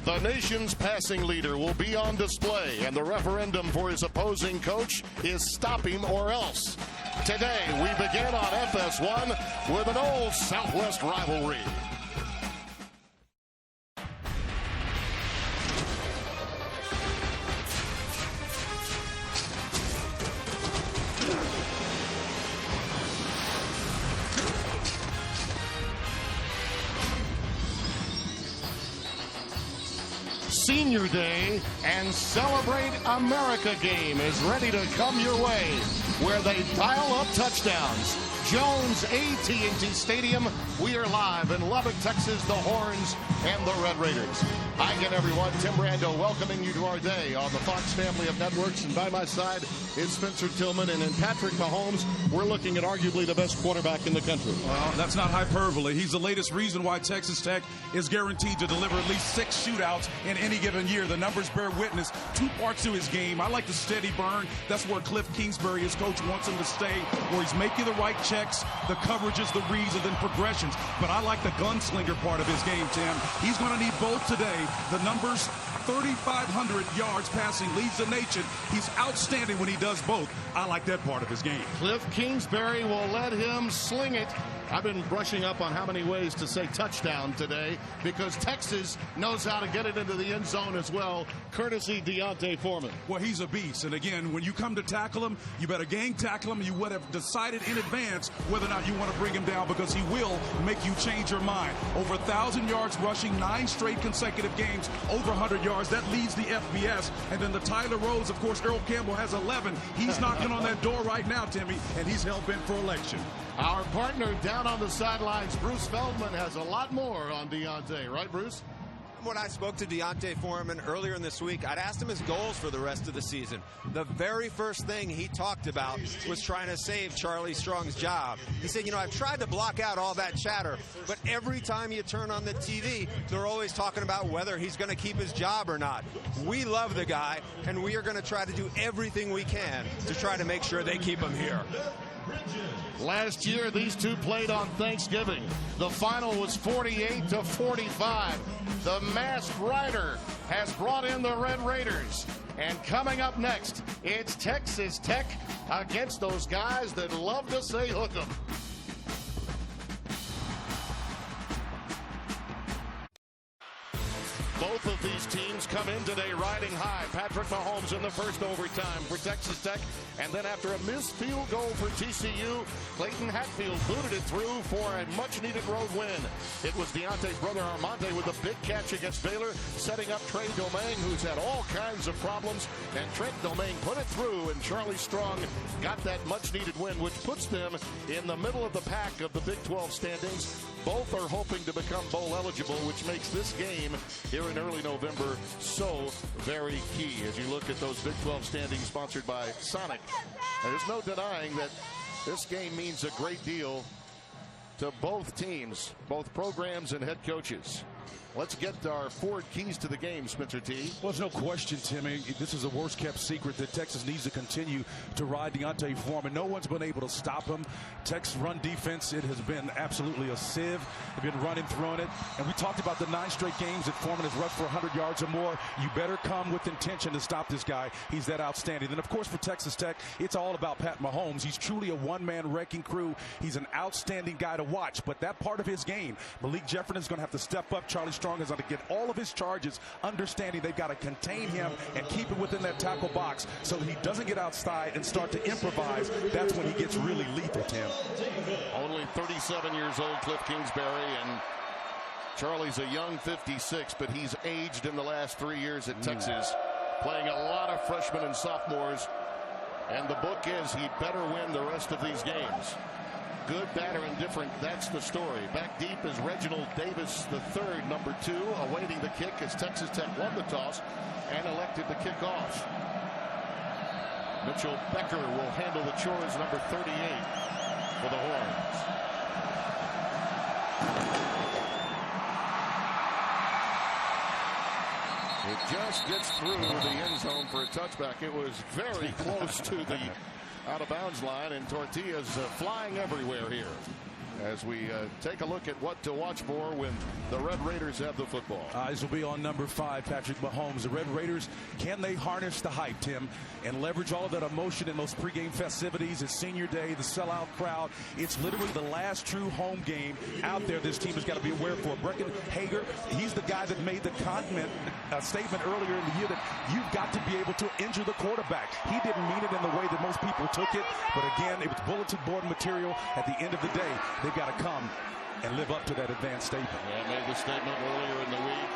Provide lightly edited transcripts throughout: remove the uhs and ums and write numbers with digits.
The nation's passing leader will be on display, and the referendum for his opposing coach is stop him or else. Today, we begin on FS1 with an old Southwest rivalry. Senior Day and Celebrate America game is ready to come your way, where they dial up touchdowns. Jones AT&T Stadium. We are live in Lubbock, Texas, the Horns and the Red Raiders. Hi again, everyone. Tim Brando welcoming you to our day on the Fox family of networks. And by my side is Spencer Tillman. And in Patrick Mahomes, we're looking at arguably the best quarterback in the country. Well, that's not hyperbole. He's the latest reason why Texas Tech is guaranteed to deliver at least 6 shootouts in any given year. The numbers bear witness. 2 parts to his game. I like the steady burn. That's where Cliff Kingsbury, his coach, wants him to stay, where he's making the right checks, the coverages, the reads, and then progressions. But I like the gunslinger part of his game, Tim. He's going to need both today. The numbers, 3,500 yards passing, leads the nation. He's outstanding when he does both. I like that part of his game. Cliff Kingsbury will let him sling it. I've been brushing up on how many ways to say touchdown today because Texas knows how to get it into the end zone as well, courtesy Deontay Foreman. Well, he's a beast. And again, when you come to tackle him, you better gang tackle him. You would have decided in advance whether or not you want to bring him down because he will make you change your mind. Over 1,000 yards rushing, 9 straight consecutive games, over 100 yards. That leads the FBS. And then the Tyler Rose, of course, Earl Campbell has 11. He's knocking on that door right now, Timmy, and he's hell-bent for election. Our partner down on the sidelines, Bruce Feldman, has a lot more on Deontay. Right, Bruce? When I spoke to Deontay Foreman earlier in this week, I'd asked him his goals for the rest of the season. The very first thing he talked about was trying to save Charlie Strong's job. He said, I've tried to block out all that chatter, but every time you turn on the TV, they're always talking about whether he's going to keep his job or not. We love the guy, and we are going to try to do everything we can to try to make sure they keep him here. Last year, these two played on Thanksgiving. The final was 48-45. The Masked Rider has brought in the Red Raiders. And coming up next, it's Texas Tech against those guys that love to say hook 'em. Both of these teams come in today riding high. Patrick Mahomes in the first overtime for Texas Tech. And then after a missed field goal for TCU, Clayton Hatfield booted it through for a much-needed road win. It was Deontay's brother Armante with a big catch against Baylor, setting up Trey Domingue, who's had all kinds of problems. And Trent Domingue put it through, and Charlie Strong got that much-needed win, which puts them in the middle of the pack of the Big 12 standings. Both are hoping to become bowl eligible, which makes this game here in early November so very key as you look at those Big 12 standings sponsored by Sonic. And there's no denying that this game means a great deal to both teams, both programs and head coaches. Let's get our 4 keys to the game, Spencer T. Well, there's no question, Timmy. This is a worst-kept secret that Texas needs to continue to ride Deontay Foreman. No one's been able to stop him. Texas run defense, it has been absolutely a sieve. They've been running, throwing it. And we talked about the 9 straight games that Foreman has rushed for 100 yards or more. You better come with intention to stop this guy. He's that outstanding. Then, of course, for Texas Tech, it's all about Pat Mahomes. He's truly a one-man wrecking crew. He's an outstanding guy to watch. But that part of his game, Malik Jefferson is going to have to step up. Charlie Strong is going to get all of his charges, understanding they've got to contain him and keep him within that tackle box so that he doesn't get outside and start to improvise. That's when he gets really lethal, Tim. Only 37 years old, Cliff Kingsbury, and Charlie's a young 56, but he's aged in the last 3 years at Texas, playing a lot of freshmen and sophomores, and the book is he'd better win the rest of these games. Good, bad, or indifferent, that's the story. Back deep is Reginald Davis III, number 2, awaiting the kick as Texas Tech won the toss and elected to kick off. Mitchell Becker will handle the chores, number 38, for the Horns. It just gets through the end zone for a touchback. It was very close to the out-of-bounds line, and Tortillas flying everywhere here. as we take a look at what to watch for when the Red Raiders have the football. Eyes will be on number 5, Patrick Mahomes. The Red Raiders, can they harness the hype, Tim, and leverage all of that emotion in those pregame festivities? It's senior day, the sellout crowd. It's literally the last true home game out there this team has got to be aware for. Brecken Hager, he's the guy that made the statement earlier in the year that you've got to be able to injure the quarterback. He didn't mean it in the way that most people took it, but again, it was bulletin board material. At the end of the day, they've got to come and live up to that advanced statement. Yeah, made the statement earlier in the week.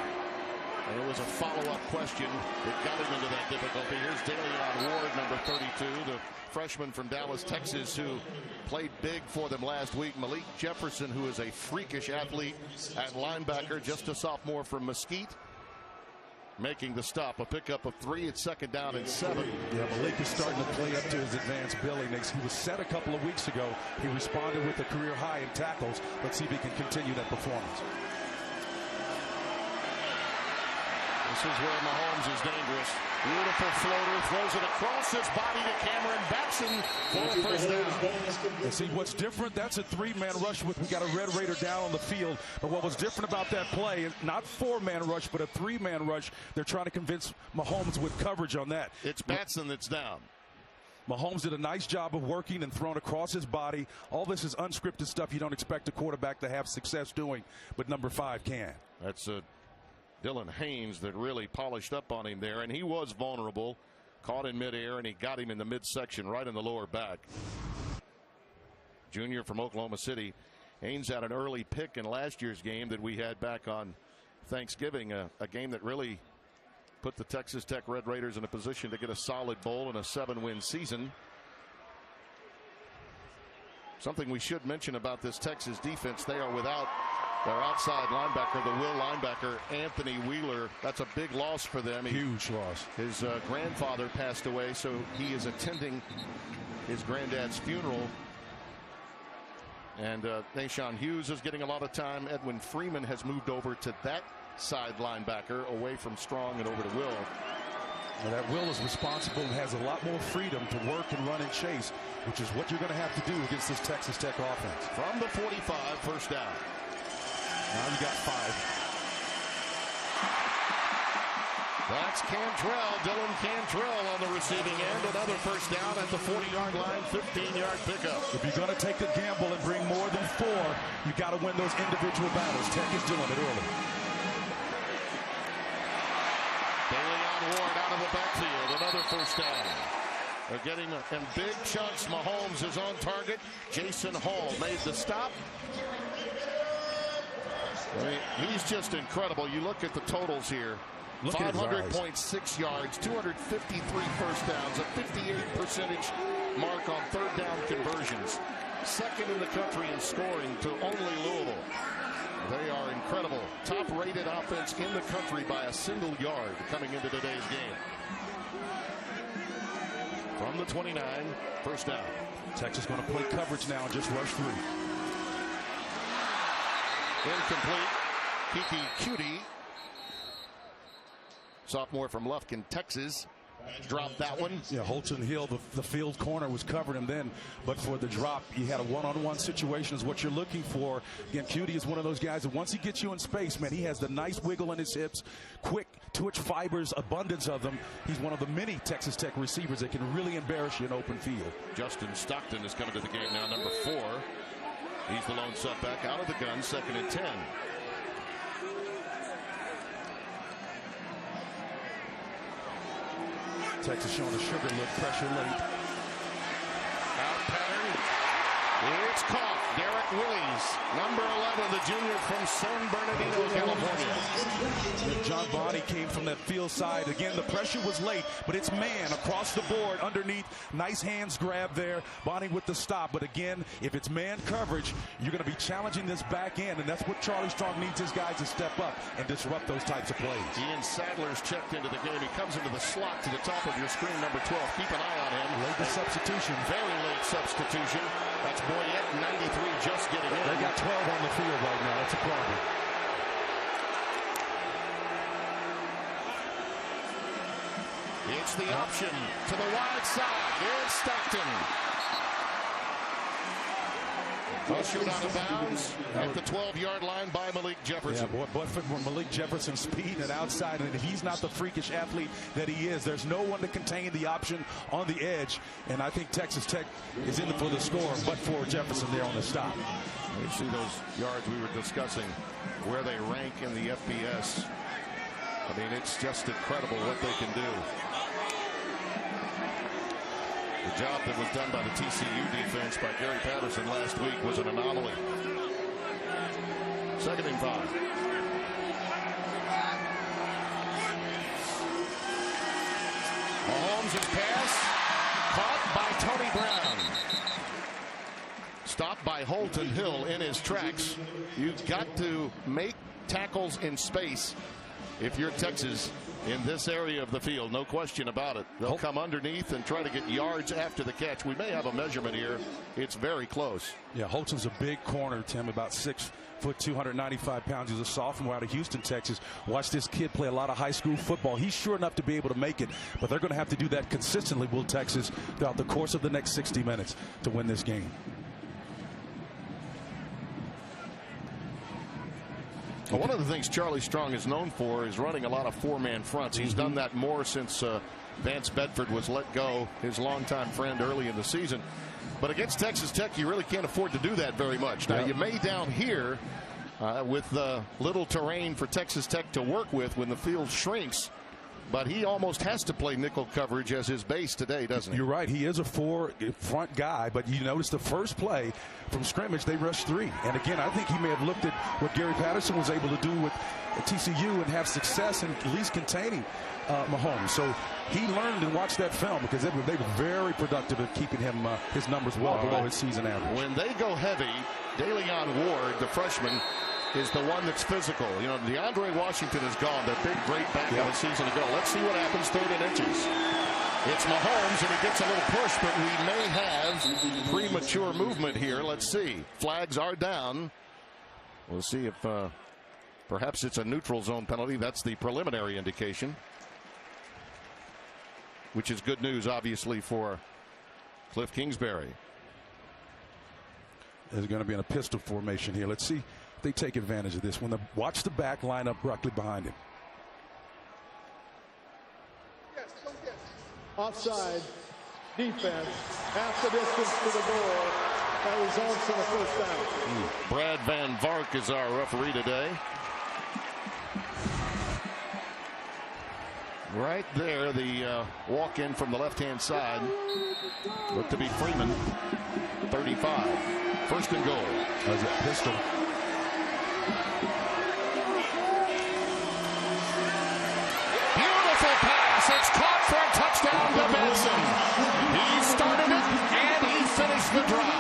And it was a follow-up question that got him into that difficulty. Here's Dalion Ward, number 32, the freshman from Dallas, Texas, who played big for them last week. Malik Jefferson, who is a freakish athlete at linebacker, just a sophomore from Mesquite, making the stop. A pickup of 3 at 2nd down and 7. Yeah, Malik is starting to play up to his advanced billing. He was set a couple of weeks ago. He responded with a career high in tackles. Let's see if he can continue that performance. This is where Mahomes is dangerous. Beautiful floater, throws it across his body to Cameron Batson for a first down. And see what's different, that's a 3-man rush with, we got a Red Raider down on the field. But what was different about that play, not 4-man rush, but a 3-man rush. They're trying to convince Mahomes with coverage on that. It's Batson that's down. Mahomes did a nice job of working and throwing across his body. All this is unscripted stuff you don't expect a quarterback to have success doing, but number 5 can. That's Dylan Haynes that really polished up on him there, and he was vulnerable, caught in midair, and he got him in the midsection right in the lower back. Junior from Oklahoma City. Haynes had an early pick in last year's game that we had back on Thanksgiving, a game that really put the Texas Tech Red Raiders in a position to get a solid bowl and a 7-win season. Something we should mention about this Texas defense, they are without their outside linebacker, the will linebacker, Anthony Wheeler. That's a big loss for them. Huge loss. His grandfather passed away, so he is attending his granddad's funeral. And Nashawn Hughes is getting a lot of time. Edwin Freeman has moved over to that side linebacker, away from Strong and over to Will. Now that Will is responsible and has a lot more freedom to work and run and chase, which is what you're going to have to do against this Texas Tech offense. From the 45, first down. Now you got 5. That's Cantrell, Dylan Cantrell on the receiving end. Another first down at the 40-yard line, 15-yard pickup. If you're going to take a gamble and bring more than 4, you got to win those individual battles. Tech is doing it early. Dalion Ward out of the backfield, another first down. They're getting in big chunks. Mahomes is on target. Jason Hall made the stop. I mean, he's just incredible. You look at the totals here. 500.6 yards, 253 first downs, a 58% mark on third down conversions. Second in the country in scoring to only Louisville. They are incredible. Top-rated offense in the country by a single yard coming into today's game. From the 29, first down. Texas going to play coverage now and just rush through. Incomplete. Kiki Cutie, sophomore from Lufkin, Texas, dropped that one. Yeah, Holton Hill, the field corner was covered him then, but for the drop, you had a one-on-one situation is what you're looking for. Again, Cutie is one of those guys that once he gets you in space, man, he has the nice wiggle in his hips, quick twitch fibers, abundance of them. He's one of the many Texas Tech receivers that can really embarrass you in open field. Justin Stockton is coming to the game now, number 4. He's the lone setback out of the gun, 2nd and 10. Texas showing a sugar look, pressure late. Out pattern. It's caught. Derek Willies, number 11, the junior from San Bernardino, California. John Bonney came from that field side. Again, the pressure was late, but it's man across the board underneath. Nice hands grab there. Bonney with the stop. But again, if it's man coverage, you're going to be challenging this back end, and that's what Charlie Strong needs his guys to step up and disrupt those types of plays. Ian Sadler's checked into the game. He comes into the slot to the top of your screen, number 12. Keep an eye on him. Late the substitution. Very late substitution. That's Boyette, 93, just getting in. They got 12 on the field right now. That's a problem. It's the option to the wide side. It's Stockton. Ushered out of bounds at the 12-yard line by Malik Jefferson. Yeah, but for Malik Jefferson speeding it outside, and he's not the freakish athlete that he is. There's no one to contain the option on the edge, and I think Texas Tech is in for the score, but for Jefferson there on the stop. You see those yards we were discussing, where they rank in the FBS. I mean, it's just incredible what they can do. The job that was done by the TCU defense by Gary Patterson last week was an anomaly. 2nd and 5. Mahomes' pass caught by Tony Brown. Stopped by Holton Hill in his tracks. You've got to make tackles in space if you're Texas in this area of the field. No question about it. They'll come underneath and try to get yards after the catch. We may have a measurement here. It's very close. Yeah, Holton's a big corner, Tim, about 6 foot, 295 pounds. He's a sophomore out of Houston, Texas. Watch this kid play a lot of high school football. He's sure enough to be able to make it, but they're going to have to do that consistently, will Texas, throughout the course of the next 60 minutes to win this game. Well, one of the things Charlie Strong is known for is running a lot of 4-man fronts. He's done that more since Vance Bedford was let go, his longtime friend, early in the season. But against Texas Tech, you really can't afford to do that very much. Now, you may down here with little terrain for Texas Tech to work with when the field shrinks. But he almost has to play nickel coverage as his base today, doesn't he? You're right. He is a 4-front guy, but you notice the first play from scrimmage, they rushed 3. And again, I think he may have looked at what Gary Patterson was able to do with TCU and have success in at least containing Mahomes. So he learned and watched that film because they were very productive at keeping him his numbers well below his season average. When they go heavy, DeLeon Ward, the freshman, is the one that's physical. You know, DeAndre Washington is gone. That big, great back of a season ago. Let's see what happens 3rd and inches. It's Mahomes, and he gets a little push, but we may have premature movement here. Let's see. Flags are down. We'll see if perhaps it's a neutral zone penalty. That's the preliminary indication, which is good news, obviously, for Cliff Kingsbury. There's going to be in a pistol formation here. Let's see. They take advantage of this. Watch the back line up directly behind him. Offside defense, half the distance to the goal. That results in a first down. Brad Van Vark is our referee today. Right there, the walk-in from the left-hand side looked to be Freeman. 35. 1st and goal. That was a pistol. Beautiful pass. It's caught for a touchdown to Benson. He started it and he finished the drive.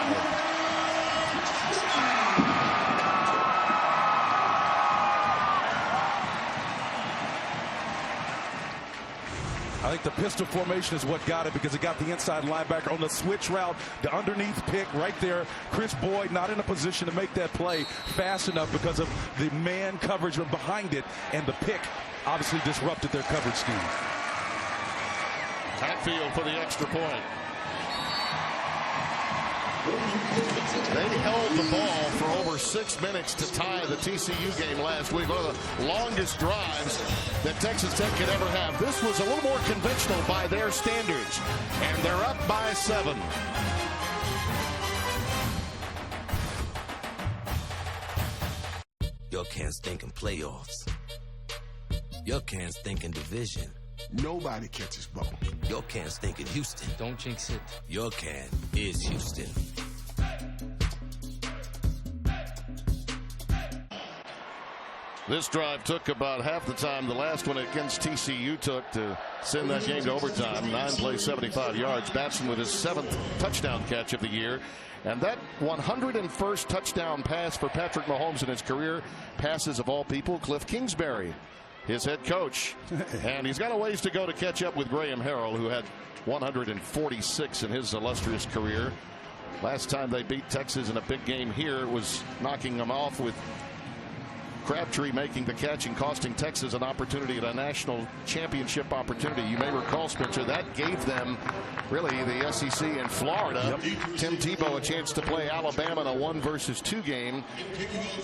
I think the pistol formation is what got it because it got the inside linebacker on the switch route, the underneath pick right there. Chris Boyd not in a position to make that play fast enough because of the man coverage behind it, and the pick obviously disrupted their coverage scheme. Hatfield for the extra point. They held the ball for over 6 minutes to tie the TCU game last week. One of the longest drives that Texas Tech could ever have. This was a little more conventional by their standards, and they're up by 7. Your cans thinking playoffs. Your cans thinking division. Nobody catches ball. Your can's thinking Houston. Don't jinx it. Your can is Houston. This drive took about half the time the last one against TCU took to send that game to overtime. 9 plays, 75 yards. Batson with his 7th touchdown catch of the year. And that 101st touchdown pass for Patrick Mahomes in his career passes, of all people, Cliff Kingsbury, his head coach. And he's got a ways to go to catch up with Graham Harrell, who had 146 in his illustrious career. Last time they beat Texas in a big game here was knocking them off with Crabtree making the catch and costing Texas an opportunity at a national championship opportunity. You may recall, Spencer, that gave them really the SEC in Florida. Yep. Tim Tebow a chance to play Alabama in a 1-versus-2 game.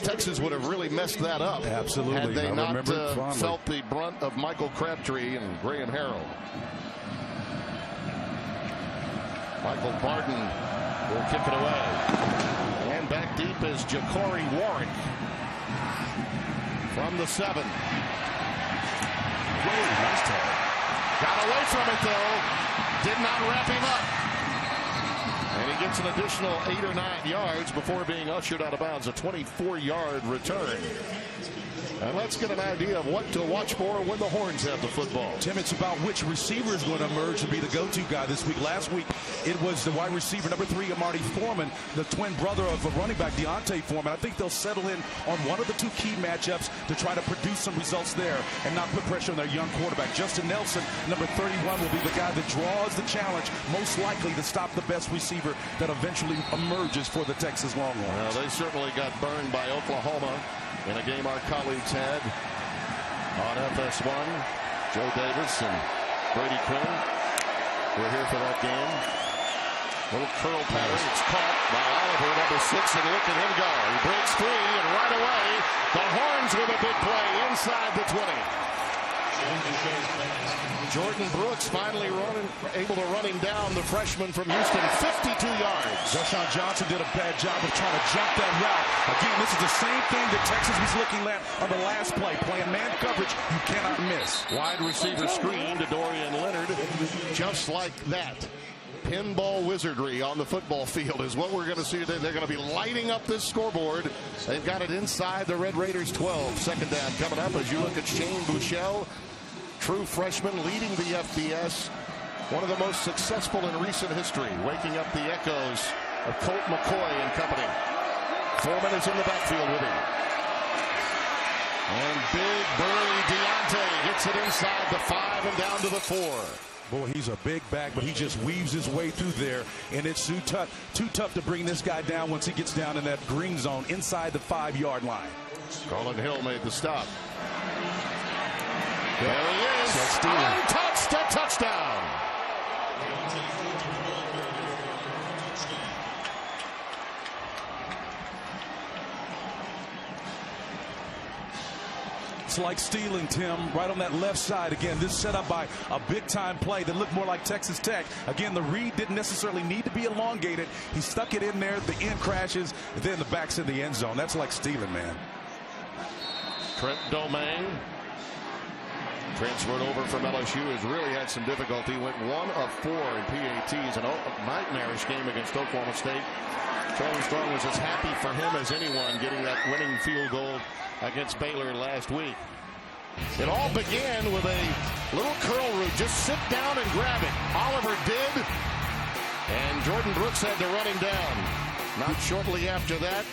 Texas would have really messed that up. Absolutely. Had they not felt the brunt of Michael Crabtree and Graham Harrell. Michael Barton will kick it away. And back deep is Ja'Cory Warwick from the 7. Whoa, nice tag. Got away from it, though. Did not wrap him up. And he gets an additional 8 or 9 yards before being ushered out of bounds. A 24-yard return. And let's get an idea of what to watch for when the Horns have the football. Tim, it's about which receiver is going to emerge to be the go-to guy this week. Last week, it was the wide receiver, number 3, Amari Foreman, the twin brother of a running back, Deontay Foreman. I think they'll settle in on one of the 2 key matchups to try to produce some results there and not put pressure on their young quarterback. Justin Nelson, number 31, will be the guy that draws the challenge, most likely to stop the best receiver that eventually emerges for the Texas Longhorns. Well, they certainly got burned by Oklahoma in a game our colleagues had on FS1. Joe Davis and Brady Quinn were here for that game. Little curl pattern. It's caught by Oliver, number 6, and look at him go. He breaks free, and right away, the Horns with a big play inside the 20. Jordan Brooks finally able to run him down, the freshman from Houston, 52 yards. Deshaun Johnson did a bad job of trying to jump that route. Again, this is the same thing that Texas was looking at on the last play. Playing man coverage, you cannot miss. Wide receiver screen to Dorian Leonard, just like that. Pinball wizardry on the football field is what we're going to see today. They're going to be lighting up this scoreboard. They've got it inside the Red Raiders 12. Second down coming up as you look at Shane Buechele, true freshman leading the FBS. One of the most successful in recent history, waking up the echoes of Colt McCoy and company. Foreman is in the backfield with him. And big burly Deontay gets it inside the 5 and down to the 4. Boy, he's a big back, but he just weaves his way through there, and it's too tough to bring this guy down once he gets down in that green zone inside the 5-yard line. Colin Hill made the stop. There he is. Untouched, a touchdown. It's like stealing, Tim, right on that left side. Again, this set up by a big-time play that looked more like Texas Tech. Again, the read didn't necessarily need to be elongated. He stuck it in there. The end crashes. And then the back's in the end zone. That's like stealing, man. Trent Domingue, transferred over from LSU, has really had some difficulty. Went 1 of 4 in PATs. A nightmarish game against Oklahoma State. Charlie Strong was as happy for him as anyone getting that winning field goal against Baylor last week. It all began with a little curl route. Just sit down and grab it. Oliver did. And Jordan Brooks had to run him down. Not shortly after that,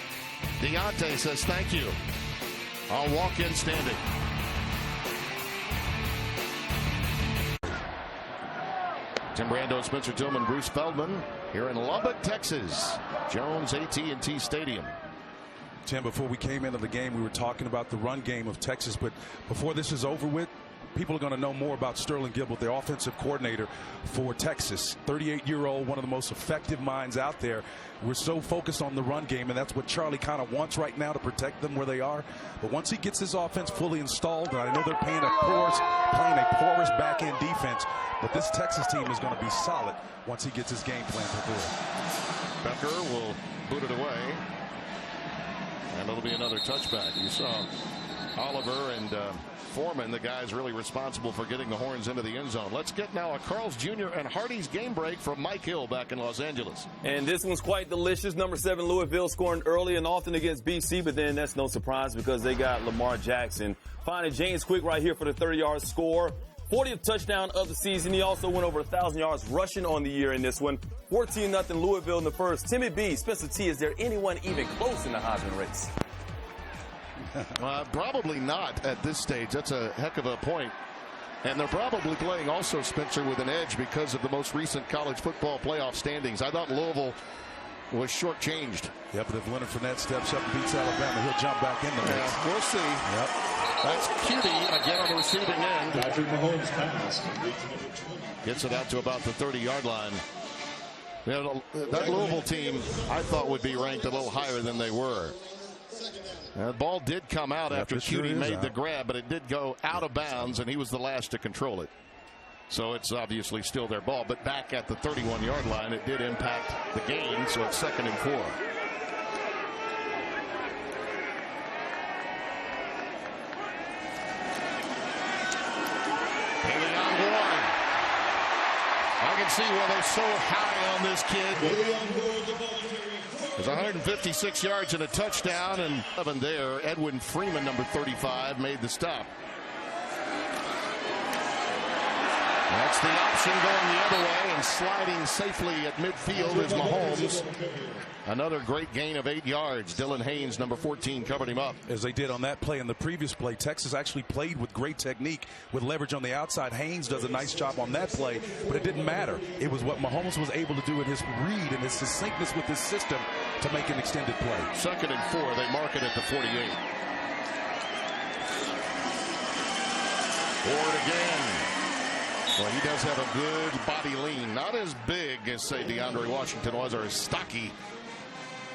Deontay says, thank you. I'll walk in standing. Tim Brando, Spencer Tillman, Bruce Feldman here in Lubbock, Texas. Jones AT&T Stadium. Tim, before we came into the game, we were talking about the run game of Texas, but before this is over with, people are going to know more about Sterling Gilbert, their offensive coordinator for Texas. 38-year-old, one of the most effective minds out there. We're so focused on the run game, and that's what Charlie kind of wants right now to protect them where they are. But once he gets this offense fully installed, and I know they're playing a porous back-end defense, but this Texas team is going to be solid once he gets his game plan prepared. Becker will boot it away. And it'll be another touchback. You saw Oliver and Foreman, the guys really responsible for getting the Horns into the end zone. Let's get now a Carl's Jr. and Hardy's game break from Mike Hill back in Los Angeles. And this one's quite delicious. Number 7, Louisville, scoring early and often against BC, but then that's no surprise because they got Lamar Jackson. Finding James Quick right here for the 30-yard score. 40th touchdown of the season. He also went over 1,000 yards rushing on the year in this one. 14-0 Louisville in the first. Timmy B, Spencer T, is there anyone even close in the Heisman race? Probably not at this stage. That's a heck of a point. And they're probably playing also, Spencer, with an edge because of the most recent college football playoff standings. I thought Louisville was shortchanged. Yep, but if Leonard Fournette steps up and beats Alabama, he'll jump back in the mix. Yeah, we'll see. Yep. That's Cutie again on the receiving end. Patrick Mahomes pass. Gets it out to about the 30-yard line. You know, that Louisville team, I thought, would be ranked a little higher than they were. The ball did come out after Cutie made the grab, but it did go out of bounds, and he was the last to control it. So it's obviously still their ball, but back at the 31-yard line, it did impact the gain, so it's 2nd and 4. I can see why they're so high on this kid. There's 156 yards and a touchdown, and 7 there. Edwin Freeman, number 35, made the stop. That's the option going the other way, and sliding safely at midfield is Mahomes. Another great gain of 8 yards. Dylan Haynes, number 14, covered him up. As they did on that play and the previous play, Texas actually played with great technique with leverage on the outside. Haynes does a nice job on that play, but it didn't matter. It was what Mahomes was able to do in his read and his succinctness with his system to make an extended play. 2nd and 4. They mark it at the 48. Ford again. Well, he does have a good body lean. Not as big as, say, DeAndre Washington was, or as stocky,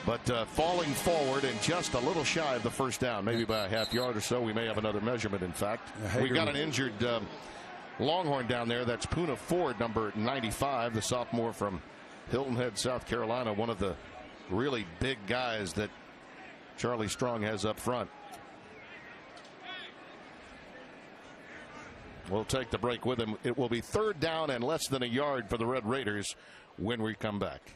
but falling forward and just a little shy of the first down, maybe by a half yard or so. We may have another measurement, in fact. We've got an injured Longhorn down there. That's Poona Ford, number 95, the sophomore from Hilton Head, South Carolina, one of the really big guys that Charlie Strong has up front. We'll take the break with him. It will be 3rd down and less than a yard for the Red Raiders when we come back.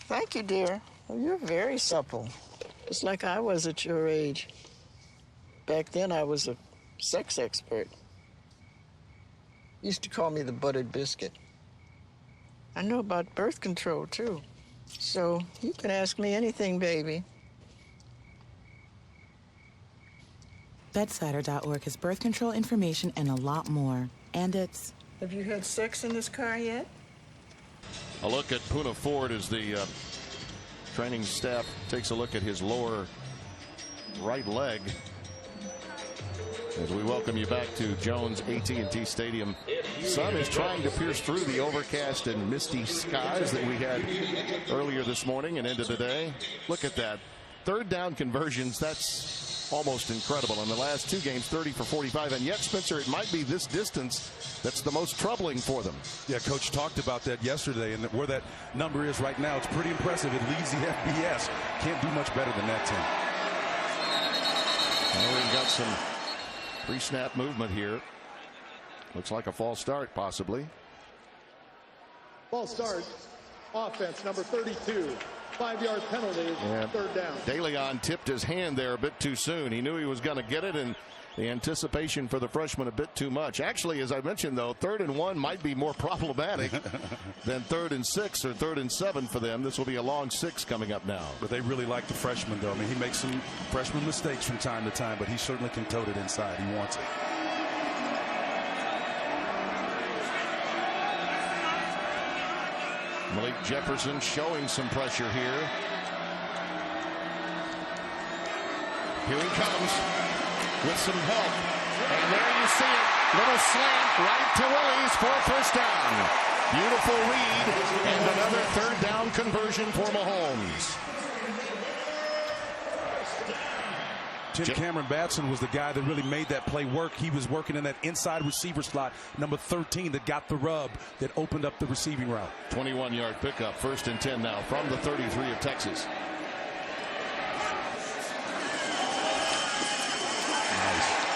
Thank you, dear. Well, you're very supple. Just like I was at your age. Back then, I was a sex expert. Used to call me the buttered biscuit. I know about birth control, too. So you can ask me anything, baby. Bedsider.org has birth control information and a lot more. And it's... Have you had sex in this car yet? A look at Poona Ford as the training staff takes a look at his lower right leg. As we welcome you back to Jones AT&T Stadium. Sun is trying to pierce through the overcast and misty skies that we had earlier this morning and into today. Look at that. 3rd down conversions, that's almost incredible. In the last 2 games, 30 for 45. And yet, Spencer, it might be this distance that's the most troubling for them. Yeah, Coach talked about that yesterday, and where that number is right now, it's pretty impressive. It leads the FBS. Can't do much better than that team. Well, we've got some pre-snap movement here. Looks like a false start, possibly. False start. Offense, number 32. 5-yard penalty, 3rd down. DeLeon tipped his hand there a bit too soon. He knew he was going to get it, and the anticipation for the freshman a bit too much. Actually, as I mentioned, though, 3rd and 1 might be more problematic than 3rd and 6 or 3rd and 7 for them. This will be a long 6 coming up now. But they really like the freshman, though. I mean, he makes some freshman mistakes from time to time, but he certainly can tote it inside. He wants it. Malik Jefferson showing some pressure here. Here he comes with some help. And there you see it. Little slant right to Willies for a 1st down. Beautiful read and another 3rd down conversion for Mahomes. Tim Cameron Batson was the guy that really made that play work. He was working in that inside receiver slot, number 13, that got the rub, that opened up the receiving route. 21-yard pickup, 1st and 10 now from the 33 of Texas.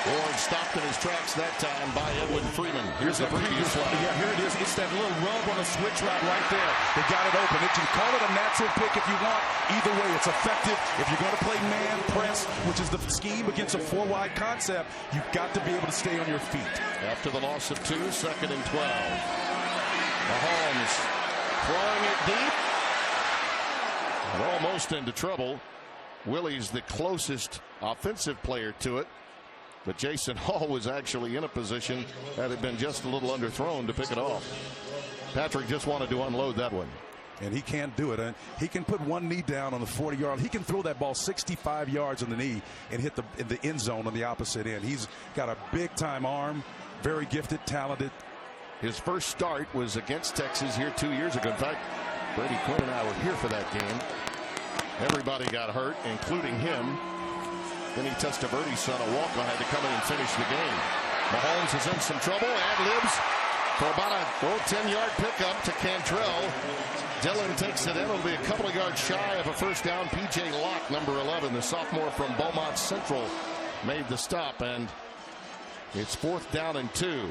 Ward stopped in his tracks that time by Edwin Freeman. Here's the previous one. Yeah, here it is. It's that little rub on a switch route right there. They got it open. You can call it a natural pick if you want. Either way, it's effective. If you're going to play man press, which is the scheme against a 4-wide concept, you've got to be able to stay on your feet. After the loss of 2, 2nd and 12. Mahomes throwing it deep. And almost into trouble. Willie's the closest offensive player to it. But Jason Hall was actually in a position that had been just a little underthrown to pick it off. Patrick just wanted to unload that one. And he can't do it. And he can put one knee down on the 40-yard. He can throw that ball 65 yards on the knee and hit in the end zone on the opposite end. He's got a big-time arm, very gifted, talented. His first start was against Texas here 2 years ago. In fact, Brady Quinn and I were here for that game. Everybody got hurt, including him. Then he touched a birdie, son. A walk-on had to come in and finish the game. Mahomes is in some trouble. Ad-libs for about a 10-yard pickup to Cantrell. Dillon takes it in. It'll be a couple of yards shy of a first down. P.J. Locke, number 11, the sophomore from Beaumont Central, made the stop, and it's 4th down and 2.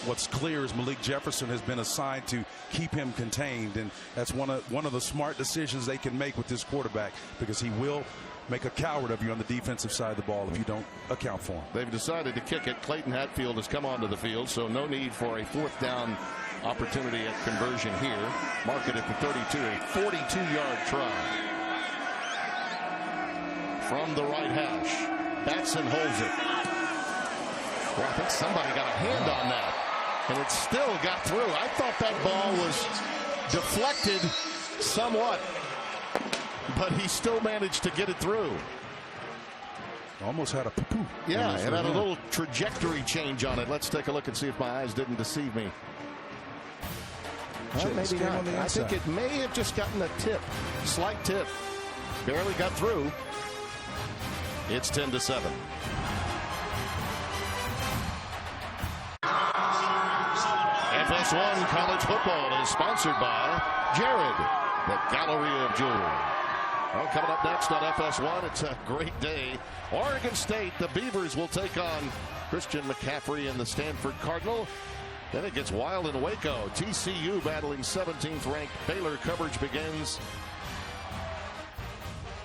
What's clear is Malik Jefferson has been assigned to keep him contained, and that's one of the smart decisions they can make with this quarterback, because he will make a coward of you on the defensive side of the ball if you don't account for him. They've decided to kick it. Clayton Hatfield has come onto the field, so no need for a 4th down opportunity at conversion here. Mark it at the 32, a 42-yard try. From the right hash, Batson holds it. Well, I think somebody got a hand on that, and it still got through. I thought that ball was deflected somewhat, but he still managed to get it through. Almost had a poo-poo. Yeah, it had a little trajectory change on it. Let's take a look and see if my eyes didn't deceive me. Well, maybe not. I think it may have just gotten a tip, slight tip. Barely got through. It's 10-7. FS1 College Football is sponsored by Jared, the Gallery of Jewelry. Well, coming up next on FS1, it's a great day. Oregon State, the Beavers will take on Christian McCaffrey and the Stanford Cardinal. Then it gets wild in Waco. TCU battling 17th ranked Baylor. Coverage begins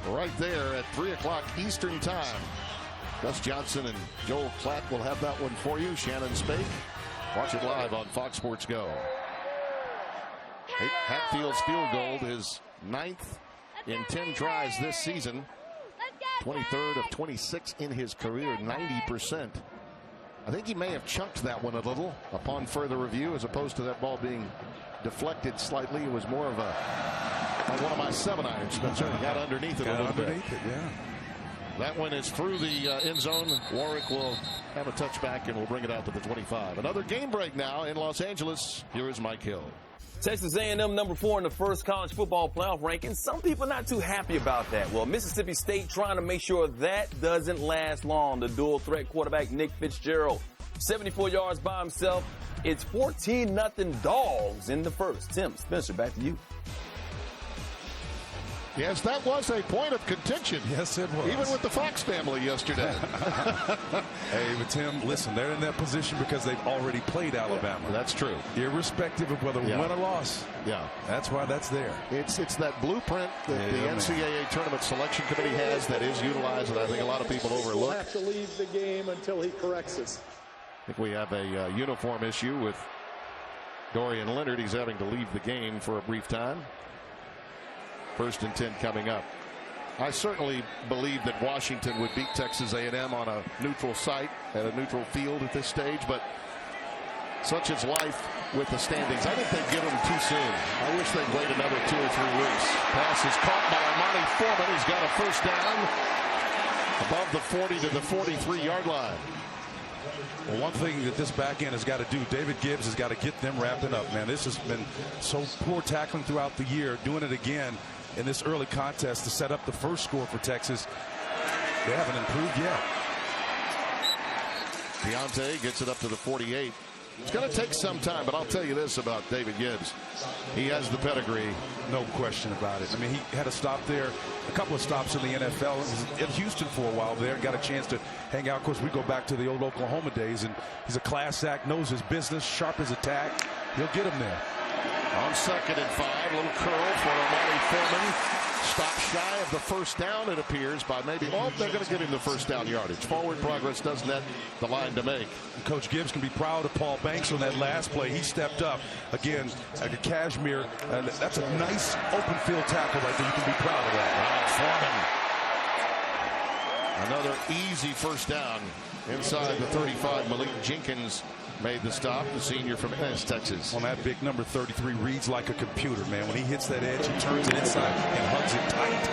right there at 3 o'clock Eastern time. Gus Johnson and Joel Klatt will have that one for you. Shannon Spake. Watch it live on Fox Sports Go. Hatfield's field goal is 9th in 10 tries this season. 23rd of 26 in his career, 90%. I think he may have chunked that one a little upon further review, as opposed to that ball being deflected slightly. It was more of like one of my 7-irons, Spencer. Got underneath it a little bit. Yeah. That one is through the end zone. Warwick will have a touchback and will bring it out to the 25. Another game break now in Los Angeles. Here is Mike Hill. Texas A&M number 4 in the first college football playoff ranking. Some people not too happy about that. Well, Mississippi State trying to make sure that doesn't last long. The dual threat quarterback Nick Fitzgerald, 74 yards by himself. It's 14-0 Dogs in the first. Tim, Spencer, back to you. Yes, that was a point of contention. Yes, it was. Even with the Fox family yesterday. Hey, but Tim, listen, they're in that position because they've already played Alabama. Yeah, that's true. Irrespective of whether win or loss. Yeah. That's why that's there. It's that blueprint that the NCAA Tournament Selection Committee has that is utilized, and I think a lot of people overlook. We'll have to leave the game until he corrects us. I think we have a uniform issue with Dorian Leonard. He's having to leave the game for a brief time. 1st and 10 coming up. I certainly believe that Washington would beat Texas A&M on a neutral site at a neutral field at this stage, but such is life with the standings. I think they'd give them too soon. I wish they'd wait another 2 or 3 weeks. Pass is caught by Armani Foreman. He's got a first down above the 40 to the 43-yard line. Well, one thing that this back end has got to do, David Gibbs has got to get them wrapping up, man. This has been so poor tackling throughout the year. Doing it again in this early contest to set up the first score for Texas. They haven't improved yet. Deontay gets it up to the 48. It's going to take some time, but I'll tell you this about David Gibbs. He has the pedigree. No question about it. I mean, he had a stop there, a couple of stops in the NFL. Was in Houston for a while there. Got a chance to hang out. Of course, we go back to the old Oklahoma days, and he's a class act, knows his business, sharp as a tack. He'll get him there. On 2nd and 5, little curl for Armani Foreman. Stop shy of the first down, it appears, by maybe, they're going to get him the first down yardage. Forward progress doesn't net the line to make. Coach Gibbs can be proud of Paul Banks on that last play. He stepped up again like a cashmere, and that's a nice open field tackle right there. You can be proud of that. Another easy first down inside the 35. Malik Jenkins made the stop, the senior from West Texas. On that big number 33, reads like a computer, man. When he hits that edge, he turns it inside and hugs it tight.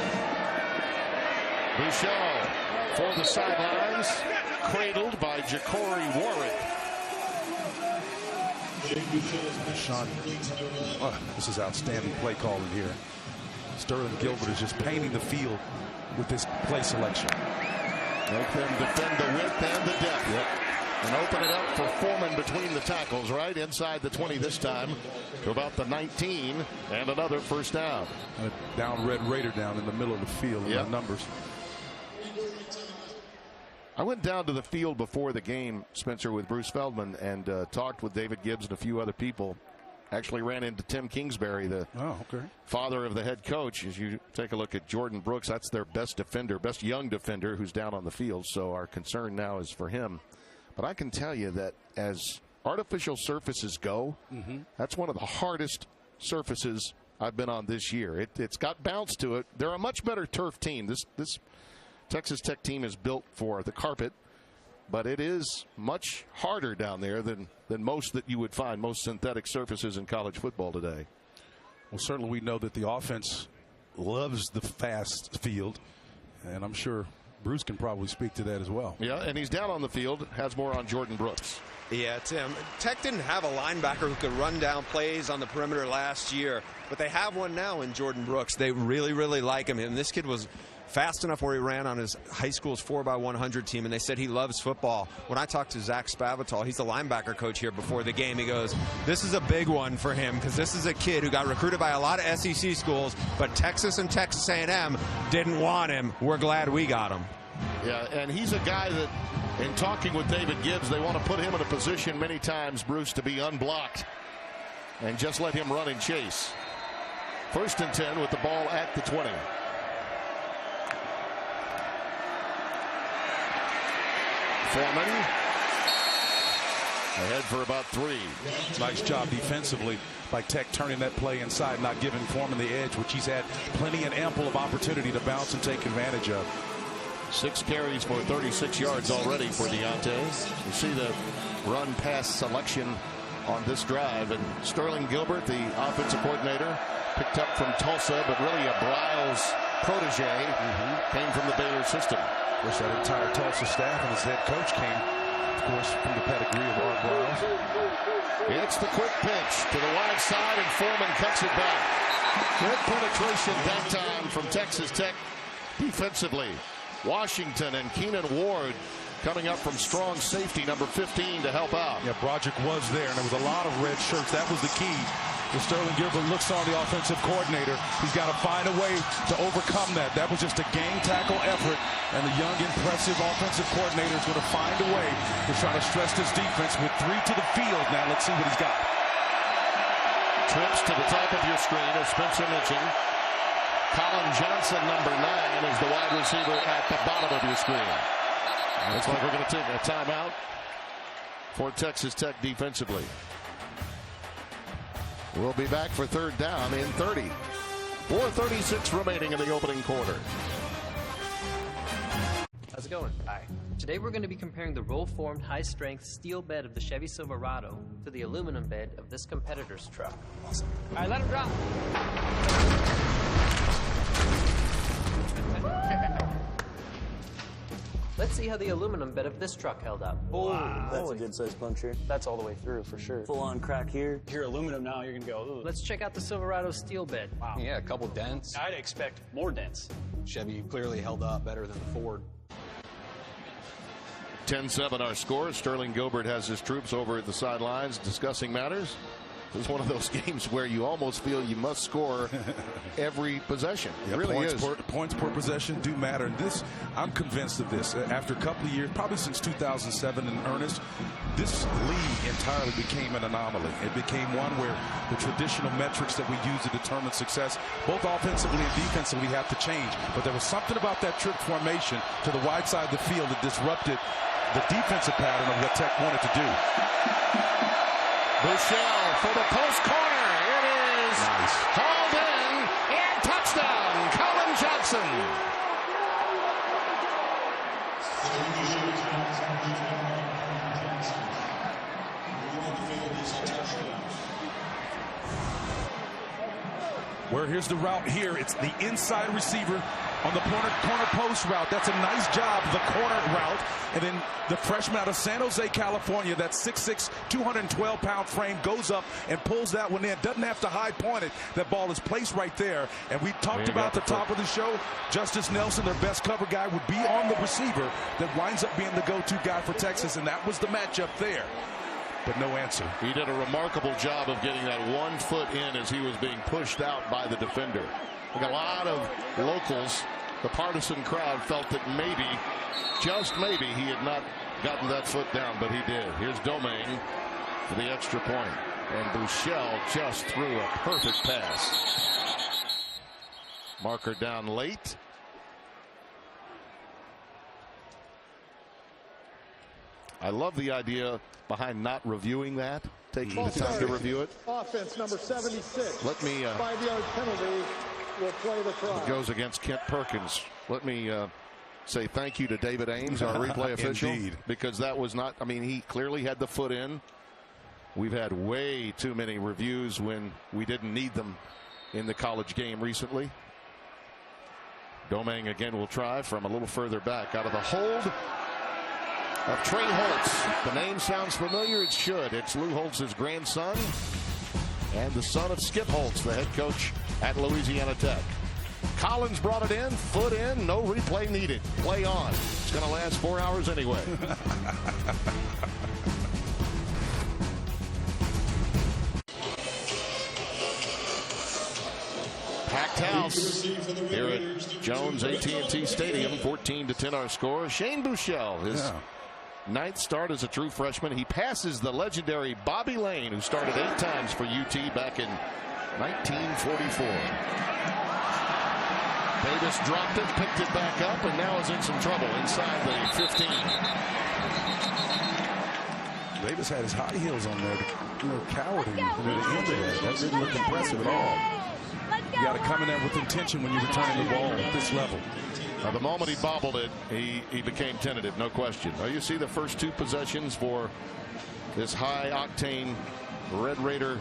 Bouchel for the sidelines, cradled by Ja'Cory Warwick. Sean, this is outstanding play calling here. Sterling Gilbert is just painting the field with this play selection. Make them defend the width and the depth. Yep. And open it up for Foreman between the tackles, right inside the 20 this time to about the 19, and another first down. A down Red Raider down in the middle of the field in the numbers. I went down to the field before the game, Spencer, with Bruce Feldman, and talked with David Gibbs and a few other people. Actually ran into Tim Kingsbury, the father of the head coach. As you take a look at Jordan Brooks, that's their best defender, best young defender who's down on the field. So our concern now is for him. But I can tell you that as artificial surfaces go, that's one of the hardest surfaces I've been on this year. It's got bounce to it. They're a much better turf team. This Texas Tech team is built for the carpet, but it is much harder down there than most that you would find, most synthetic surfaces in college football today. Well, certainly we know that the offense loves the fast field, and I'm sure Bruce can probably speak to that as well. Yeah, and he's down on the field, has more on Jordan Brooks. Yeah, Tim, Tech didn't have a linebacker who could run down plays on the perimeter last year, but they have one now in Jordan Brooks. They really, really like him. And this kid was fast enough where he ran on his high school's 4x100 team, and they said he loves football. When I talked to Zach Spavital, he's the linebacker coach here before the game, he goes, this is a big one for him because this is a kid who got recruited by a lot of SEC schools, but Texas and Texas A&M didn't want him. We're glad we got him. Yeah, and he's a guy that, in talking with David Gibbs, they want to put him in a position many times, Bruce, to be unblocked and just let him run and chase. 1st and 10 with the ball at the 20. Foreman ahead for about 3. Nice job defensively by Tech turning that play inside, not giving Foreman the edge, which he's had plenty and ample of opportunity to bounce and take advantage of. 6 carries for 36 yards already for Deontay. You see the run pass selection on this drive, and Sterling Gilbert, the offensive coordinator, picked up from Tulsa, but really a Briles protege, came from the Baylor system. Of course, that entire Tulsa staff and his head coach came, of course, from the pedigree of Art Briles. It's the quick pitch to the wide side, and Foreman cuts it back. Good penetration that time from Texas Tech defensively. Washington and Keenan Ward coming up from strong safety, number 15, to help out. Yeah, Broderick was there, and there was a lot of red shirts. That was the key. If Sterling Gilbert looks on the offensive coordinator, he's got to find a way to overcome that. That was just a game tackle effort, and the young, impressive offensive coordinator is going to find a way to try to stress this defense with 3 to the field. Now let's see what he's got. Trips to the top of your screen, as Spencer mentioned. Colin Johnson, number 9, is the wide receiver at the bottom of your screen. Looks like we're going to take a timeout for Texas Tech defensively. We'll be back for 3rd down in 30. 4:36 remaining in the opening quarter. How's it going? Hi. Today we're going to be comparing the roll-formed high-strength steel bed of the Chevy Silverado to the aluminum bed of this competitor's truck. Awesome. All right, let him drop. Let's see how the aluminum bed of this truck held up. Oh, wow. That's a good-sized puncture. That's all the way through, for sure. Full-on crack here. If you're aluminum now, you're going to go, ugh. Let's check out the Silverado steel bed. Wow. Yeah, a couple dents. I'd expect more dents. Chevy clearly held up better than the Ford. 10-7 our score. Sterling Gilbert has his troops over at the sidelines discussing matters. This is one of those games where you almost feel you must score every possession. It really is. Points per possession do matter. And this, I'm convinced of this. After a couple of years, probably since 2007 in earnest, this league entirely became an anomaly. It became one where the traditional metrics that we use to determine success, both offensively and defensively, have to change. But there was something about that trick formation to the wide side of the field that disrupted the defensive pattern of what Tech wanted to do. Bouchel for the post corner. It is hauled in, and touchdown, Colin Johnson. Where here's the route here. It's the inside receiver on the corner post route. That's a nice job, the corner route. And then the freshman out of San Jose, California, that 6'6", 212-pound frame goes up and pulls that one in. Doesn't have to high point it. That ball is placed right there. And we talked about the top of the show. Justice Nelson, their best cover guy, would be on the receiver that winds up being the go-to guy for Texas. And that was the matchup there. But no answer. He did a remarkable job of getting that 1 foot in as he was being pushed out by the defender. Like a lot of locals, the partisan crowd felt that maybe, just maybe, he had not gotten that foot down, but he did. Here's Domingue for the extra point. And Buechele just threw a perfect pass. Marker down late. I love the idea behind not reviewing that, taking the time to review it. Offense number 76. Let me 5-yard penalty will play the try. It goes against Kent Perkins. Let me say thank you to David Ames, our replay official. Indeed. Because that was not, I mean, he clearly had the foot in. We've had way too many reviews when we didn't need them in the college game recently. Domingue again will try from a little further back out of the hold of Trey Holtz. The name sounds familiar. It should. It's Lou Holtz's grandson and the son of Skip Holtz, the head coach at Louisiana Tech. Collins brought it in, foot in, no replay needed. Play on. It's going to last 4 hours anyway. Packed house here at Jones AT&T Stadium. 14-10 our score. Shane Buechele, his ninth start as a true freshman. He passes the legendary Bobby Lane, who started 8 times for UT back in 1944. Davis dropped it, picked it back up, and now is in some trouble inside the 15. Davis had his high heels on there, cowering near the end of that. That didn't look impressive at all. You got to come in there with intention when you're returning the ball at this level. Now, the moment he bobbled it, he became tentative, no question. Now, you see the first 2 possessions for this high-octane Red Raider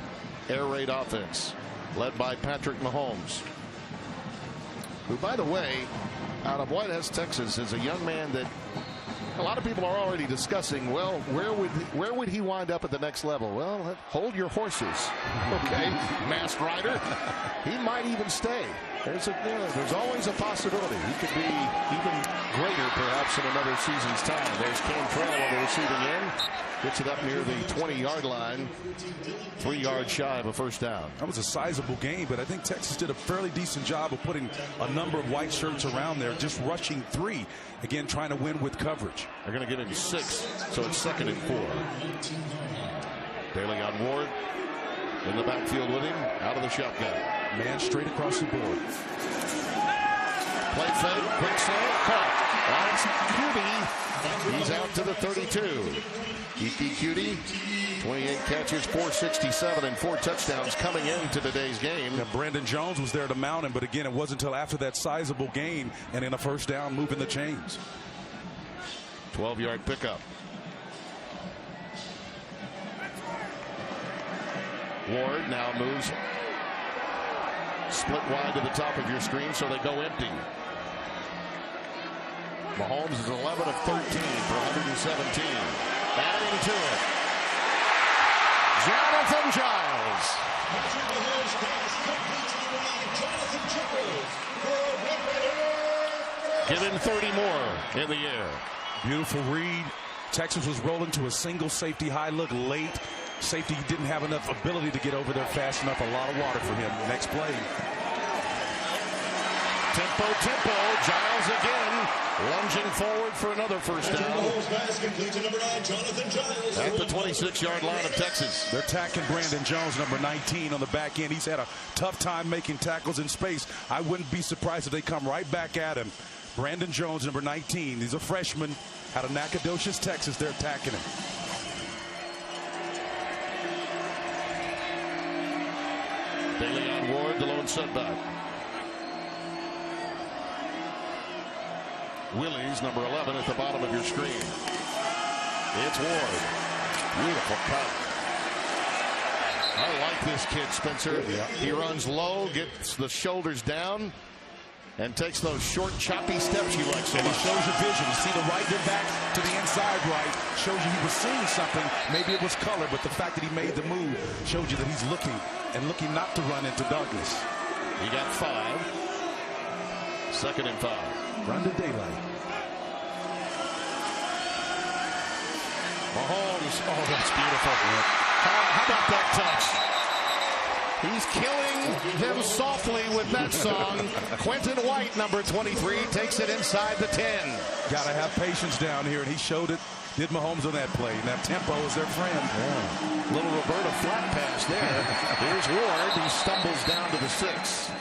air raid offense, led by Patrick Mahomes, who, by the way, out of Whitehurst, Texas, is a young man that a lot of people are already discussing. Well, where would he wind up at the next level? Well, hold your horses. Okay, masked rider. He might even stay. There's always a possibility. He could be even greater, perhaps, in another season's time. There's Cantrell on the receiving end. Gets it up near the 20-yard line. 3 yards shy of a first down. That was a sizable game, but I think Texas did a fairly decent job of putting a number of white shirts around there, just rushing 3. Again, trying to win with coverage. They're going to give him 6, so it's 2nd and 4. Bailey on Ward. In the backfield with him, out of the shotgun. Man straight across the board. Play fake, quick slant, caught. Lines Cutie. He's out to the 32. Kiki Cutie, 28 catches, 467, and 4 touchdowns coming into today's game. Now, Brandon Jones was there to mount him, but again, it wasn't until after that sizable gain and in a first down, moving the chains. 12-yard pickup. Ward now moves split wide to the top of your screen, so they go empty. Mahomes is 11 of 13 for 117. Adding to it, Jonathan Giles. Give him 30 more in the air. Beautiful read. Texas was rolling to a single safety high look late. Safety didn't have enough ability to get over there fast enough. A lot of water for him. Next play. Tempo. Giles again. Lunging forward for another first down. At the 26-yard line of Texas. They're tacking Brandon Jones, number 19, on the back end. He's had a tough time making tackles in space. I wouldn't be surprised if they come right back at him. Brandon Jones, number 19. He's a freshman out of Nacogdoches, Texas. They're attacking him. Bailey on Ward, the lone setback. Willie's number 11 at the bottom of your screen. It's Ward. Beautiful cut. I like this kid, Spencer. Yeah. He runs low, gets the shoulders down, and takes those short, choppy steps you like so And he much. shows you vision. You see the right get back to the inside right. Shows you he was seeing something. Maybe it was color, but the fact that he made the move showed you that he's looking and looking not to run into darkness. He got 5. 2nd and 5. Run to daylight. Mahomes. Oh, that's beautiful. How about that touch? He's killing him softly with that song. Quentin White, number 23, takes it inside the 10. Got to have patience down here, and he showed it. Did Mahomes on that play. Now tempo is their friend. Yeah. Little Roberta flat pass there. Here's Ward. He stumbles down to the 6.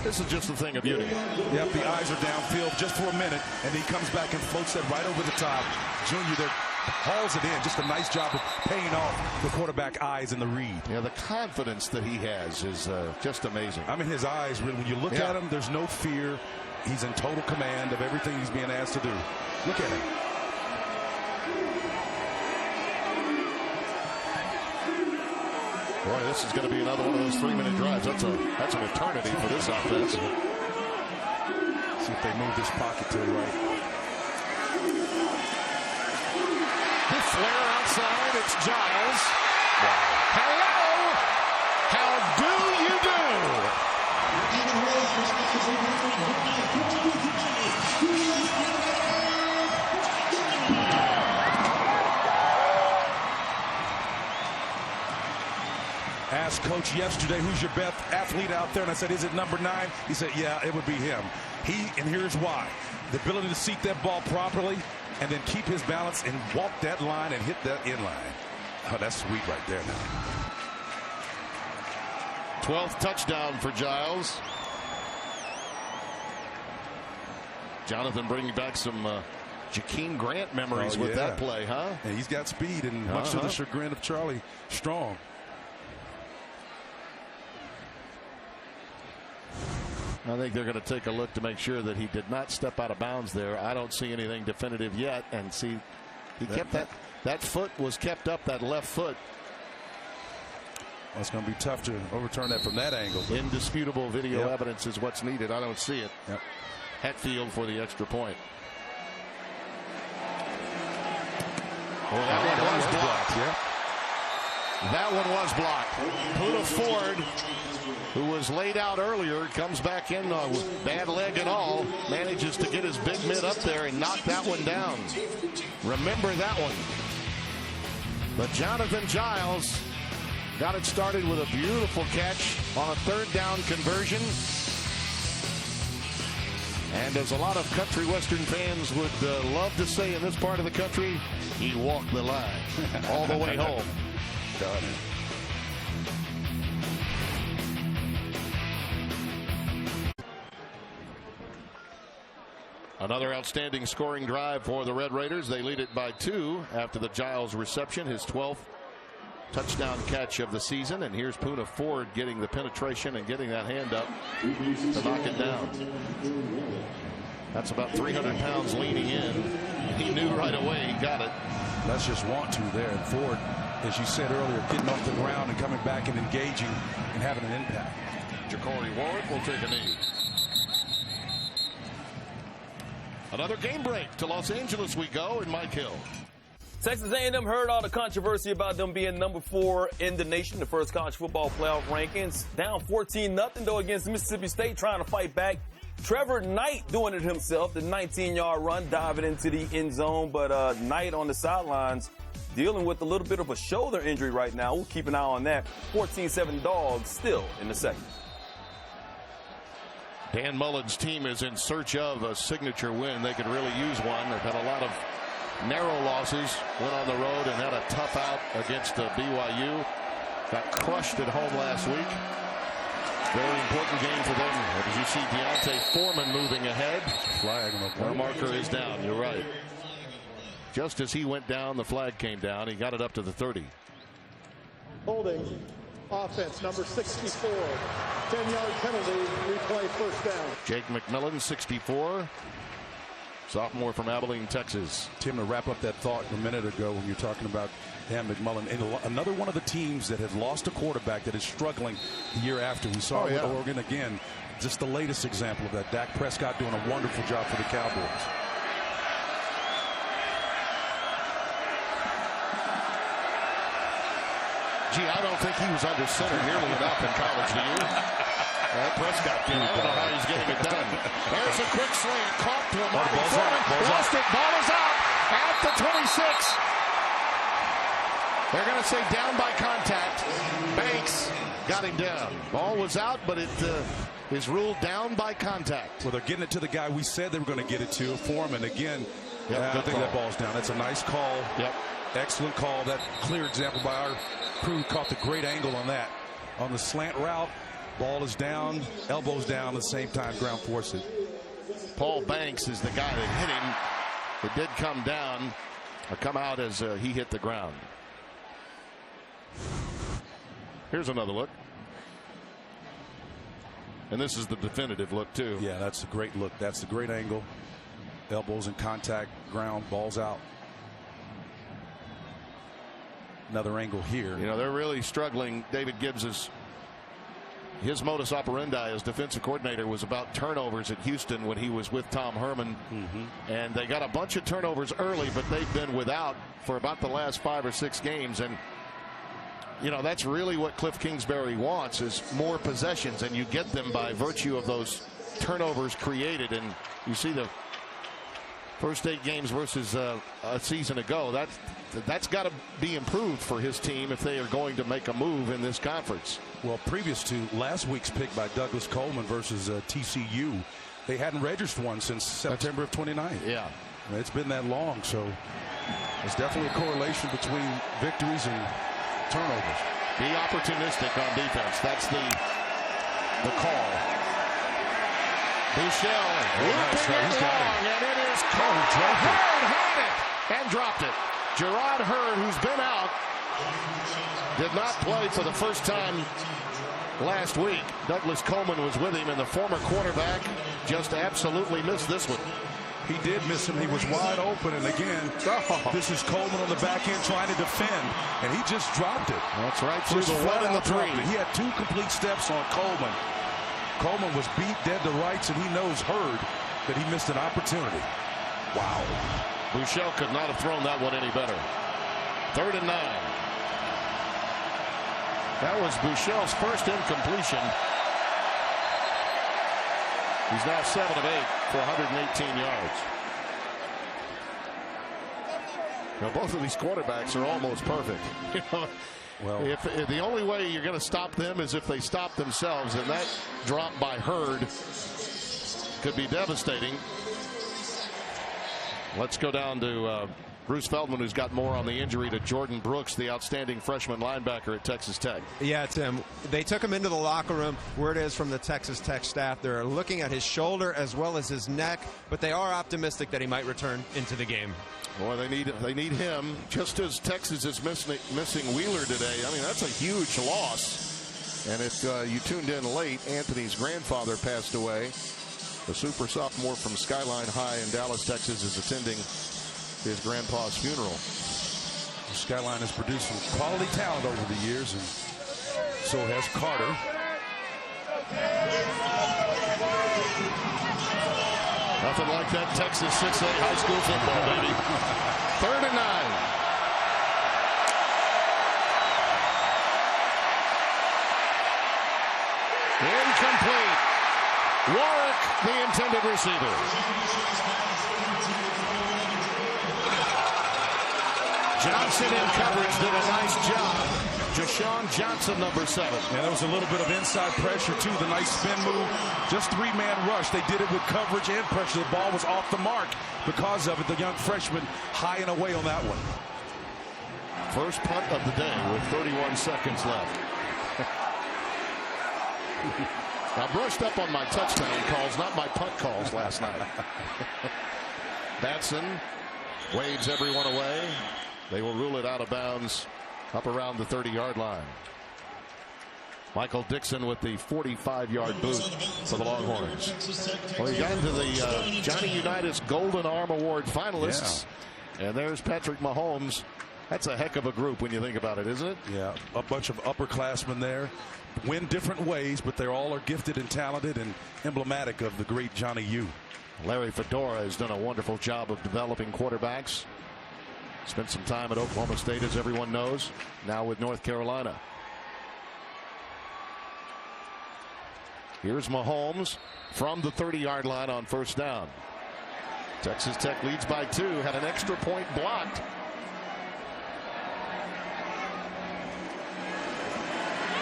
This is just a thing of beauty. Yep, the eyes are downfield just for a minute, and he comes back and floats that right over the top. Junior there hauls it in. Just a nice job of paying off the quarterback eyes in the read. Yeah, the confidence that he has is just amazing. I mean, his eyes, really, when you look at him, there's no fear. He's in total command of everything he's being asked to do. Look at him. Boy, this is going to be another one of those 3-minute drives. That's an eternity for this offense. See if they move this pocket to the right. The flare outside. It's Giles. Wow. Hello. How do you do? Asked Coach yesterday, who's your best athlete out there? And I said, is it number 9? He said, yeah, it would be him. And here's why. The ability to seat that ball properly and then keep his balance and walk that line and hit that in line. Oh, that's sweet right there now. 12th touchdown for Giles. Jonathan bringing back some Jakeem Grant memories with that play, huh? And he's got speed and much to the chagrin of Charlie Strong. I think they're going to take a look to make sure that he did not step out of bounds there. I don't see anything definitive yet. And see, he kept that foot was kept up, that left foot. Well, it's going to be tough to overturn that from that angle. Indisputable video evidence is what's needed. I don't see it. Yep. Hatfield for the extra point. Oh, that one was blocked. That one was blocked. Puda Ford, who was laid out earlier, comes back in with bad leg and all, manages to get his big mid up there and knock that one down. Remember that one. But Jonathan Giles got it started with a beautiful catch on a 3rd down conversion. And as a lot of country western fans would love to say in this part of the country, he walked the line all the way home. Got it. Another outstanding scoring drive for the Red Raiders. They lead it by 2 after the Giles reception, his 12th touchdown catch of the season. And here's Poona Ford getting the penetration and getting that hand up to knock it down. That's about 300 pounds leaning in. He knew right away he got it. That's just want to there. And Ford, as you said earlier, getting off the ground and coming back and engaging and having an impact. Ja'Cory Ward will take a knee. Another game break. To Los Angeles we go, and Mike Hill. Texas A&M heard all the controversy about them being number 4 in the nation, the first college football playoff rankings. Down 14-0 though against Mississippi State, trying to fight back. Trevor Knight doing it himself, the 19-yard run, diving into the end zone. But Knight on the sidelines dealing with a little bit of a shoulder injury right now. We'll keep an eye on that. 14-7 Dogs still in the second. Dan Mullen's team is in search of a signature win. They could really use one. They've had a lot of narrow losses. Went on the road and had a tough out against BYU. Got crushed at home last week. Very important game for them. As you see Deontay Foreman moving ahead. Flag. The marker is down. You're right. Just as he went down, the flag came down. He got it up to the 30. Holding. Offense, number 64. 10-yard penalty. Replay, first down. Jake McMillan, 64. sophomore from Abilene, Texas. Tim, to wrap up that thought a minute ago when you're talking about Dan McMullen, and another one of the teams that has lost a quarterback that is struggling the year after. We saw it with Oregon again. Just the latest example of that. Dak Prescott doing a wonderful job for the Cowboys. Gee, I don't think he was under center nearly enough in college, do you? Prescott, I don't know how he's getting it done. There's a quick slant, caught to Amari Foreman, lost it, ball is out at the 26. They're going to say down by contact. Banks got him down. Ball was out, but it is ruled down by contact. Well, they're getting it to the guy we said they were going to get it to, Foreman. Again, I think that ball's down. That's a nice call. Yep. Excellent call. That clear example by our crew caught the great angle on that. On the slant route, ball is down, elbows down at the same time, ground force it. Paul Banks is the guy that hit him. It did come down, or come out as he hit the ground. Here's another look. And this is the definitive look, too. Yeah, that's a great look. That's the great angle. Elbows in contact, ground, balls out. Another angle here. You know, they're really struggling. David Gibbs his modus operandi as defensive coordinator was about turnovers at Houston when he was with Tom Herman. And they got a bunch of turnovers early, but they've been without for about the last 5 or 6 games. And you know, that's really what Cliff Kingsbury wants, is more possessions, and you get them by virtue of those turnovers created. And you see the first 8 games versus a season ago. That's got to be improved for his team if they are going to make a move in this conference. Well, previous to last week's pick by Douglas Coleman versus TCU, they hadn't registered one since September of 29. Yeah. It's been that long, so there's definitely a correlation between victories and turnovers. Be opportunistic on defense. That's the call. Buechele looping it long, and it is caught. Hurd had it and dropped it. Gerard Hurd, who's been out, did not play for the first time last week. Douglas Coleman was with him, and the former quarterback just absolutely missed this one. He did miss him. He was wide open, and again, this is Coleman on the back end trying to defend, and he just dropped it. That's right, through the 1 and the 3. He had 2 complete steps on Coleman. Coleman was beat dead to rights, and he knows Hurd that he missed an opportunity. Wow. Buechele could not have thrown that one any better. 3rd and 9. That was Buechele's first incompletion. He's now 7 of 8 for 118 yards. Now, both of these quarterbacks are almost perfect. Well, if the only way you're going to stop them is if they stop themselves, and that drop by Hurd could be devastating. Let's go down to Bruce Feldman, who's got more on the injury to Jordan Brooks, the outstanding freshman linebacker at Texas Tech. Yeah, Tim. They took him into the locker room. Word is from the Texas Tech staff, they're looking at his shoulder as well as his neck, but they are optimistic that he might return into the game. Boy, they need him, just as Texas is missing Wheeler today. I mean, that's a huge loss. And if you tuned in late, Anthony's grandfather passed away. The super sophomore from Skyline High in Dallas, Texas, is attending his grandpa's funeral. Skyline has produced some quality talent over the years, and so has Carter. Nothing like that Texas 6A high school football, baby. 3rd and 9. Incomplete. Warwick, the intended receiver. Johnson in coverage did a nice job. Jashawn Johnson, number 7. Yeah, there was a little bit of inside pressure, too. The nice spin move. Just 3-man rush. They did it with coverage and pressure. The ball was off the mark because of it. The young freshman high and away on that one. First punt of the day with 31 seconds left. I brushed up on my touchdown calls, not my punt calls last night. Batson waves everyone away. They will rule it out of bounds up around the 30-yard line. Michael Dixon with the 45-yard boot for the Longhorns. Well, he got into the Johnny Unitas Golden Arm Award finalists. Yeah. And there's Patrick Mahomes. That's a heck of a group when you think about it, isn't it? Yeah, a bunch of upperclassmen there. Win different ways, but they all are gifted and talented and emblematic of the great Johnny U. Larry Fedora has done a wonderful job of developing quarterbacks. Spent some time at Oklahoma State, as everyone knows. Now with North Carolina. Here's Mahomes from the 30-yard line on first down. Texas Tech leads by 2. Had an extra point blocked.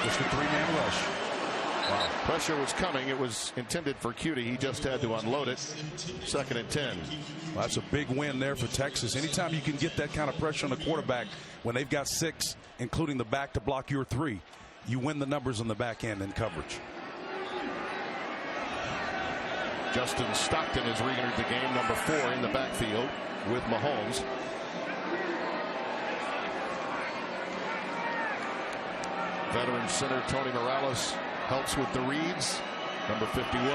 Just a 3-man rush. Wow. Pressure was coming. It was intended for Cutie. He just had to unload it. 2nd and 10. Well, that's a big win there for Texas. Anytime you can get that kind of pressure on the quarterback when they've got 6, including the back to block your 3, you win the numbers on the back end in coverage. Justin Stockton has re-entered the game, number 4 in the backfield with Mahomes. Veteran center Tony Morales helps with the reads, number 51.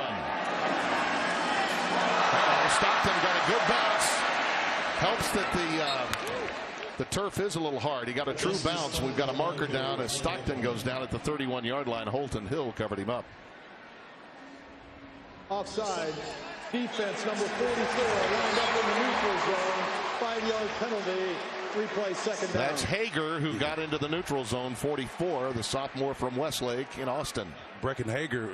Stockton got a good bounce. Helps that the turf is a little hard. He got a true bounce. We've got a marker down as Stockton goes down at the 31-yard line. Holton Hill covered him up. Offside. Defense number 44 lined up in the neutral zone. 5-yard penalty. Replay, 2nd down. That's Hager, who got into the neutral zone. 44, the sophomore from Westlake in Austin. Brecken Hager,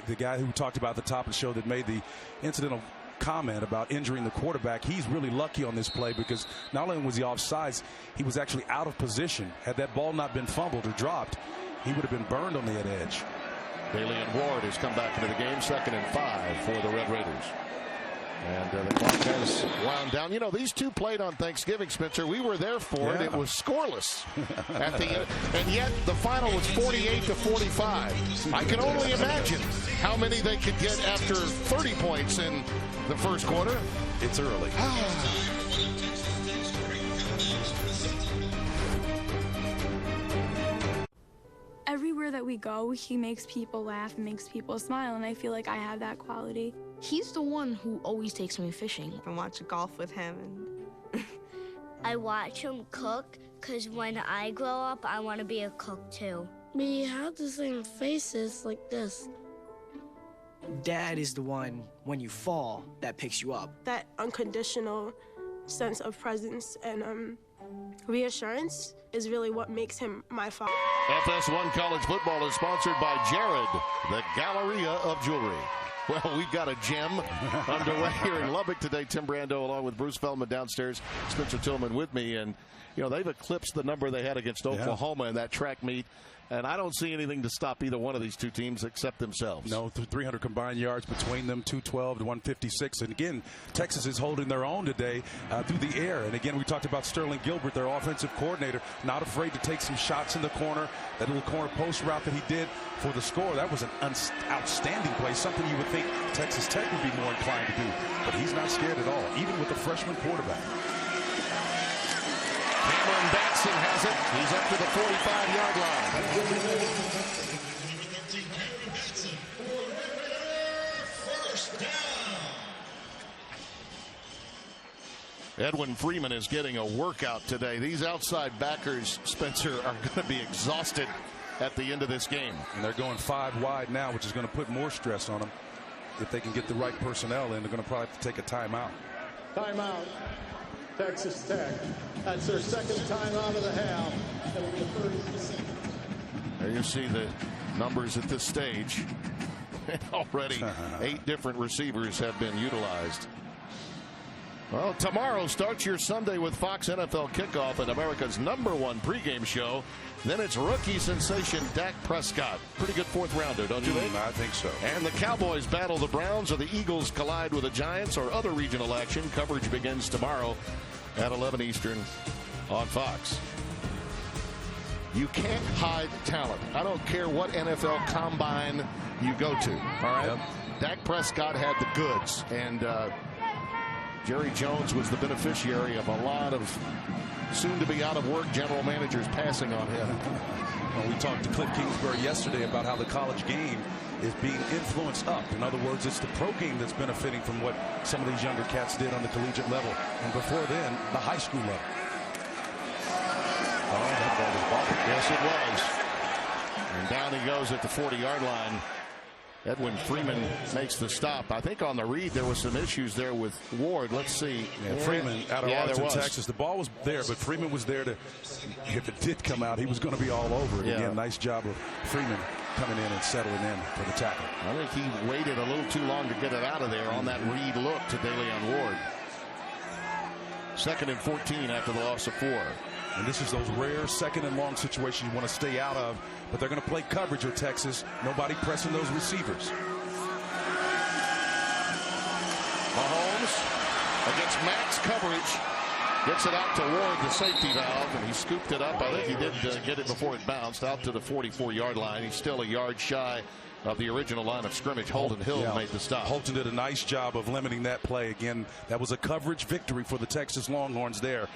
the guy who talked about at the top of the show that made the incidental comment about injuring the quarterback. He's really lucky on this play because not only was he offsides, he was actually out of position. Had that ball not been fumbled or dropped, he would have been burned on that edge. Bailey and Ward has come back into the game. 2nd and 5 for the Red Raiders. And the clock has wound down. You know, these two played on Thanksgiving, Spencer. We were there for it. It was scoreless at the end. And yet the final was 48-45. I can only imagine how many they could get after 30 points in the first quarter. It's early. Everywhere that we go, he makes people laugh and makes people smile, and I feel like I have that quality. He's the one who always takes me fishing. I watch golf with him. I watch him cook, because when I grow up, I want to be a cook too. We have the same faces like this. Dad is the one, when you fall, that picks you up. That unconditional sense of presence and reassurance is really what makes him my father. FS1 College Football is sponsored by Jared, the Galleria of Jewelry. Well, we've got a gem underway here in Lubbock today. Tim Brando along with Bruce Feldman downstairs, Spencer Tillman with me. And, you know, they've eclipsed the number they had against Oklahoma in that track meet. And I don't see anything to stop either one of these two teams except themselves. No, 300 combined yards between them, 212 to 156. And again, Texas is holding their own today through the air. And again, we talked about Sterling Gilbert, their offensive coordinator, not afraid to take some shots in the corner. That little corner post route that he did for the score, that was an outstanding play, something you would think Texas Tech would be more inclined to do. But he's not scared at all, even with the freshman quarterback. Cameron Batson has it. He's up to the 45-yard line. Edwin Freeman is getting a workout today. These outside backers, Spencer, are going to be exhausted at the end of this game. And they're going 5 wide now, which is going to put more stress on them. If they can get the right personnel in, they're going to probably have to take a timeout. Timeout. Texas Tech. That's their 2nd timeout of the half. There you see the numbers at this stage. Already 8 different receivers have been utilized. Well, tomorrow starts your Sunday with Fox NFL Kickoff and America's #1 pregame show. Then it's rookie sensation Dak Prescott. Pretty good 4th rounder, don't you think? I think so. And the Cowboys battle the Browns, or the Eagles collide with the Giants, or other regional action. Coverage begins tomorrow at 11 Eastern on Fox. You can't hide talent. I don't care what NFL combine you go to. All right. Dak Prescott had the goods, and Jerry Jones was the beneficiary of a lot of soon-to-be out-of-work general managers passing on him. Well, we talked to Cliff Kingsbury yesterday about how the college game is being influenced up. In other words, it's the pro game that's benefiting from what some of these younger cats did on the collegiate level. And before then, the high school level. Oh, that ball was bumping. Yes, it was. And down he goes at the 40-yard line. Edwin Freeman makes the stop. I think on the read there was some issues there with Ward. Let's see. Yeah, Freeman out of Arlington, Texas. The ball was there, but Freeman was there to, if it did come out, he was going to be all over it. Again, nice job of Freeman coming in and settling in for the tackle. I think he waited a little too long to get it out of there on that read look to DeLeon Ward. 2nd and 14 after the loss of 4. And this is those rare 2nd and long situations you want to stay out of, but they're going to play coverage with Texas. Nobody pressing those receivers. Mahomes against max coverage. Gets it out to Ward, the safety valve, and he scooped it up. I think he did get it before it bounced out to the 44-yard line. He's still a yard shy of the original line of scrimmage. Holden Hill made the stop. Holton did a nice job of limiting that play. Again, that was a coverage victory for the Texas Longhorns there.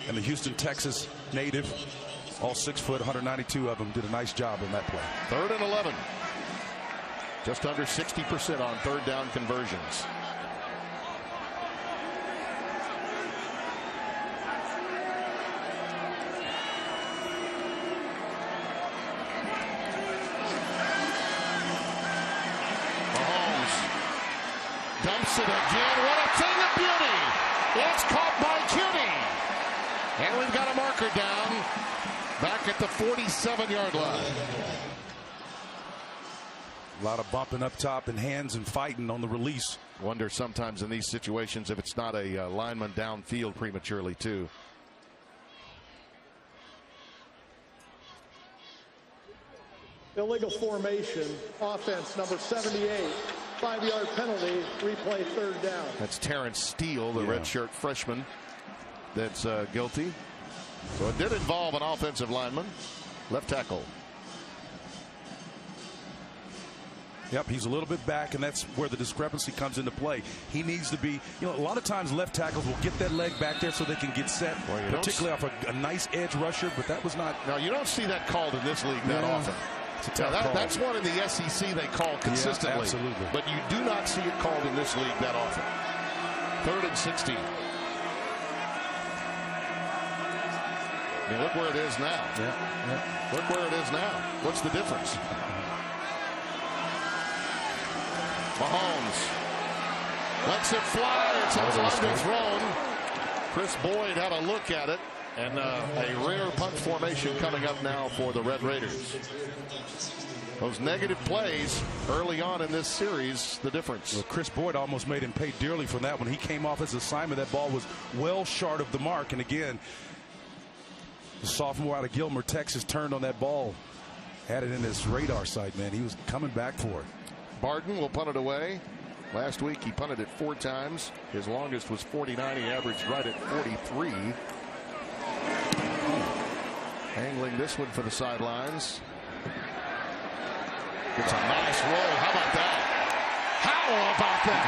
And the Houston, Texas native, all 6 foot, 192 of them, did a nice job on that play. 3rd and 11. Just under 60% on 3rd down conversions. Mahomes dumps it again. What a thing of beauty. It's caught by Cutie. And we've got a marker down back at the 47-yard line. A lot of bumping up top and hands and fighting on the release. Wonder sometimes in these situations if it's not a lineman downfield prematurely too. Illegal formation, offense number 78. 5-yard penalty, replay 3rd down. That's Terrence Steele, the redshirt freshman, that's guilty. So it did involve an offensive lineman, left tackle. Yep, he's a little bit back, and that's where the discrepancy comes into play. He needs to be, a lot of times left tackles will get that leg back there so they can get set, particularly off a nice edge rusher, but that was not. No, you don't see that called in this league that often. That's one in the SEC they call consistently. Yeah, absolutely. But you do not see it called in this league that often. 3rd and 16. I mean, look where it is now. Look where it is now. What's the difference? Mahomes lets it fly. It's underthrown. Chris Boyd had a look at it. And a rare punt formation coming up now for the Red Raiders. Those negative plays early on in this series, the difference. Well, Chris Boyd almost made him pay dearly for that when he came off his assignment. That ball was well short of the mark. And again, the sophomore out of Gilmer, Texas, turned on that ball, had it in his radar sight, man. He was coming back for it. Barden will punt it away. Last week he punted it 4 times. His longest was 49. He averaged right at 43. Angling this one for the sidelines. It's a nice roll. How about that? How about that?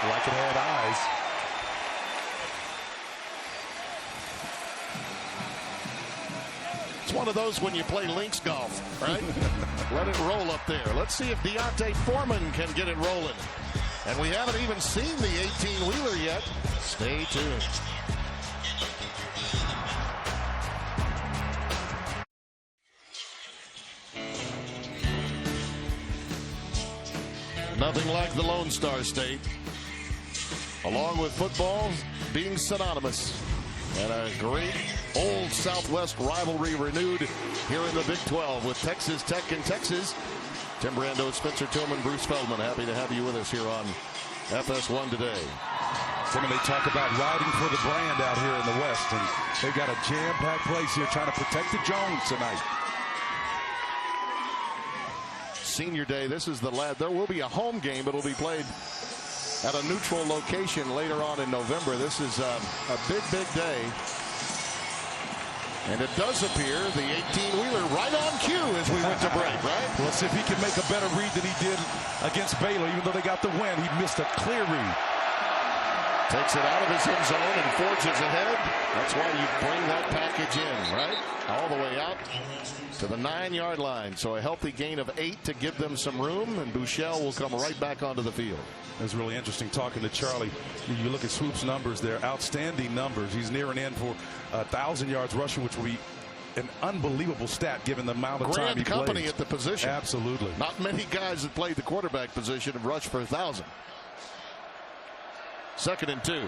Like it had eyes. It's one of those when you play links golf, right? Let it roll up there. Let's see if Deontay Foreman can get it rolling. And we haven't even seen the 18-wheeler yet. Stay tuned. Nothing like the Lone Star State, along with football being synonymous, and a great old Southwest rivalry renewed here in the Big 12 with Texas Tech and Texas. Tim Brando, Spencer Tillman, Bruce Feldman, happy to have you with us here on FS1 today. Tim, they talk about riding for the brand out here in the West, and they've got a jam-packed place here trying to protect the Jones tonight. Senior Day, this is the lad. There will be a home game, but it'll be played at a neutral location later on in November. This is a big, big day. And it does appear the 18-wheeler right on cue as we went to break, right? Let's see if he can make a better read than he did against Baylor. Even though they got the win, he missed a clear read. Takes it out of his end zone and forges ahead. That's why you bring that package in, right? All the way out to the 9-yard line. So a healthy gain of 8 to give them some room, and Buechele will come right back onto the field. It's really interesting talking to Charlie. You look at Swoop's numbers, they're outstanding numbers. He's nearing in for 1,000 yards rushing, which will be an unbelievable stat given the amount of time he plays. Grand company at the position. Absolutely. Not many guys that played the quarterback position have rushed for 1,000. 2nd and 2.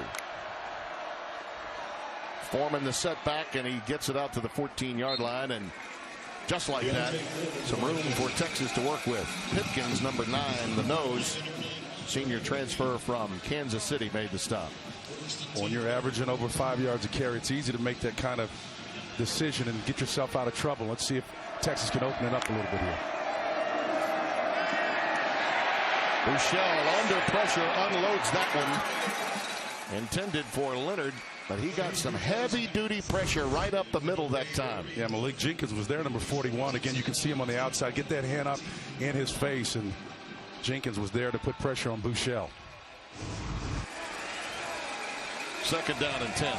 Foreman the setback, and he gets it out to the 14-yard line, and just like that, some room for Texas to work with. Pipkins, number 9, the nose, senior transfer from Kansas City, made the stop. When you're averaging over 5 yards a carry, it's easy to make that kind of decision and get yourself out of trouble. Let's see if Texas can open it up a little bit here. Buechele under pressure unloads that one. Intended for Leonard, but he got some heavy-duty pressure right up the middle that time. Yeah, Malik Jenkins was there, number 41. Again, you can see him on the outside. Get that hand up in his face, and Jenkins was there to put pressure on Buechele. 2nd down and 10.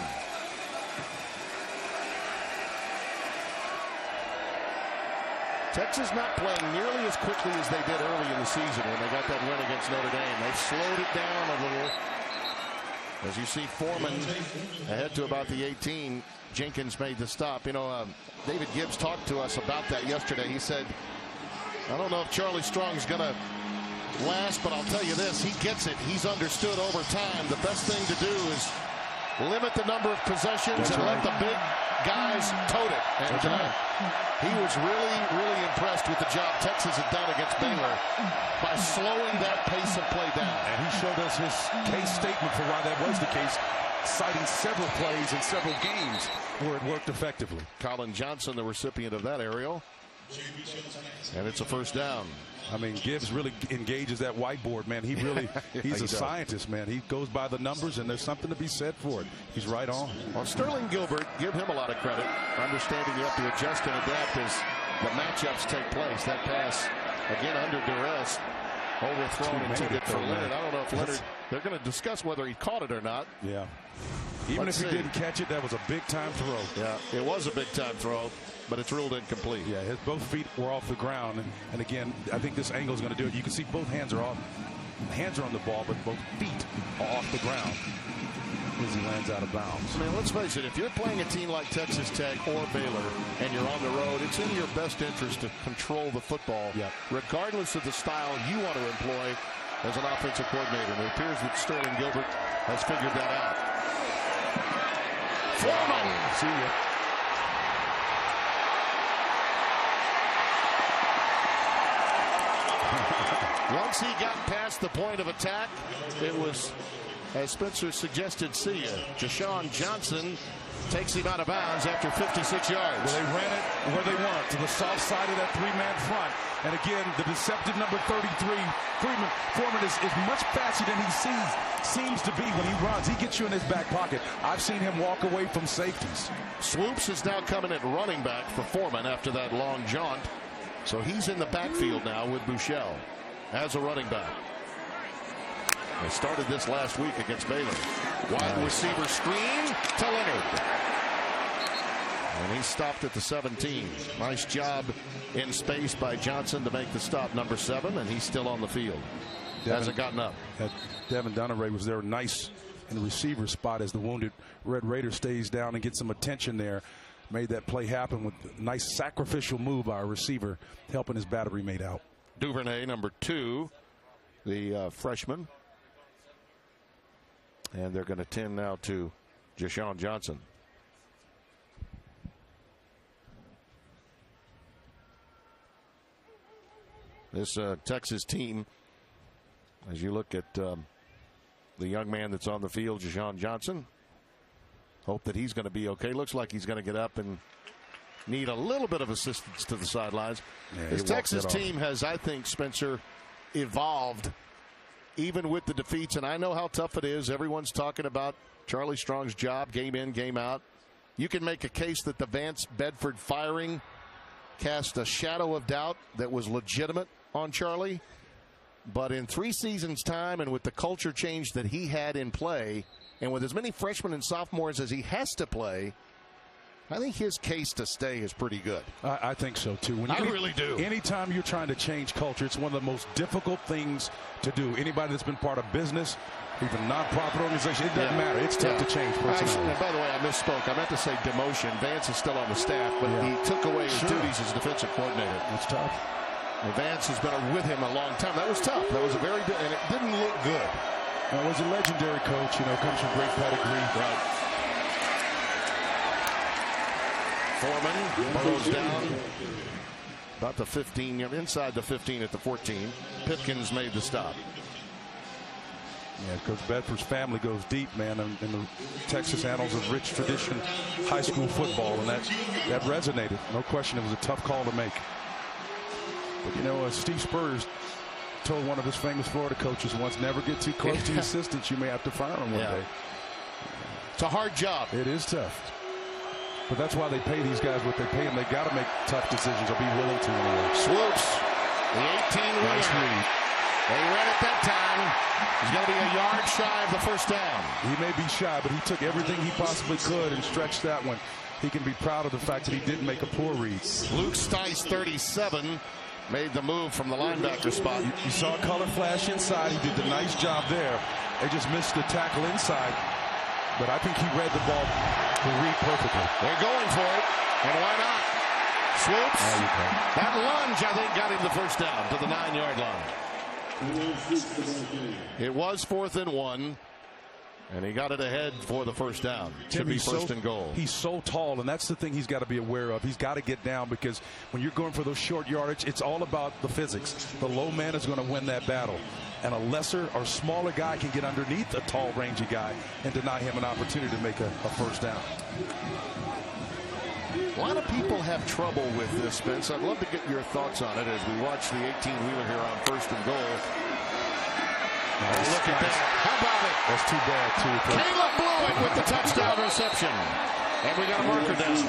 Texas not playing nearly as quickly as they did early in the season when they got that win against Notre Dame. They've slowed it down a little. As you see Foreman ahead to about the 18. Jenkins made the stop. You know, David Gibbs talked to us about that yesterday. He said, I don't know if Charlie Strong's going to last, but I'll tell you this, he gets it. He's understood over time. The best thing to do is limit the number of possessions and let the big guys tote it. And he was really impressed with the job Texas had done against Baylor by slowing that pace of play down. And he showed us his case statement for why that was the case, citing several plays in several games where it worked effectively. Colin Johnson, the recipient of that aerial. And it's a 1st down. I mean, Gibbs really engages that whiteboard, man. He really, he's a scientist, man. He goes by the numbers, and there's something to be said for it. He's right on. Well, Sterling Gilbert, give him a lot of credit. Understanding you have to adjust and adapt as the matchups take place. That pass, again, under duress, overthrown intended for Leonard. I don't know if Leonard, they're going to discuss whether he caught it or not. Yeah. Even if he didn't catch it, that was a big-time throw. Yeah, it was a big-time throw, but it's ruled incomplete. Yeah, his both feet were off the ground. And again, I think this angle is going to do it. You can see both hands are off. Hands are on the ball, but both feet are off the ground as he lands out of bounds. I mean, let's face it, if you're playing a team like Texas Tech or Baylor and you're on the road, it's in your best interest to control the football, regardless of the style you want to employ as an offensive coordinator. And it appears that Sterling Gilbert has figured that out. Foreman! See ya. Once he got past the point of attack, it was, as Spencer suggested, see ya. Ja'Shawn Johnson takes him out of bounds after 56 yards. Well, they ran it where they want, to the soft side of that 3-man front. And again, the deceptive number 33, Foreman is much faster than he seems to be when he runs. He gets you in his back pocket. I've seen him walk away from safeties. Swoops is now coming at running back for Foreman after that long jaunt. So he's in the backfield now with Buechele as a running back. They started this last week against Baylor. Wide receiver screen to Leonard. And he stopped at the 17. Nice job in space by Johnson to make the stop, number 7, and he's still on the field. Hasn't gotten up. Devin Dunneray was there nice in the receiver spot as the wounded Red Raider stays down and gets some attention there. Made that play happen with a nice sacrificial move by a receiver, helping his battery mate out. Duvernay, number 2, the freshman. And they're going to tend now to Ja'Shawn Johnson. This Texas team, as you look at the young man that's on the field, Ja'Shawn Johnson, hope that he's going to be okay. Looks like he's going to get up and need a little bit of assistance to the sidelines. Yeah, this Texas team has, I think, Spencer, evolved even with the defeats. And I know how tough it is. Everyone's talking about Charlie Strong's job, game in, game out. You can make a case that the Vance Bedford firing cast a shadow of doubt that was legitimate on Charlie. But in 3 seasons' time, and with the culture change that he had in play, and with as many freshmen and sophomores as he has to play, I think his case to stay is pretty good. I think so, too. I really do. Anytime you're trying to change culture, it's one of the most difficult things to do. Anybody that's been part of business, even nonprofit organization, it doesn't matter. It's tough to change personality. By the way, I misspoke. I meant to say demotion. Vance is still on the staff, but he took away his duties as defensive coordinator. That's tough. And Vance has been with him a long time. That was tough. That was and it didn't look good. Well, was a legendary coach, comes from great pedigree. Right. Foreman burrows down about the 15, inside the 15 at the 14. Pipkins made the stop. Yeah, Coach Bedford's family goes deep, man, in the Texas annals of rich tradition, high school football, and that resonated. No question, it was a tough call to make. But Steve Spurrier told one of his famous Florida coaches once, never get too close to your assistants. You may have to fire them one day. It's a hard job. It is tough. But that's why they pay these guys what they pay them. They got to make tough decisions or be willing to anyway. Swoops. The 18-wheeler. Nice read. They read it that time. He's going to be a yard shy of the first down. He may be shy, but he took everything he possibly could and stretched that one. He can be proud of the fact that he didn't make a poor read. Luke Stice, 37, made the move from the linebacker spot. You saw a color flash inside. He did the nice job there. They just missed the tackle inside. But I think he read the ball to read perfectly. They're going for it, and why not? Swoops. That lunge, I think, got him the first down to the 9-yard line. It was 4th and 1, and he got it ahead for the first down. Should be first and goal. He's so tall, and that's the thing he's got to be aware of. He's got to get down, because when you're going for those short yardage, it's all about the physics. The low man is going to win that battle. And a lesser or smaller guy can get underneath a tall, rangy guy and deny him an opportunity to make a first down. A lot of people have trouble with this, Spence. I'd love to get your thoughts on it as we watch the 18-wheeler here on first and goal. Look at that. How about it? That's too bad, too. Caleb Blewett with the touchdown reception. And we got a marker down.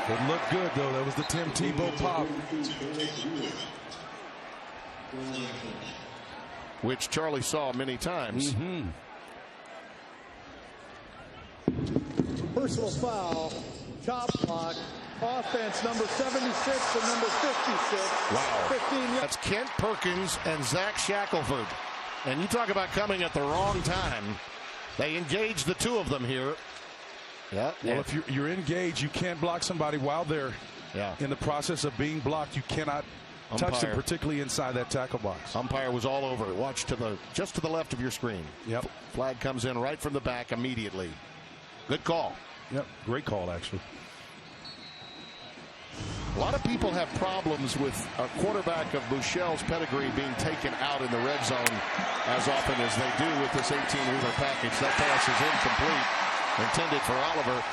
It looked good, though. That was the Tim Tebow pop. Which Charlie saw many times. Personal foul, top block, offense number 76 and number 56. Wow. 15 yards. That's Kent Perkins and Zach Shackelford. And you talk about coming at the wrong time. They engaged the two of them here. Yeah. Well, if you're engaged, you can't block somebody while they're in the process of being blocked. You cannot touch them, particularly inside that tackle box. Umpire was all over it. Watch just to the left of your screen. Yep. Flag comes in right from the back immediately. Good call. Yep. Great call, actually. A lot of people have problems with a quarterback of Bouchel's pedigree being taken out in the red zone as often as they do with this 18-wheeler package. That pass is incomplete, intended for Oliver.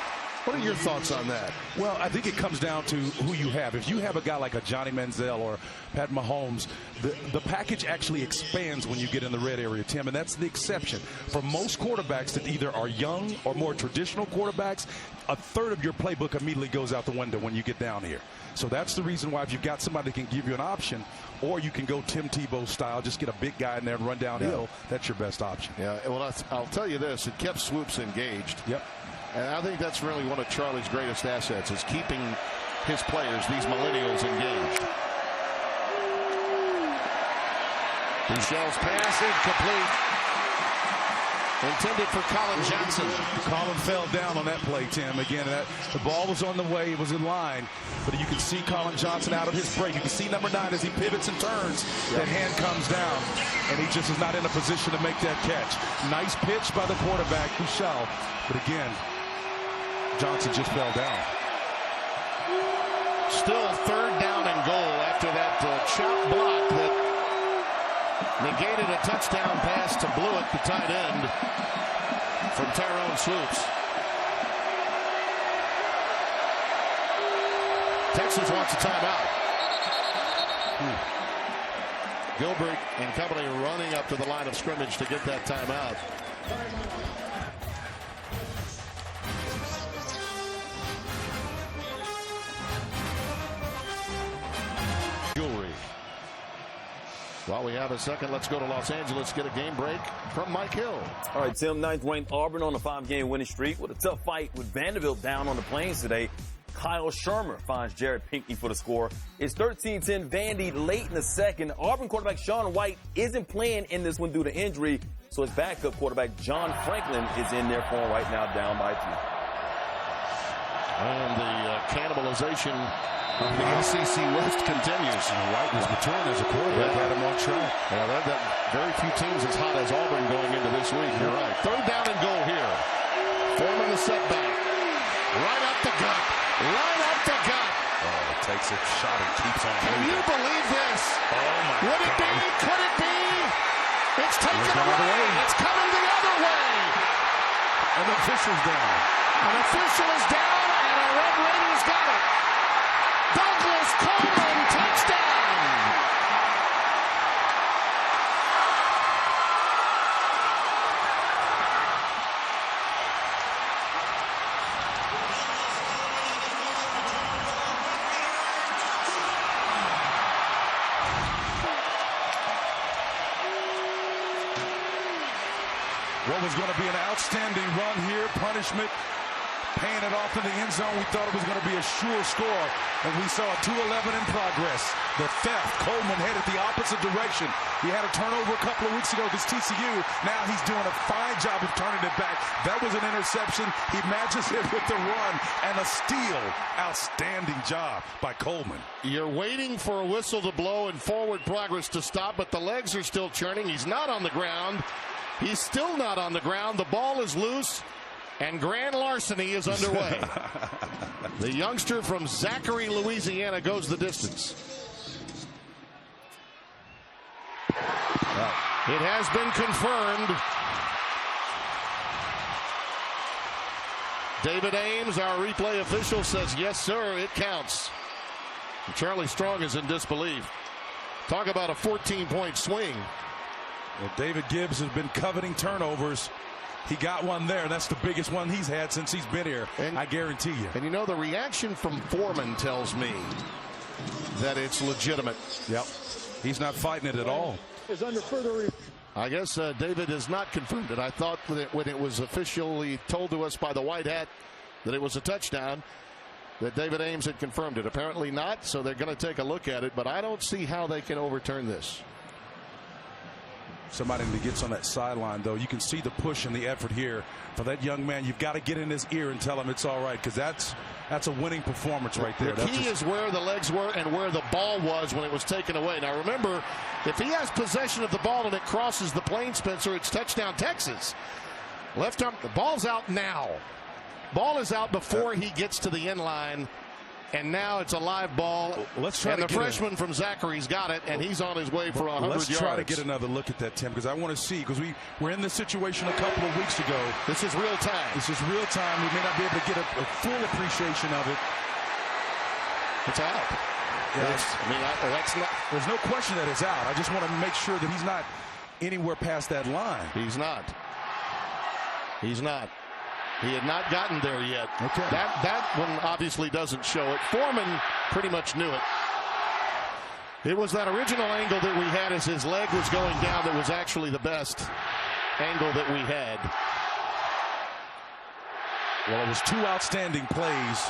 What are your thoughts on that? Well, I think it comes down to who you have. If you have a guy like a Johnny Manziel or Pat Mahomes, the package actually expands when you get in the red area, Tim, and that's the exception. For most quarterbacks that either are young or more traditional quarterbacks, a third of your playbook immediately goes out the window when you get down here. So that's the reason why if you've got somebody that can give you an option, or you can go Tim Tebow style, just get a big guy in there and run downhill, that's your best option. Yeah, well, I'll tell you this, it kept Swoops engaged. Yep. And I think that's really one of Charlie's greatest assets is keeping his players, these millennials, engaged. Bouchel's pass incomplete. Intended for Colin Johnson. Colin fell down on that play, Tim. Again, the ball was on the way. It was in line. But you can see Colin Johnson out of his break. You can see number 9 as he pivots and turns. That hand comes down. And he just is not in a position to make that catch. Nice pitch by the quarterback, Bouchel. But again, Johnson just fell down. Still 3rd down and goal after that chop block that negated a touchdown pass to Blewett, the tight end, from Tyrone Swoops. Texas wants a timeout. Gilbert and company running up to the line of scrimmage to get that timeout. While we have a second, let's go to Los Angeles, get a game break from Mike Hill. All right, Tim, 9th-ranked Auburn on a 5-game winning streak with a tough fight with Vanderbilt down on the Plains today. Kyle Shermer finds Jared Pinkney for the score. It's 13-10 Vandy late in the second. Auburn quarterback Sean White isn't playing in this one due to injury, so his backup quarterback John Franklin is in there for him right now, down by 2. And the cannibalization of the SEC West continues. White was maturing as a quarterback, had him on track. Yeah, that very few teams as hot as Auburn going into this week. You're right. 3rd down and goal here. Foreman the setback. Right up the gut. Right up the gut. Oh, takes a shot and keeps on moving. Can you believe this? Oh, my Would it God. be? Could it be? It's taken away. It's coming the other way. And the official's down. An official is down, and a Red Raiders got it. Douglas Coleman, touchdown. What was going to be an outstanding run here, punishment, paying it off in the end zone. We thought it was going to be a sure score, and we saw a 2-11 in progress. The theft, Coleman headed the opposite direction. He had a turnover a couple of weeks ago against TCU. Now he's doing a fine job of turning it back. That was an interception. He matches it with the run and a steal. Outstanding job by Coleman. You're waiting for a whistle to blow and forward progress to stop, but the legs are still churning. He's not on the ground. He's still not on the ground. The ball is loose, and grand larceny is underway. The youngster from Zachary, Louisiana, goes the distance. It has been confirmed. David Ames, our replay official, says, yes, sir, it counts. And Charlie Strong is in disbelief. Talk about a 14-point swing. Well, David Gibbs has been coveting turnovers. He got one there. That's the biggest one he's had since he's been here, and I guarantee you. And you know, the reaction from Foreman tells me that it's legitimate. Yep. He's not fighting it at all. Is under further I guess David has not confirmed it. I thought that when it was officially told to us by the white hat that it was a touchdown, that David Ames had confirmed it. Apparently not, so they're going to take a look at it, but I don't see how they can overturn this. Somebody that gets on that sideline, though, you can see the push and the effort here for that young man. You've got to get in his ear and tell him it's all right, because that's a winning performance right there. The key is where the legs were and where the ball was when it was taken away. Now, remember, if he has possession of the ball and it crosses the plane, Spencer, it's touchdown Texas. Left arm, the ball's out now. Ball is out before he gets to the end line. And now it's a live ball. Let's try. And the freshman from Zachary's got it, and he's on his way for 100 yards. Let's try to get another look at that, Tim, because I want to see, because we were in this situation a couple of weeks ago. This is real time. This is real time. We may not be able to get a full appreciation of it. It's out. Yeah, that's not. There's no question that it's out. I just want to make sure that he's not anywhere past that line. He's not. He's not. He had not gotten there yet. Okay. That one obviously doesn't show it. Foreman pretty much knew it. It was that original angle that we had as his leg was going down that was actually the best angle that we had. Well, it was two outstanding plays.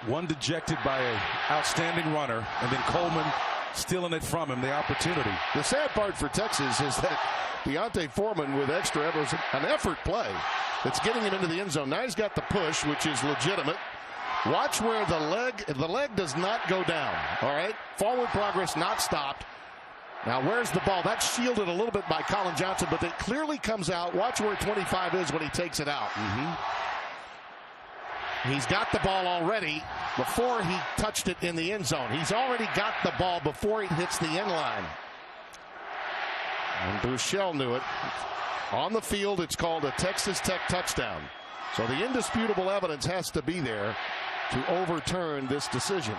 One dejected by an outstanding runner, and then Coleman stealing it from him, the opportunity. The sad part for Texas is that Deontay Foreman with extra effort, an effort play that's getting him into the end zone. Now he's got the push, which is legitimate. Watch where the leg does not go down. All right, forward progress not stopped. Now where's the ball? That's shielded a little bit by Colin Johnson, but it clearly comes out. Watch where 25 is when he takes it out. He's got the ball already before he touched it in the end zone. He's already got the ball before it hits the end line. And Buechele knew it. On the field, it's called a Texas Tech touchdown. So the indisputable evidence has to be there to overturn this decision.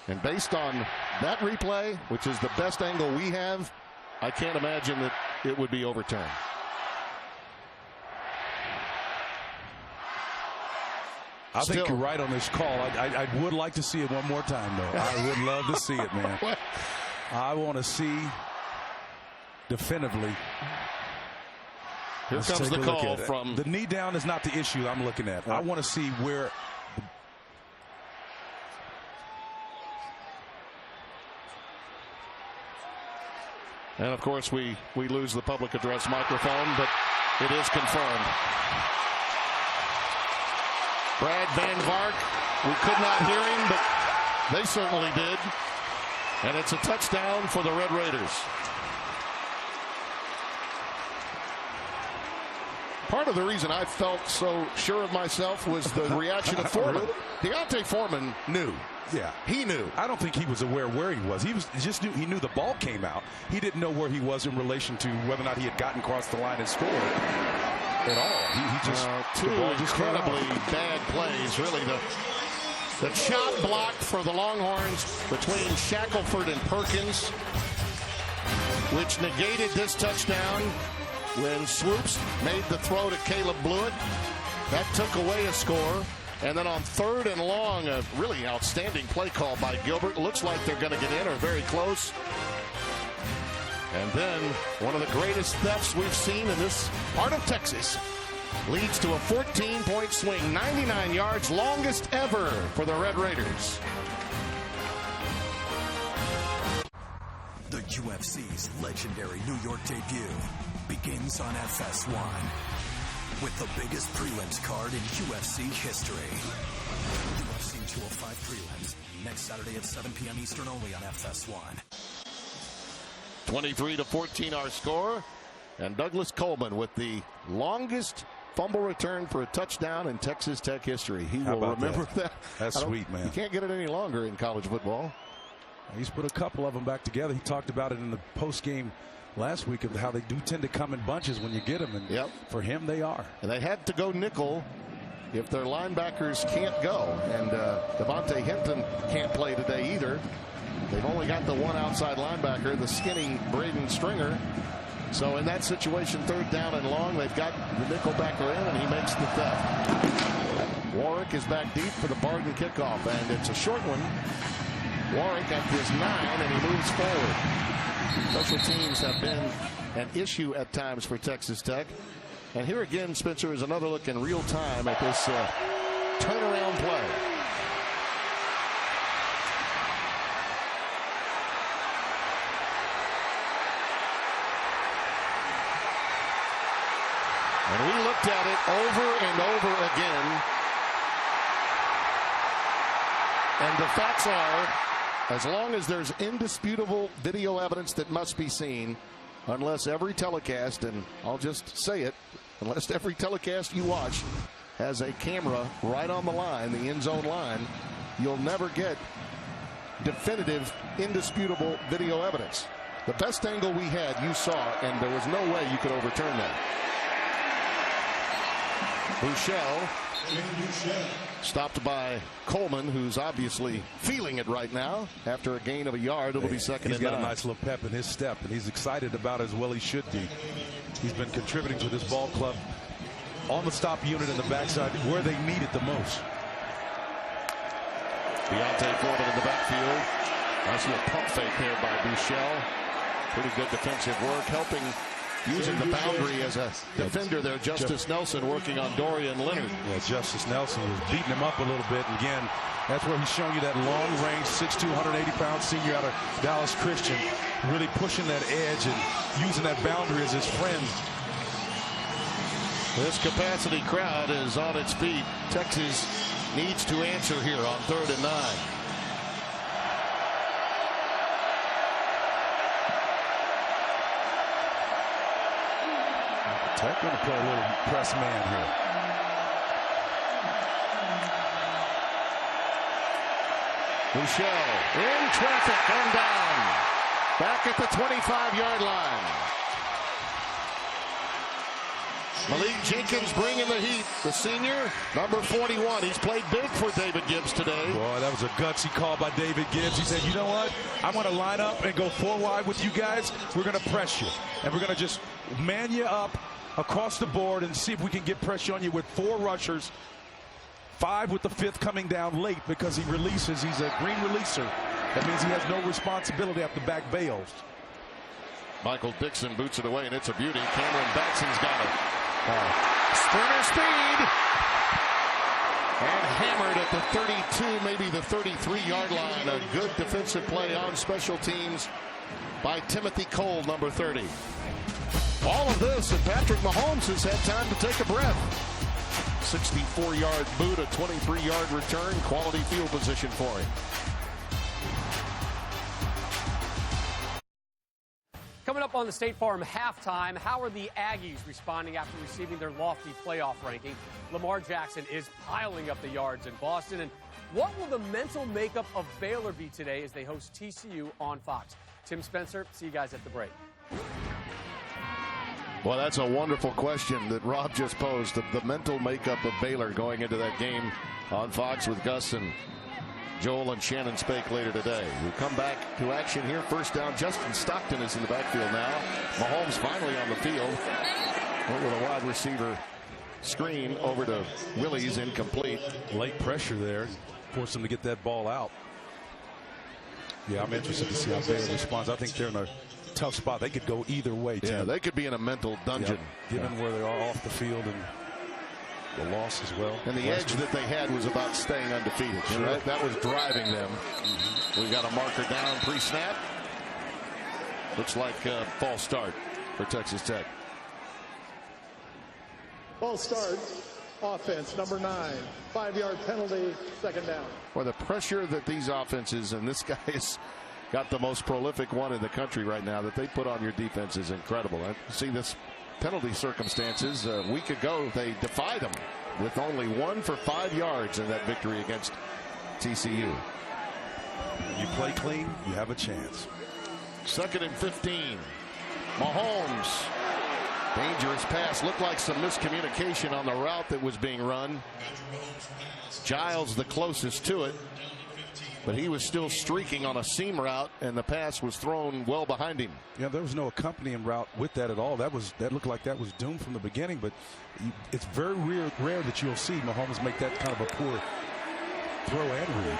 And based on that replay, which is the best angle we have, I can't imagine that it would be overturned. I think you're right on this call. I would like to see it one more time, though. I would love to see it, man. I want to see definitively. Here comes the call from the knee down is not the issue I'm looking at. I want to see where. And of course we lose the public address microphone, but it is confirmed. Brad Van Vark, we could not hear him, but they certainly did. And it's a touchdown for the Red Raiders. Part of the reason I felt so sure of myself was the reaction of Foreman. Deontay Foreman knew. Yeah, he knew. I don't think he was aware where he was. He knew the ball came out. He didn't know where he was in relation to whether or not he had gotten across the line and scored at all. He just two incredibly bad plays. Really, the chop block for the Longhorns between Shackelford and Perkins, which negated this touchdown when Swoops made the throw to Caleb Blewett. That took away a score. And then on 3rd and long, a really outstanding play call by Gilbert. Looks like they're going to get in or very close. And then one of the greatest thefts we've seen in this part of Texas leads to a 14-point swing, 99 yards, longest ever for the Red Raiders. The UFC's legendary New York debut begins on FS1 with the biggest prelims card in UFC history. UFC 205 prelims next Saturday at 7 p.m. Eastern only on FS1. 23-14 our score, and Douglas Coleman with the longest fumble return for a touchdown in Texas Tech history. He will remember that. That's sweet, man. You can't get it any longer in college football. He's put a couple of them back together. He talked about it in the post-game last week of how they do tend to come in bunches when you get them, and for him they are. And they had to go nickel if their linebackers can't go, and Devontae Hinton can't play today either. They've only got the one outside linebacker, the skinny Braden Stringer. So in that situation, 3rd down and long, they've got the nickel backer in, and he makes the theft. Warwick is back deep for the Barden kickoff, and it's a short one. Warwick at his 9, and he moves forward. Special teams have been an issue at times for Texas Tech. And here again, Spencer, is another look in real time at this turnaround play. And we looked at it over and over again. And the facts are, as long as there's indisputable video evidence that must be seen, unless every telecast, and I'll just say it, unless every telecast you watch has a camera right on the line, the end zone line, you'll never get definitive, indisputable video evidence. The best angle we had, you saw, and there was no way you could overturn that. Buechele stopped by Coleman, who's obviously feeling it right now. After a gain of a yard, it'll be 2nd and 9. He's got a nice little pep in his step, and he's excited about it as well he should be. He's been contributing to this ball club on the stop unit in the backside where they need it the most. Deontay Foreman in the backfield. Nice little pump fake there by Buechele. Pretty good defensive work, helping using the boundary as a defender there. Justice Nelson working on Dorian Leonard. Yeah, Justice Nelson was beating him up a little bit. And again, that's where he's showing you that long-range, 6'2", 180-pound senior out of Dallas Christian, really pushing that edge and using that boundary as his friend. This capacity crowd is on its feet. Texas needs to answer here on 3rd and 9. Tech going to play a little press man here. Buechele in traffic and down. Back at the 25-yard line. Malik Jenkins bringing the heat. The senior, number 41. He's played big for David Gibbs today. Boy, that was a gutsy call by David Gibbs. He said, you know what? I'm going to line up and go 4 wide with you guys. We're going to press you. And we're going to just man you up across the board and see if we can get pressure on you with 4 rushers. 5 with the 5th coming down late because he releases. He's a green releaser. That means he has no responsibility after back bails. Michael Dixon boots it away, and it's a beauty. Cameron Batson's got it. Sprinter speed. And hammered at the 32, maybe the 33-yard line. A good defensive play on special teams by Timothy Cole, number 30. All of this, and Patrick Mahomes has had time to take a breath. 64-yard boot, a 23-yard return, quality field position for him. Coming up on the State Farm halftime, how are the Aggies responding after receiving their lofty playoff ranking? Lamar Jackson is piling up the yards in Boston. And what will the mental makeup of Baylor be today as they host TCU on Fox? Tim Spencer, see you guys at the break. Well, that's a wonderful question that Rob just posed. The mental makeup of Baylor going into that game on Fox with Gus and Joel and Shannon Spake later today. We come back to action here. First down. Justin Stockton is in the backfield now. Mahomes finally on the field. With a wide receiver screen over to Willie's, incomplete. Late pressure there. Forced him to get that ball out. Yeah, I'm interested to see how Baylor responds. I think they're in a tough spot. They could go either way, Tim. Yeah, they could be in a mental dungeon. Given where they are off the field and the loss as well. And the edge that they had was about staying undefeated. Sure. That was driving them. We've got a marker down pre-snap. Looks like a false start for Texas Tech. False start. Offense, number 9. 5-yard penalty, second down. Well, the pressure that these offenses, and this guy's got the most prolific one in the country right now, that they put on your defense is incredible. I see this penalty circumstances. A week ago, they defied them with only 1 for 5 yards in that victory against TCU. You play clean, you have a chance. 2nd and 15. Mahomes. Dangerous pass. Looked like some miscommunication on the route that was being run. Giles the closest to it, but he was still streaking on a seam route, and the pass was thrown well behind him. Yeah, there was no accompanying route with that at all. That looked like that was doomed from the beginning, but it's very rare that you'll see Mahomes make that kind of a poor throw and read.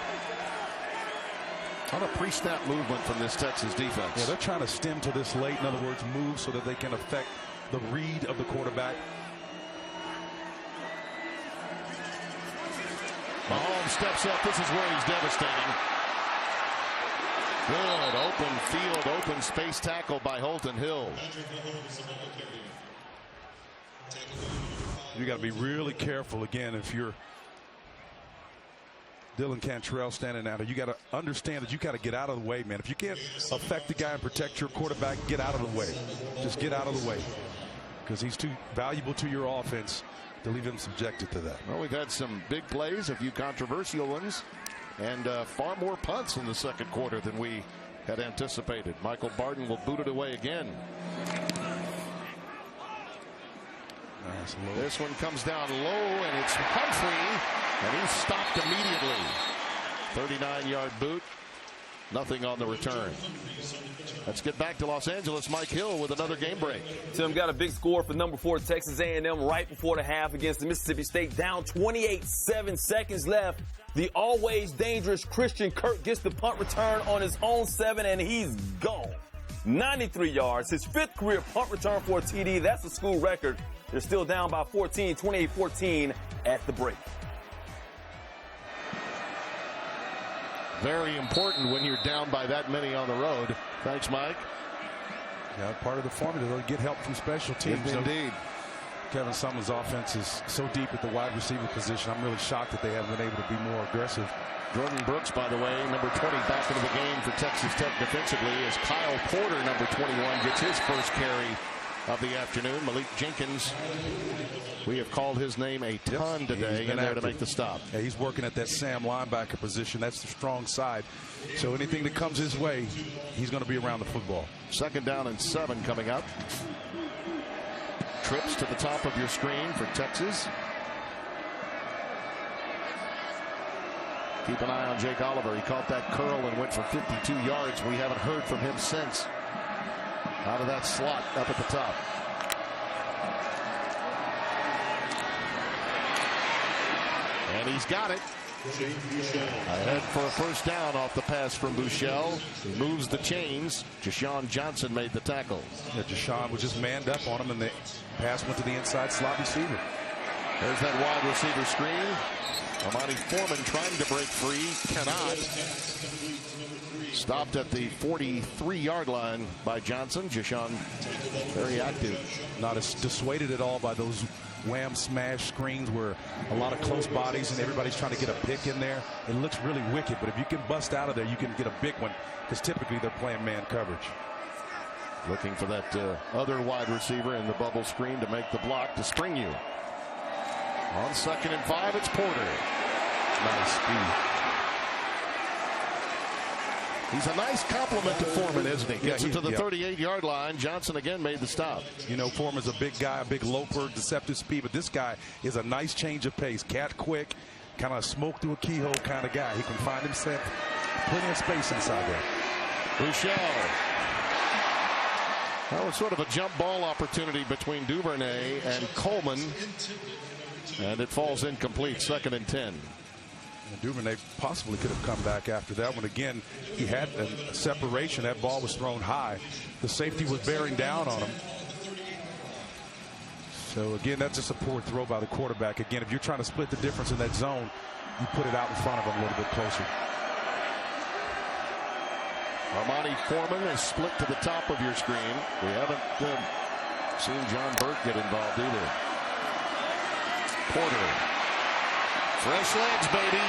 On a pre-snap movement from this Texas defense. Yeah, they're trying to stem to this late. In other words, move so that they can affect the read of the quarterback. Mahomes steps up. This is where he's devastating. Good open field, open space tackle by Holton Hill. You got to be really careful again if you're Dylan Cantrell standing out. You got to understand that you got to get out of the way, man. If you can't affect the guy and protect your quarterback, get out of the way. Just get out of the way, because he's too valuable to your offense to leave him subjected to that. Well, we've had some big plays, a few controversial ones, and far more punts in the second quarter than we had anticipated. Michael Barton will boot it away again. Nice. This one comes down low, and it's Humphrey, and he's stopped immediately. 39-yard boot. Nothing on the return. Let's get back to Los Angeles. Mike Hill with another game break. Tim, got a big score for number 4 Texas A&M right before the half against the Mississippi State. Down 28-7 seconds left. The always dangerous Christian Kirk gets the punt return on his own 7, and he's gone. 93 yards. His 5th career punt return for a TD. That's a school record. They're still down by 14, 28-14 at the break. Very important when you're down by that many on the road. Thanks, Mike. Yeah, part of the formula, they'll get help from special teams. Indeed. Kevin Sumlin's offense is so deep at the wide receiver position. I'm really shocked that they haven't been able to be more aggressive. Jordan Brooks, by the way, number 20, back into the game for Texas Tech defensively, as Kyle Porter, number 21, gets his first carry of the afternoon. Malik Jenkins, we have called his name a ton today in there to make the stop. Yeah, he's working at that Sam linebacker position. That's the strong side. So anything that comes his way, he's going to be around the football. 2nd down and 7 coming up. Trips to the top of your screen for Texas. Keep an eye on Jake Oliver. He caught that curl and went for 52 yards. We haven't heard from him since. Out of that slot up at the top. And he's got it. Ahead for a first down off the pass from Buechele. He moves the chains. Jashawn Johnson made the tackle. Yeah, Jashawn was just manned up on him, and the pass went to the inside slot receiver. There's that wide receiver screen. Amani Foreman trying to break free. Cannot. Stopped at the 43-yard line by Johnson. Jashawn very active. Not as dissuaded at all by those wham smash screens where a lot of close bodies and everybody's trying to get a pick in there. It looks really wicked, but if you can bust out of there, you can get a big one, because typically they're playing man coverage. Looking for that other wide receiver in the bubble screen to make the block to spring you. On 2nd and 5, it's Porter. Nice speed. He's a nice compliment to Foreman, isn't he? Gets him to the yeah. 38-yard line. Johnson again made the stop. You know, Foreman's a big guy, a big loper, deceptive speed, but this guy is a nice change of pace. Cat quick, kind of smoke through a keyhole kind of guy. He can find himself plenty of space inside there. Buechele. That was sort of a jump ball opportunity between Duvernay and Coleman. And it falls incomplete. 2nd and 10. And Duvernay possibly could have come back after that one. Again, he had a separation. That ball was thrown high. The safety was bearing down on him. So, again, that's just a poor throw by the quarterback. Again, if you're trying to split the difference in that zone, you put it out in front of him a little bit closer. Amani Foreman is split to the top of your screen. We haven't seen John Burke get involved either. Porter. Fresh legs, baby.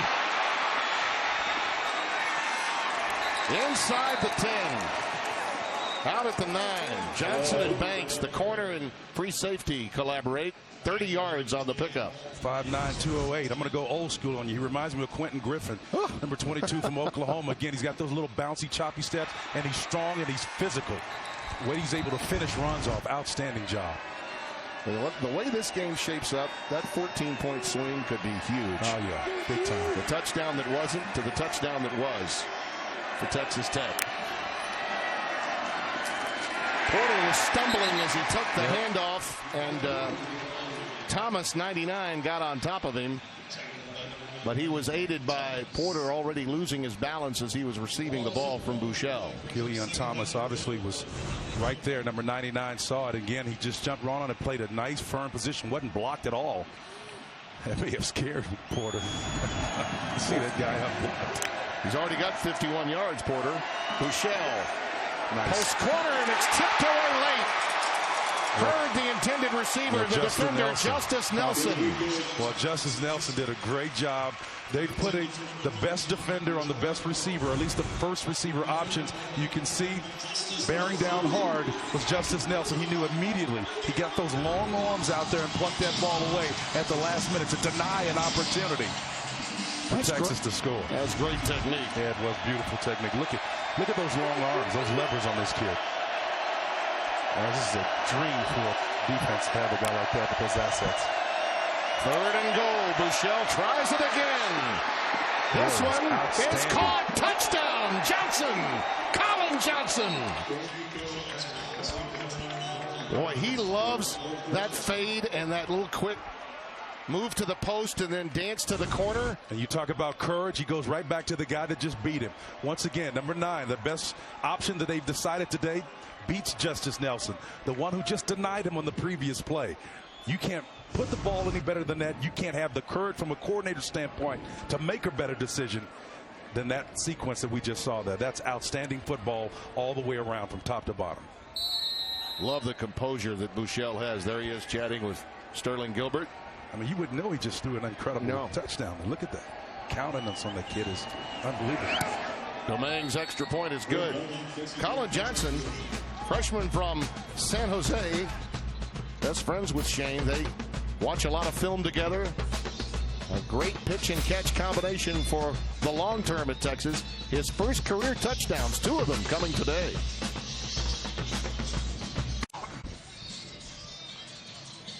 Inside the 10. Out at the 9. Johnson and Banks, the corner and free safety, collaborate. 30 yards on the pickup. 5'9", 208. I'm going to go old school on you. He reminds me of Quentin Griffin, number 22 from Oklahoma. Again, he's got those little bouncy, choppy steps, and he's strong and he's physical. The way he's able to finish runs off, outstanding job. The way this game shapes up, that 14-point swing could be huge. Oh, yeah, big time. The touchdown that wasn't to the touchdown that was for Texas Tech. Porter was stumbling as he took the handoff, and Thomas, 99, got on top of him. But he was aided by Porter already losing his balance as he was receiving the ball from Buechele. Killian Thomas obviously was right there. Number 99 saw it. Again, he just jumped right on it, played a nice firm position, wasn't blocked at all. That may have scared Porter. See that guy up. He's already got 51 yards, Porter. Buechele. Nice. Post corner, and it's tipped away late. Heard the intended receiver, the defender, Justice Nelson. Well, Justice Nelson did a great job. They put the best defender on the best receiver, or at least the first receiver options. You can see bearing down hard was Justice Nelson. He knew immediately. He got those long arms out there and plucked that ball away at the last minute to deny an opportunity for Texas to score. That's great technique. Yeah, it was beautiful technique. Look at those long arms, those levers on this kid. This is a dream for a defense to have a guy like that with those assets. 3rd and goal. Buechele tries it again. This one is caught. Touchdown, Johnson. Colin Johnson. Boy, he loves that fade and that little quick move to the post and then dance to the corner. And you talk about courage, he goes right back to the guy that just beat him. Once again, number 9, the best option that they've decided today, beats Justice Nelson, the one who just denied him on the previous play. You can't put the ball any better than that. You can't have the courage from a coordinator standpoint to make a better decision than that sequence that we just saw there. That's outstanding football all the way around from top to bottom. Love the composure that Buechele has. There he is chatting with Sterling Gilbert. I mean, you wouldn't know he just threw an incredible touchdown. Look at that. Countenance on the kid is unbelievable. Domingue's extra point is good. Colin Johnson, freshman from San Jose, best friends with Shane. They watch a lot of film together. A great pitch and catch combination for the long term at Texas. His first career touchdowns, 2 of them coming today.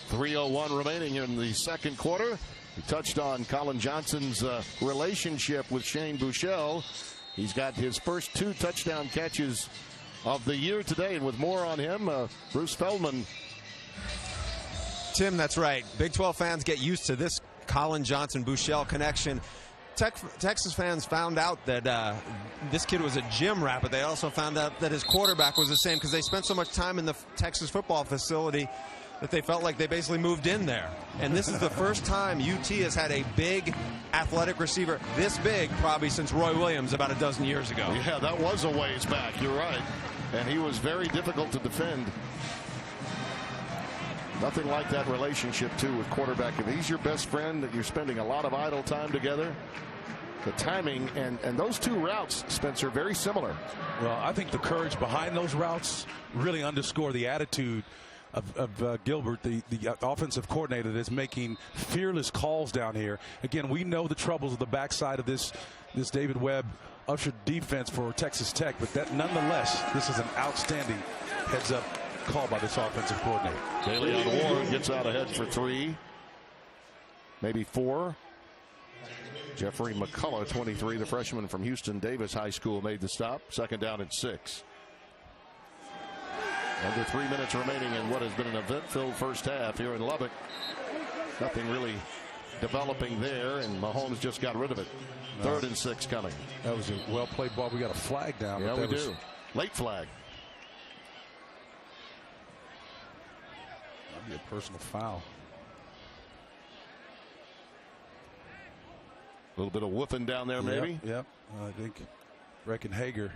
.301 remaining in the second quarter. We touched on Colin Johnson's relationship with Shane Buechele. He's got his first 2 touchdown catches of the year today, and with more on him, Bruce Feldman. Tim, that's right. Big 12 fans get used to this Colin Johnson-Buechele connection. Texas fans found out that this kid was a gym rat, but they also found out that his quarterback was the same because they spent so much time in the Texas football facility that they felt like they basically moved in there. And this is the first time UT has had a big athletic receiver this big probably since Roy Williams about a dozen years ago. Yeah, that was a ways back. You're right. And he was very difficult to defend. Nothing like that relationship, too, with quarterback. If he's your best friend, that you're spending a lot of idle time together. The timing and those two routes, Spencer, very similar. Well, I think the courage behind those routes really underscore the attitude of Gilbert, the offensive coordinator, that's making fearless calls down here. Again, we know the troubles of the backside of this David Webb ushered defense for Texas Tech, but that nonetheless, this is an outstanding heads-up call by this offensive coordinator. Daylon Ward gets out ahead for 3, maybe 4. Jeffrey McCullough, 23, the freshman from Houston Davis High School, made the stop. 2nd down and 6. Under 3 minutes remaining in what has been an event-filled first half here in Lubbock. Nothing really developing there, and Mahomes just got rid of it. 3rd and 6 coming. That was a well-played ball. We got a flag down. Yeah, we do. Late flag. That'd be a personal foul. A little bit of woofing down there, maybe. Yep. I think Brecken Hager.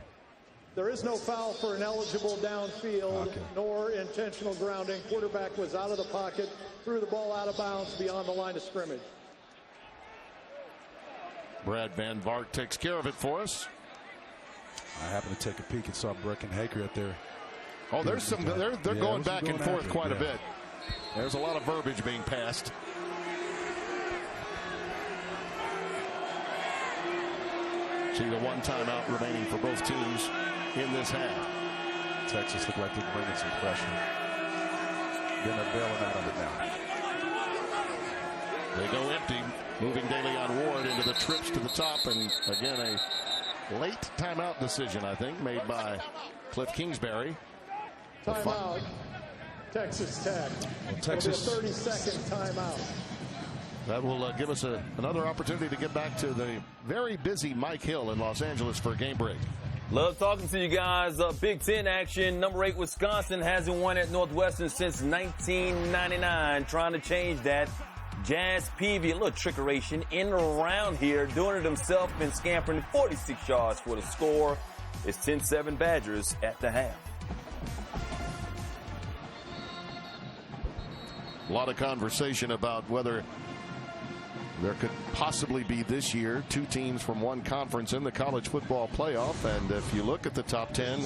There is no foul for ineligible downfield, nor intentional grounding. Quarterback was out of the pocket, threw the ball out of bounds beyond the line of scrimmage. Brad Van Vark takes care of it for us. I happened to take a peek and saw Brecken Hager out there. Oh, there's some. They're going back and forth quite a bit. There's a lot of verbiage being passed. See the 1 timeout remaining for both teams in this half. Texas look like they're bringing some pressure. Then they're bailing out of it now. They go empty, moving Daylon Ward into the trips to the top, and again a late timeout decision, I think, made by Cliff Kingsbury. Timeout, Texas Tech. Well, Texas. 30-second timeout. That will give us another opportunity to get back to the very busy Mike Hill in Los Angeles for a game break. Love talking to you guys. Big Ten action. Number 8 Wisconsin hasn't won at Northwestern since 1999. Trying to change that. Jazz Peavy, a little trickeration in and around here, doing it himself, been scampering 46 yards for the score. It's 10-7 Badgers at the half. A lot of conversation about whether there could possibly be this year 2 teams from one conference in the college football playoff. And if you look at the top 10,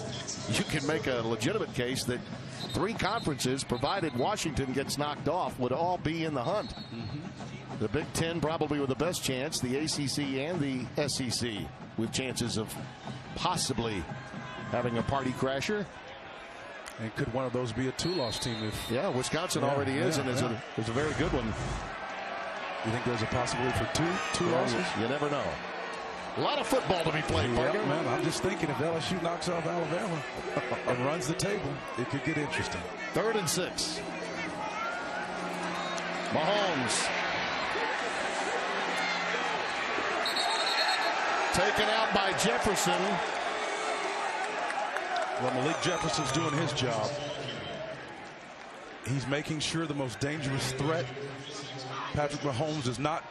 you can make a legitimate case that 3 conferences, provided Washington gets knocked off, would all be in the hunt. The Big Ten probably with the best chance, the ACC and the SEC with chances of possibly having a party crasher. And could one of those be a 2-loss team? Yeah, Wisconsin already is, and is a very good one. You think there's a possibility for two losses? You never know. A lot of football to be played, Parker. Man, I'm just thinking if LSU knocks off Alabama and runs the table, it could get interesting. 3rd and 6. Mahomes. Taken out by Jefferson. Well, Malik Jefferson's doing his job. He's making sure the most dangerous threat, Patrick Mahomes, is not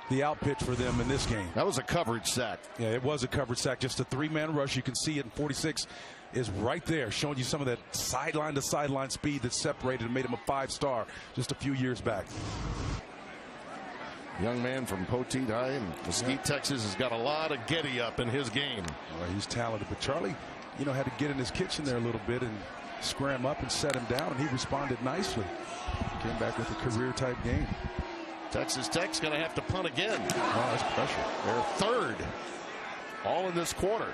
the outpitch for them in this game. That was a coverage sack. Yeah, it was a coverage sack. Just a 3-man rush. You can see it in 46 is right there, showing you some of that sideline to sideline speed that separated and made him a 5-star just a few years back. Young man from Poteet High in Mesquite, Texas, has got a lot of Getty up in his game. Well, he's talented, but Charlie, had to get in his kitchen there a little bit and square him up and set him down, and he responded nicely. Came back with a career-type game. Texas Tech's going to have to punt again. Oh, that's pressure. They're 3rd, all in this quarter.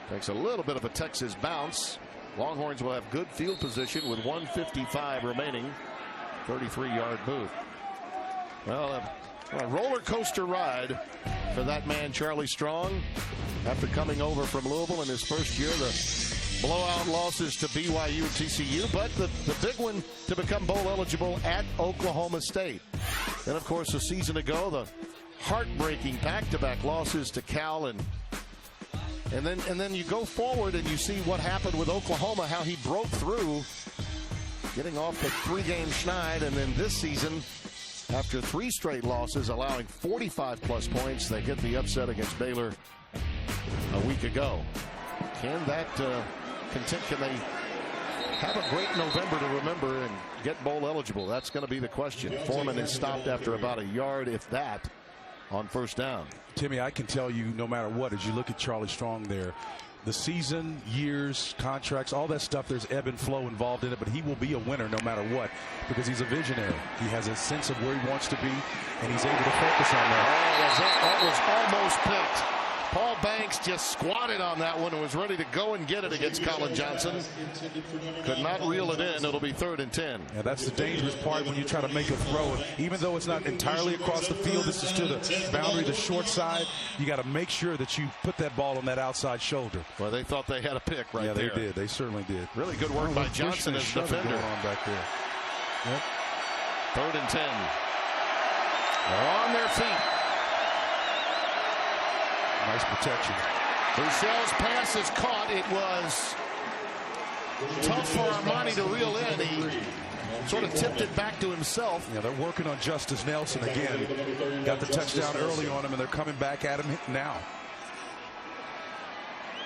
Takes a little bit of a Texas bounce. Longhorns will have good field position with 1:55 remaining. 33-yard move. Well, a roller coaster ride for that man, Charlie Strong. After coming over from Louisville in his first year, the blowout losses to BYU and TCU, but the big one to become bowl eligible at Oklahoma State. Then, of course, a season ago, the heartbreaking back-to-back losses to Cal, and then you go forward and you see what happened with Oklahoma, how he broke through, getting off the 3-game schneid, and then this season, after 3 straight losses, allowing 45-plus points, they get the upset against Baylor a week ago. Can that continue? Can they have a great November to remember and get bowl eligible? That's going to be the question. Foreman is stopped after about a yard, if that, on first down. Timmy, I can tell you, no matter what, as you look at Charlie Strong there, the season, years, contracts, all that stuff, there's ebb and flow involved in it, but he will be a winner no matter what, because he's a visionary. He has a sense of where he wants to be, and he's able to focus on that. That was almost picked. Paul Banks just squatted on that one and was ready to go and get it against Colin Johnson. Could not reel it in. It'll be 3rd and 10. Yeah, that's the dangerous part when you try to make a throw. Even though it's not entirely across the field, this is to the boundary, the short side. You got to make sure that you put that ball on that outside shoulder. Well, they thought they had a pick right there. Yeah, they did. They certainly did. Really good work by Johnson as defender. Going on back there. Yep. 3rd and 10. They're on their feet. Nice protection. Bouchel's pass is caught. It was tough for Armani to reel in. He sort of tipped it back to himself. Yeah, they're working on Justice Nelson again. Got the touchdown early on him, and they're coming back at him now.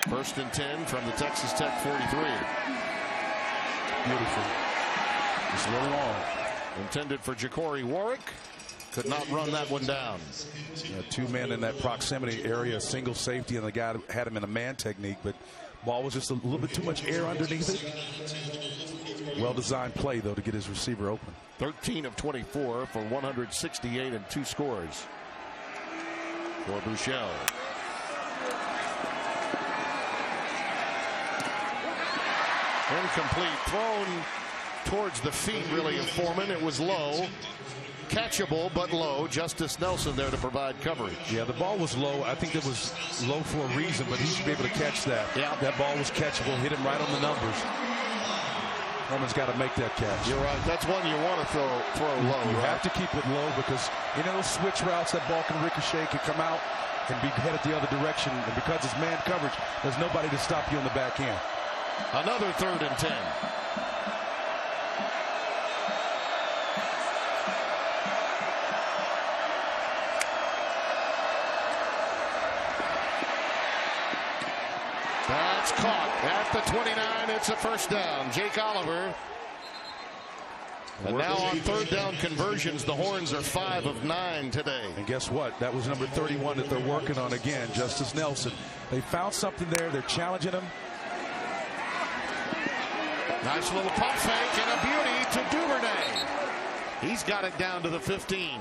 1st and 10 from the Texas Tech 43. Beautiful. Just a little long. Intended for Ja'Cory Warwick. Could not run that one down. Yeah, 2 men in that proximity area, single safety, and the guy had him in a man technique, but ball was just a little bit too much air underneath it. Well-designed play, though, to get his receiver open. 13 of 24 for 168 and 2 scores for Bouchel. Incomplete. Thrown towards the feet, really, of Foreman. It was low. Catchable, but low. Justice Nelson there to provide coverage. Yeah, the ball was low. I think it was low for a reason, but he should be able to catch that. Yeah. That ball was catchable. Hit him right on the numbers. Foreman's got to make that catch. You're right. That's one you want to throw low. You have to keep it low because, you know, those switch routes, that ball can ricochet, can come out and be headed the other direction. And because it's man coverage, there's nobody to stop you on the back end. Another 3rd and 10. That's caught at the 29. It's a first down. Jake Oliver. And now on 3rd down conversions, the Horns are 5 of 9 today. And guess what? That was number 31 that they're working on again, Justice Nelson. They found something there. They're challenging him. Nice little pump fake and a beauty to Duvernay. He's got it down to the 15.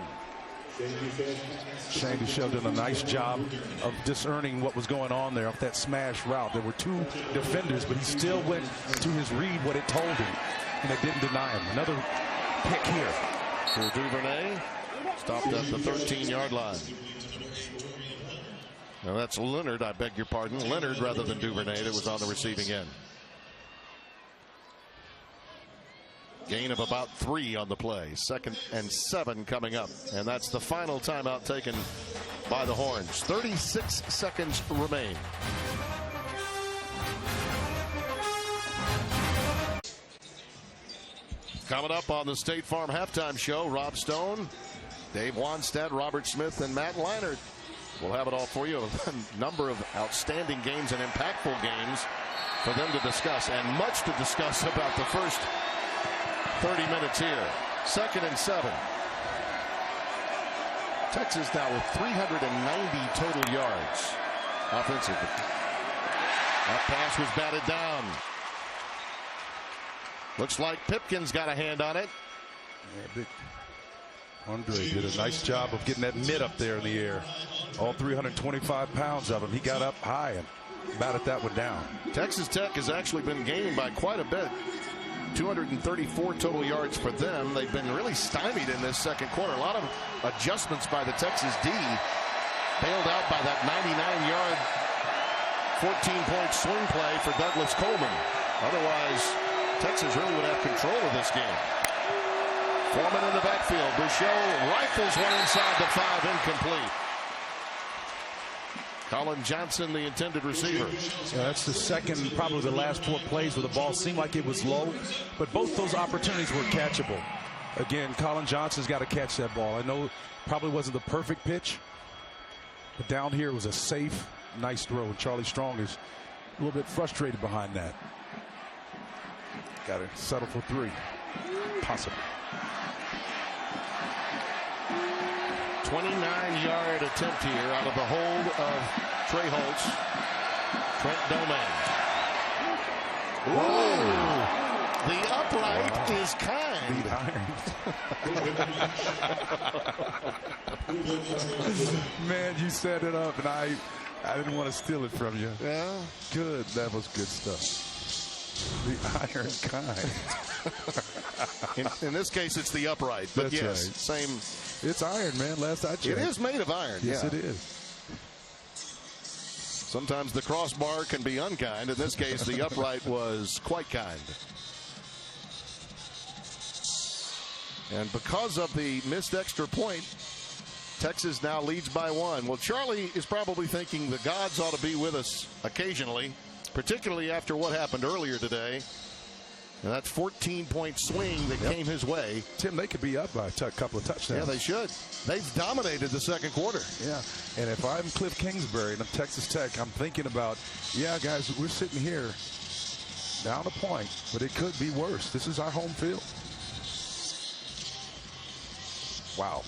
Shane Bouchel did a nice job of discerning what was going on there off that smash route. There were 2 defenders, but he still went to his read what it told him, and it didn't deny him. Another pick here for Duvernay. Stopped at the 13-yard line. Now that's Leonard, I beg your pardon. Leonard rather than Duvernay that was on the receiving end. Gain of about 3 on the play. 2nd and 7 coming up. And that's the final timeout taken by the Horns. 36 seconds remain. Coming up on the State Farm Halftime Show, Rob Stone, Dave Wanstead, Robert Smith, and Matt Leinart. We'll have it all for you. A number of outstanding games and impactful games for them to discuss, and much to discuss about the first 30 minutes here. 2nd and 7. Texas now with 390 total yards offensively. That pass was batted down. Looks like Pipkin's got a hand on it. Yeah, big Andre did a nice job of getting that mid up there in the air. All 325 pounds of him. He got up high and batted that one down. Texas Tech has actually been gaining by quite a bit. 234 total yards for them. They've been really stymied in this second quarter. A lot of adjustments by the Texas D. Bailed out by that 99-yard, 14-point swing play for Douglas Coleman. Otherwise, Texas really would have control of this game. Foreman in the backfield. Bouchel rifles one inside the 5, incomplete. Colin Johnson, the intended receiver. Yeah, that's the second, probably the last 4 plays where the ball seemed like it was low, but both those opportunities were catchable. Again, Colin Johnson's got to catch that ball. I know probably wasn't the perfect pitch, but down here was a safe, nice throw. And Charlie Strong is a little bit frustrated behind that. Got to settle for 3. Possible. 29-yard attempt here out of the hold of Trey Holtz. Trent Domingue. Whoa! The upright is kind. Man, you set it up, and I didn't want to steal it from you. Yeah. Good. That was good stuff. The iron kind. In this case, it's the upright. But That's yes, right. same. It's iron, man. Last I checked. It is made of iron. Yes, yeah. it is. Sometimes the crossbar can be unkind. In this case, the upright was quite kind. And because of the missed extra point, Texas now leads by 1. Well, Charlie is probably thinking the gods ought to be with us occasionally, particularly after what happened earlier today. And that 14-point swing that came his way. Tim, they could be up by a couple of touchdowns. Yeah, they should. They've dominated the second quarter. Yeah, and if I'm Cliff Kingsbury and I'm Texas Tech, I'm thinking about, yeah, guys, we're sitting here down a point, but it could be worse. This is our home field. Wow.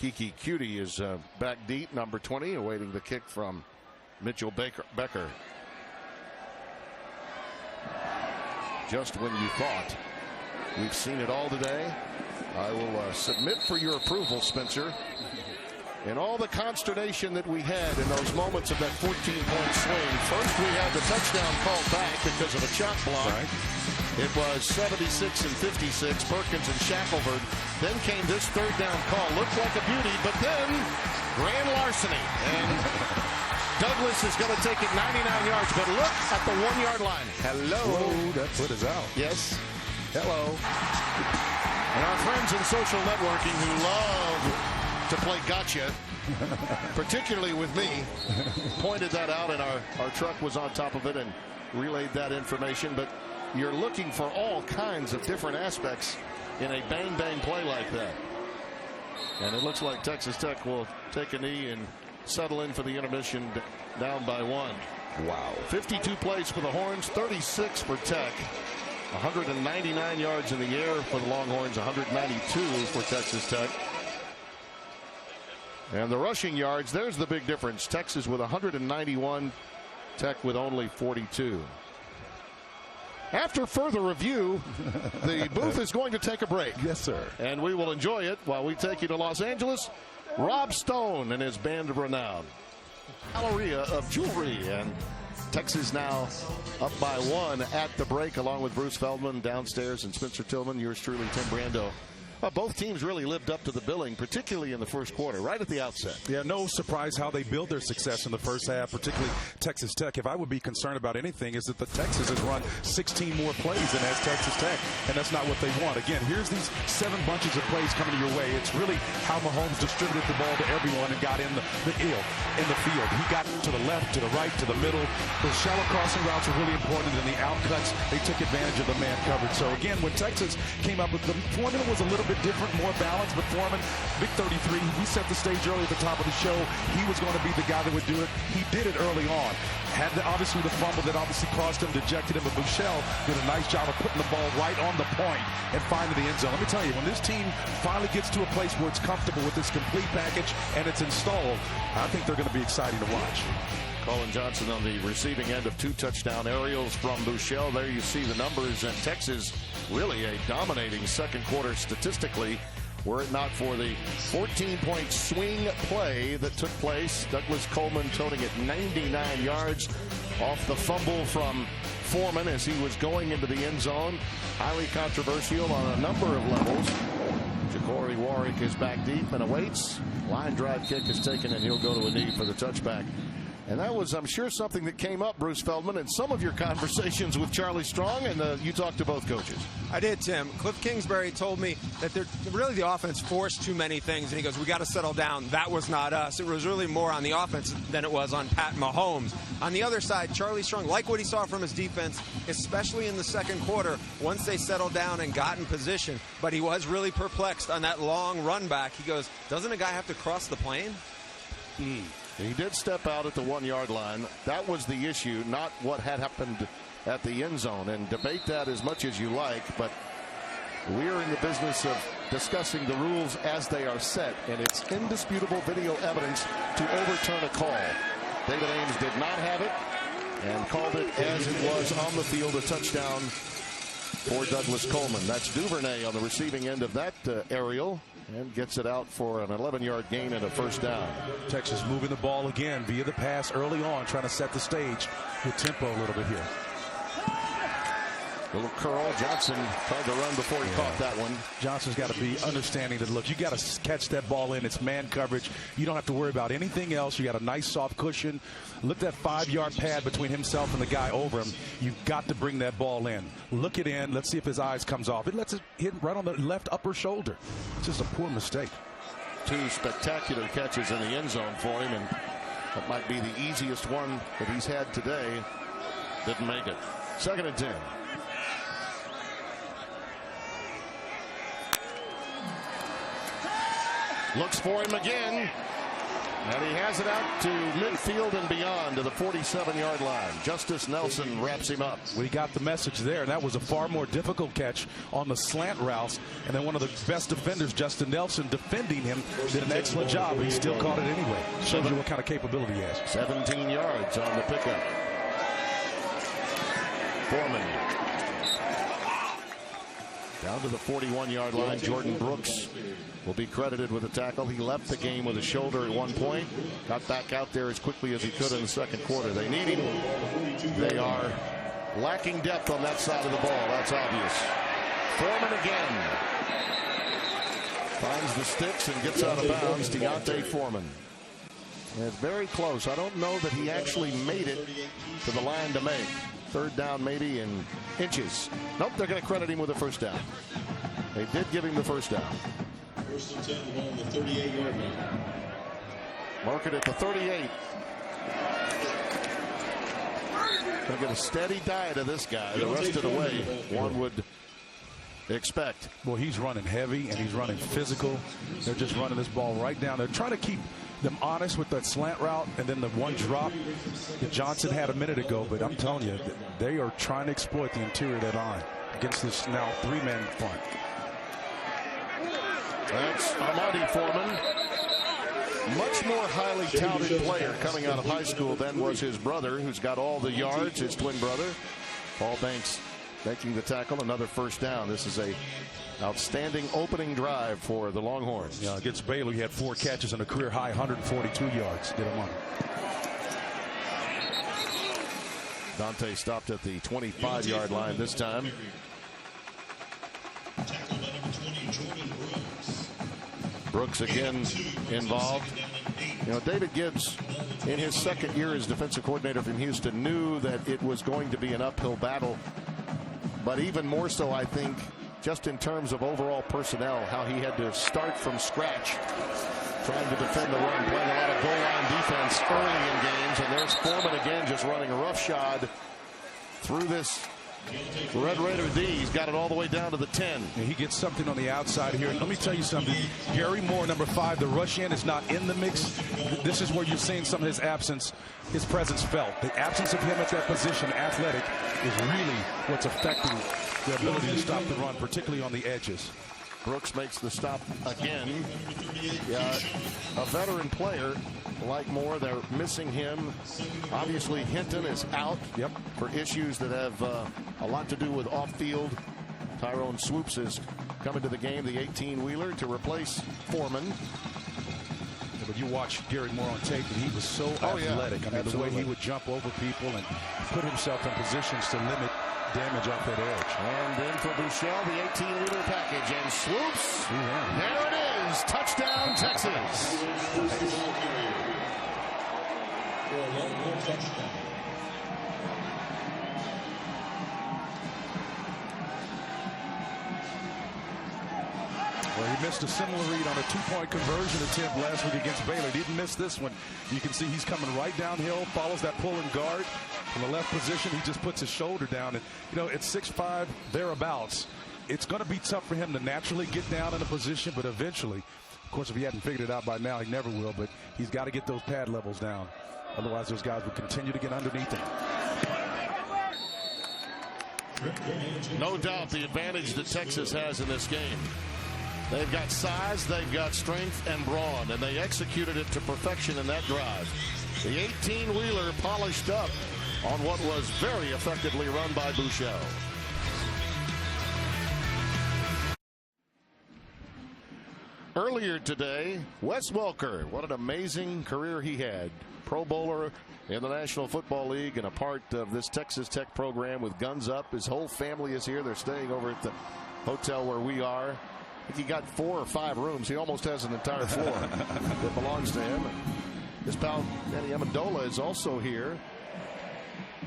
Kiki Cutie is back deep, number 20, awaiting the kick from Mitchell Becker. Just when you thought we've seen it all today, I will submit for your approval, Spencer. And all the consternation that we had in those moments of that 14-point swing. First, we had the touchdown called back because of a chop block. Right. It was 76 and 56, Perkins and Shackelford. Then came this third down call. Looked like a beauty, but then grand larceny. And Douglas is going to take it 99 yards, but look at the 1-yard line. Hello. Whoa, that foot is out. Yes. Hello. And our friends in social networking who love to play gotcha, particularly with me, pointed that out, and our truck was on top of it and relayed that information. But you're looking for all kinds of different aspects in a bang-bang play like that. And it looks like Texas Tech will take a knee and settle in for the intermission down by 1. Wow. 52 plays for the Horns, 36 for Tech. 199 yards in the air for the Longhorns, 192 for Texas Tech. And the rushing yards, there's the big difference. Texas with 191, Tech with only 42. After further review, the booth is going to take a break. Yes, sir. And we will enjoy it while we take you to Los Angeles. Rob Stone and his band of renown. Galleria of jewelry. And Texas now up by 1 at the break, along with Bruce Feldman downstairs and Spencer Tillman. Yours truly, Tim Brando. Both teams really lived up to the billing, particularly in the first quarter, right at the outset. Yeah, no surprise how they build their success in the first half, particularly Texas Tech. If I would be concerned about anything, is that the Texas has run 16 more plays than has Texas Tech, and that's not what they want. Again, here's these 7 bunches of plays coming your way. It's really how Mahomes distributed the ball to everyone and got in the field. He got to the left, to the right, to the middle. Those shallow crossing routes were really important, and the outcuts, they took advantage of the man coverage. So again, when Texas came up with the formula was a little bit different, more balanced, but Foreman, big 33, we set the stage early at the top of the show. He was going to be the guy that would do it. He did it early on. Had obviously the fumble that obviously cost him, dejected him, but Bouchel did a nice job of putting the ball right on the point and finding the end zone. Let me tell you, when this team finally gets to a place where it's comfortable with this complete package and it's installed, I think they're going to be exciting to watch. Colin Johnson on the receiving end of 2 touchdown aerials from Bouchel. There you see the numbers, and Texas really a dominating second quarter statistically, were it not for the 14-point swing play that took place. Douglas Coleman toting at 99 yards off the fumble from Foreman as he was going into the end zone. Highly controversial on a number of levels. Ja'Cory Warwick is back deep and awaits. Line drive kick is taken, and he'll go to a knee for the touchback. And that was, I'm sure, something that came up, Bruce Feldman, in some of your conversations with Charlie Strong, and you talked to both coaches. I did, Tim. Cliff Kingsbury told me that really the offense forced too many things, and he goes, we got to settle down. That was not us. It was really more on the offense than it was on Pat Mahomes. On the other side, Charlie Strong, like what he saw from his defense, especially in the second quarter, once they settled down and got in position, but he was really perplexed on that long run back. He goes, doesn't a guy have to cross the plane? He did step out at the 1-yard line. That was the issue, not what had happened at the end zone. And debate that as much as you like, but we are in the business of discussing the rules as they are set, and it's indisputable video evidence to overturn a call. David Ames did not have it and called it as it was on the field, a touchdown for Douglas Coleman. That's Duvernay on the receiving end of that aerial, and gets it out for an 11-yard gain and a first down. Texas moving the ball again via the pass early on, trying to set the stage with tempo a little bit here. Little curl. Johnson tried to run before he caught that one. Johnson's got to be understanding that, look, you got to catch that ball in. It's man coverage. You don't have to worry about anything else. You got a nice soft cushion. Look at that 5-yard pad between himself and the guy over him. You've got to bring that ball in. Look it in. Let's see if his eyes comes off. It lets it hit right on the left upper shoulder. It's just a poor mistake. 2 spectacular catches in the end zone for him, and that might be the easiest one that he's had today. Didn't make it. 2nd and 10. Looks for him again, and he has it out to midfield and beyond to the 47-yard line. Justice Nelson wraps him up. We got the message there, and that was a far more difficult catch on the slant routes. And then one of the best defenders, Justin Nelson, defending him, did an excellent job. He still caught it anyway. Shows you what kind of capability he has. 17 yards on the pickup. Foreman. Down to the 41-yard line. Jordan Brooks will be credited with a tackle. He left the game with a shoulder at one point. Got back out there as quickly as he could in the second quarter. They need him. They are lacking depth on that side of the ball. That's obvious. Foreman again. Finds the sticks and gets out of bounds. Deontay Foreman. It's very close. I don't know that he actually made it to the line to make. 3rd down maybe in inches. Nope, they're going to credit him with a first down. They did give him the first down. 1st and 10 along the 38-yard line. Mark it at the 38. Going to get a steady diet of this guy the rest of the way, one would expect. Well, he's running heavy and he's running physical. They're just running this ball right down. They're trying to keep them honest with that slant route and then the one drop that Johnson had a minute ago. But I'm telling you, they are trying to exploit the interior of that line against this now 3-man front. That's Amadi Foreman. Much more highly touted player coming out of high school than was his brother, who's got all the yards, his twin brother. Paul Banks making the tackle, another first down. This is a outstanding opening drive for the Longhorns. Yeah, against Baylor, he had 4 catches and a career high 142 yards. Did him on. Dante stopped at the 25-yard line this time. Brooks again involved. You know, David Gibbs, in his second year as defensive coordinator from Houston, knew that it was going to be an uphill battle. But even more so, I think, just in terms of overall personnel, how he had to start from scratch, trying to defend the run, playing a lot of goal line defense early in games. And there's Foreman again, just running a roughshod through this Red Raider D. He's got it all the way down to the 10. And he gets something on the outside here. Let me tell you something. Gary Moore, number 5, the rush in is not in the mix. This is where you're seeing some of his absence, his presence felt. The absence of him at that position, athletic, is really what's affecting the ability to stop the run, particularly on the edges. Brooks makes the stop again. A veteran player like Moore, they're missing him. Obviously, Hinton is out for issues that have a lot to do with off-field. Tyrone Swoops is coming to the game, the 18-wheeler, to replace Foreman. But you watch Gary Moore on tape, and he was so athletic. I mean, the way he would jump over people and put himself in positions to limit damage off that edge. And then for Buechele, the 18-wheeler package, and Swoops. There it is. Touchdown, Texas. for a Longhorn touchdown. Well, he missed a similar read on a two-point conversion attempt last week against Baylor. He didn't miss this one. You can see he's coming right downhill, follows that pulling guard from the left position. He just puts his shoulder down. And, you know, it's 6'5", thereabouts. It's going to be tough for him to naturally get down in a position, but eventually, of course, if he hadn't figured it out by now, he never will. But he's got to get those pad levels down. Otherwise, those guys will continue to get underneath him. No doubt the advantage that Texas has in this game. They've got size, they've got strength and brawn, and they executed it to perfection in that drive. The 18-wheeler polished up on what was very effectively run by Bouchel. Earlier today, Wes Welker, what an amazing career he had. Pro Bowler in the National Football League and a part of this Texas Tech program with guns up. His whole family is here. They're staying over at the hotel where we are. I think he got 4 or 5 rooms. He almost has an entire floor that belongs to him. His pal Danny Amendola is also here.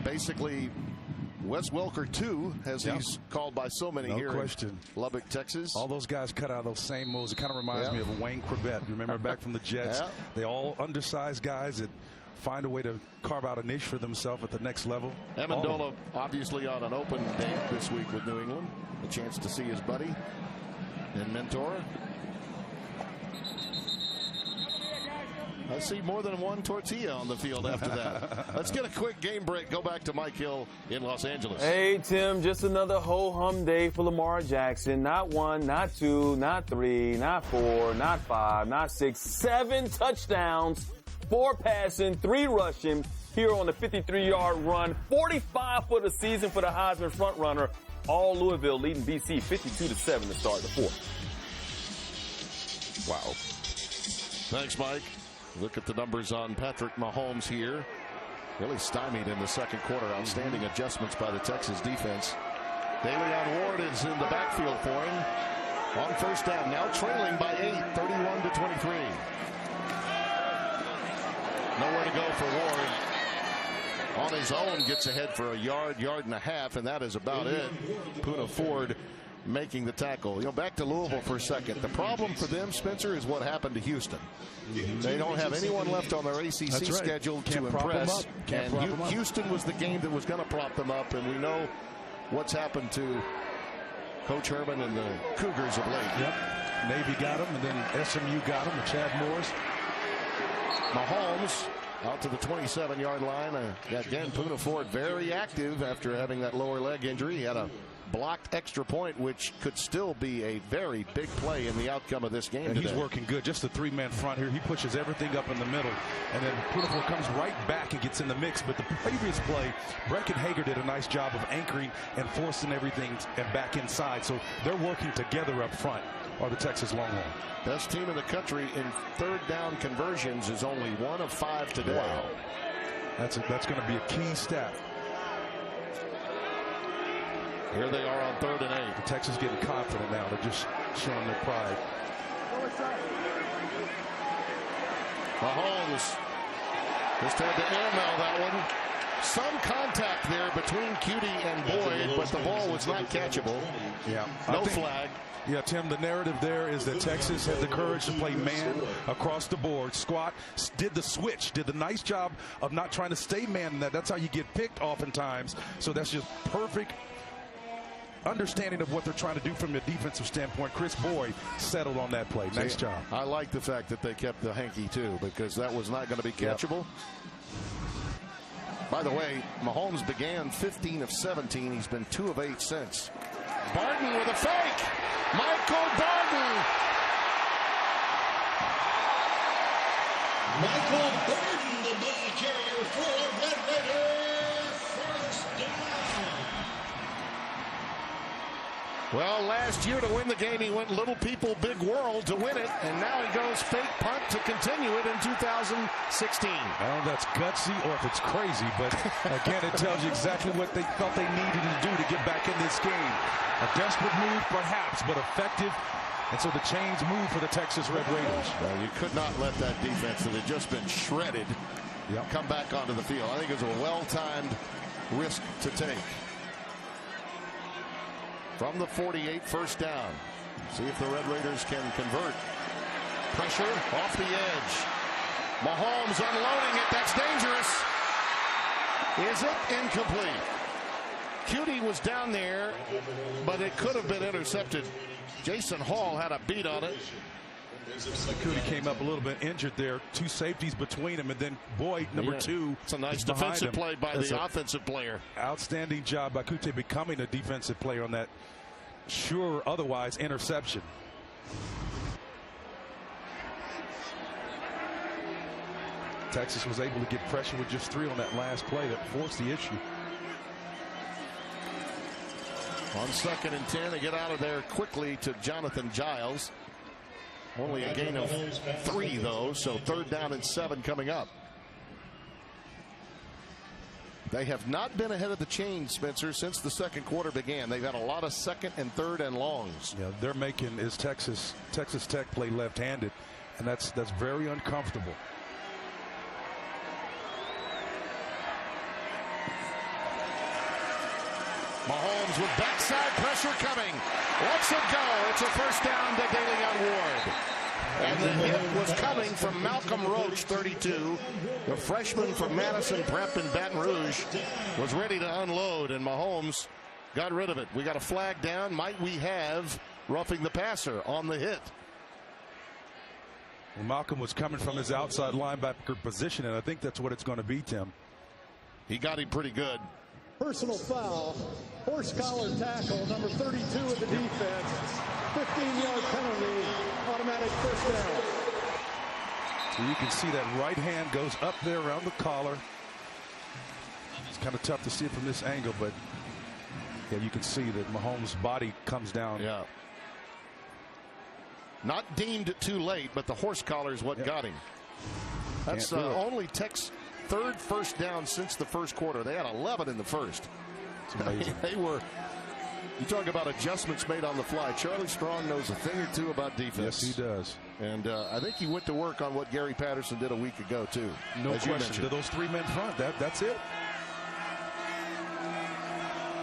Basically, Wes Welker 2, as he's called by so many here in Lubbock, Texas. All those guys cut out of those same moves. It kind of reminds me of Wayne Corbett. Remember back from the Jets? They all undersized guys that find a way to carve out a niche for themselves at the next level. Amendola obviously on an open date this week with New England. A chance to see his buddy and mentor. I see more than one tortilla on the field after that. Let's get a quick game break. Go back to Mike Hill in Los Angeles. Hey, Tim, just another ho-hum day for Lamar Jackson. Not 1, not 2, not 3, not 4, not 5, not 6, 7 touchdowns, 4 passing, 3 rushing here on the 53-yard run. 45 for the season for the Heisman frontrunner. All Louisville leading BC 52-7 to start the fourth. Wow. Thanks, Mike. Look at the numbers on Patrick Mahomes here. Really stymied in the second quarter. Outstanding adjustments by the Texas defense. Daleon Ward is in the backfield for him. On first down, now trailing by 8, 31-23. Nowhere to go for Ward. On his own, gets ahead for a yard and a half, and that is about it. Poona Ford making the tackle. You know, back to Louisville for a second. The problem for them, Spencer, is what happened to Houston. They don't have anyone left on their ACC schedule to impress. And Houston was the game that was going to prop them up, and we know what's happened to Coach Herman and the Cougars of late. Yep. Navy got him, and then SMU got him with Chad Morris. Mahomes out to the 27-yard line. Again, Poona Ford very active after having that lower leg injury. He had a blocked extra point, which could still be a very big play in the outcome of this game and today. He's working good. Just the 3-man front here. He pushes everything up in the middle, and then Poona Ford comes right back and gets in the mix. But the previous play, Brecken Hager did a nice job of anchoring and forcing everything and back inside. So they're working together up front, are the Texas Longhorns. Best team in the country in third down conversions is only 1 of 5 today. Wow. That's going to be a key stat. Here they are on 3rd and 8. The Texans getting confident now. They're just showing their pride. Mahomes just had to airmail that one. Some contact there between Cutie and Boyd, but the ball was not catchable. Yeah. No flag. Yeah, Tim, the narrative there is that Texas had the courage to play man across the board, squat, did the switch, did the nice job of not trying to stay man in that. That's how you get picked oftentimes. So that's just perfect understanding of what they're trying to do from a defensive standpoint. Chris Boyd settled on that play. Nice job. I like the fact that they kept the hanky, too, because that was not going to be catchable. By the way, Mahomes began 15 of 17. He's been 2 of 8 since. Barton with a fake. Michael Barton. Michael Barton, the ball carrier for Red Raider. First down. Well, last year to win the game, he went little people, big world to win it, and now he goes fake punt to continue it in 2016. I don't know if that's gutsy or if it's crazy, but again, it tells you exactly what they thought they needed to do to get back in this game. A desperate move, perhaps, but effective. And so the chains move for the Texas Red Raiders. Well, you could not let that defense that had just been shredded come back onto the field. I think it was a well-timed risk to take. From the 48, first down. See if the Red Raiders can convert. Pressure off the edge. Mahomes unloading it. That's dangerous. Is it incomplete? Cutie was down there, but it could have been intercepted. Jason Hall had a beat on it. Cutie came up a little bit injured there. 2 safeties between him, and then Boyd, number 2. It's a nice defensive play by the offensive player. Outstanding job by Cutie becoming a defensive player on that sure otherwise interception. Texas was able to get pressure with just 3 on that last play that forced the issue. On 2nd and 10, they get out of there quickly to Jonathan Giles. Only a gain of 3, though, so 3rd down and 7 coming up. They have not been ahead of the chains, Spencer, since the second quarter began. They've had a lot of 2nd and 3rd and longs. Yeah, they're making is Texas Tech play left-handed, and that's very uncomfortable. Mahomes with backside pressure coming. Lets it go. It's a first down to DeLeon Ward. And the hit was coming from Malcolm Roach, 32. The freshman from Madison Prep in Baton Rouge was ready to unload, and Mahomes got rid of it. We got a flag down. Might we have roughing the passer on the hit? Well, Malcolm was coming from his outside linebacker position, and I think that's what it's going to be, Tim. He got him pretty good. Personal foul, horse collar tackle, number 32 of the defense, 15-yard penalty, automatic first down. So you can see that right hand goes up there around the collar. It's kind of tough to see it from this angle, but yeah, you can see that Mahomes' body comes down. Yeah. Not deemed too late, but the horse collar is what got him. That's only Tech's 3rd first down since the first quarter. They had 11 in the first. It's amazing. They were, you talk about adjustments made on the fly. Charlie Strong knows a thing or two about defense. Yes, he does. And I think he went to work on what Gary Patterson did a week ago, too. No question. To those 3 men front, that's it.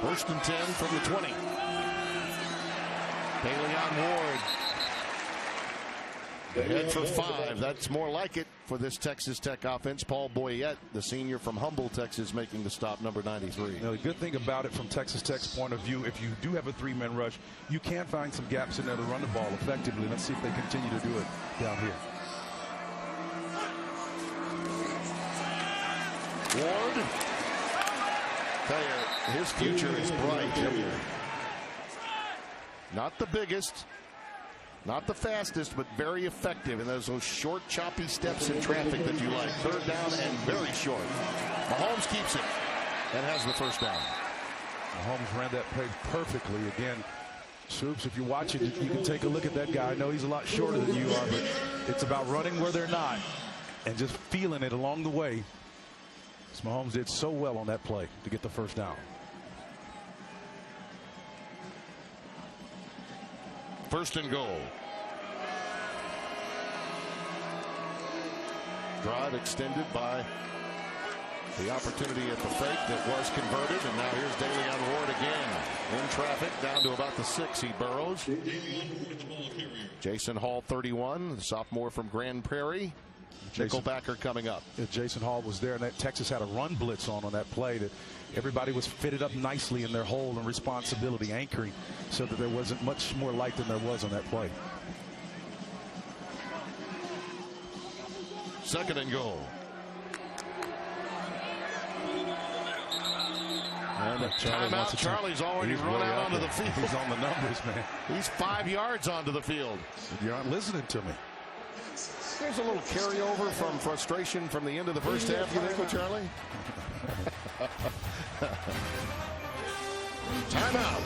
1st and 10 from the 20. DeLeon Ward. Ahead for 5. That's more like it for this Texas Tech offense. Paul Boyette, the senior from Humble, Texas, making the stop, number 93. You know, the good thing about it from Texas Tech's point of view, if you do have a 3-man rush, you can find some gaps in there to run the ball effectively. Let's see if they continue to do it down here. Ward. His future is bright. Not the biggest. Not the fastest, but very effective in those short, choppy steps in traffic that you like. 3rd down and very short. Mahomes keeps it and has the first down. Mahomes ran that play perfectly. Again, Swoops, if you're watching, you can take a look at that guy. I know he's a lot shorter than you are, but it's about running where they're not and just feeling it along the way. As Mahomes did so well on that play to get the first down. 1st and goal. Drive extended by the opportunity at the fake that was converted, and now here's DeLeon Ward again in traffic down to about the 6. He burrows. Jason Hall, 31, the sophomore from Grand Prairie. Nickelbacker coming up. Yeah, Jason Hall was there, and that Texas had a run blitz on that play that everybody was fitted up nicely in their hole and responsibility, anchoring so that there wasn't much more light than there was on that play. 2nd and goal. And a timeout. Charlie's already run out onto the field. He's on the numbers, man. He's 5 yards onto the field. You're not listening to me. There's a little carryover from frustration from the end of the first half, you think, with Charlie? Timeout.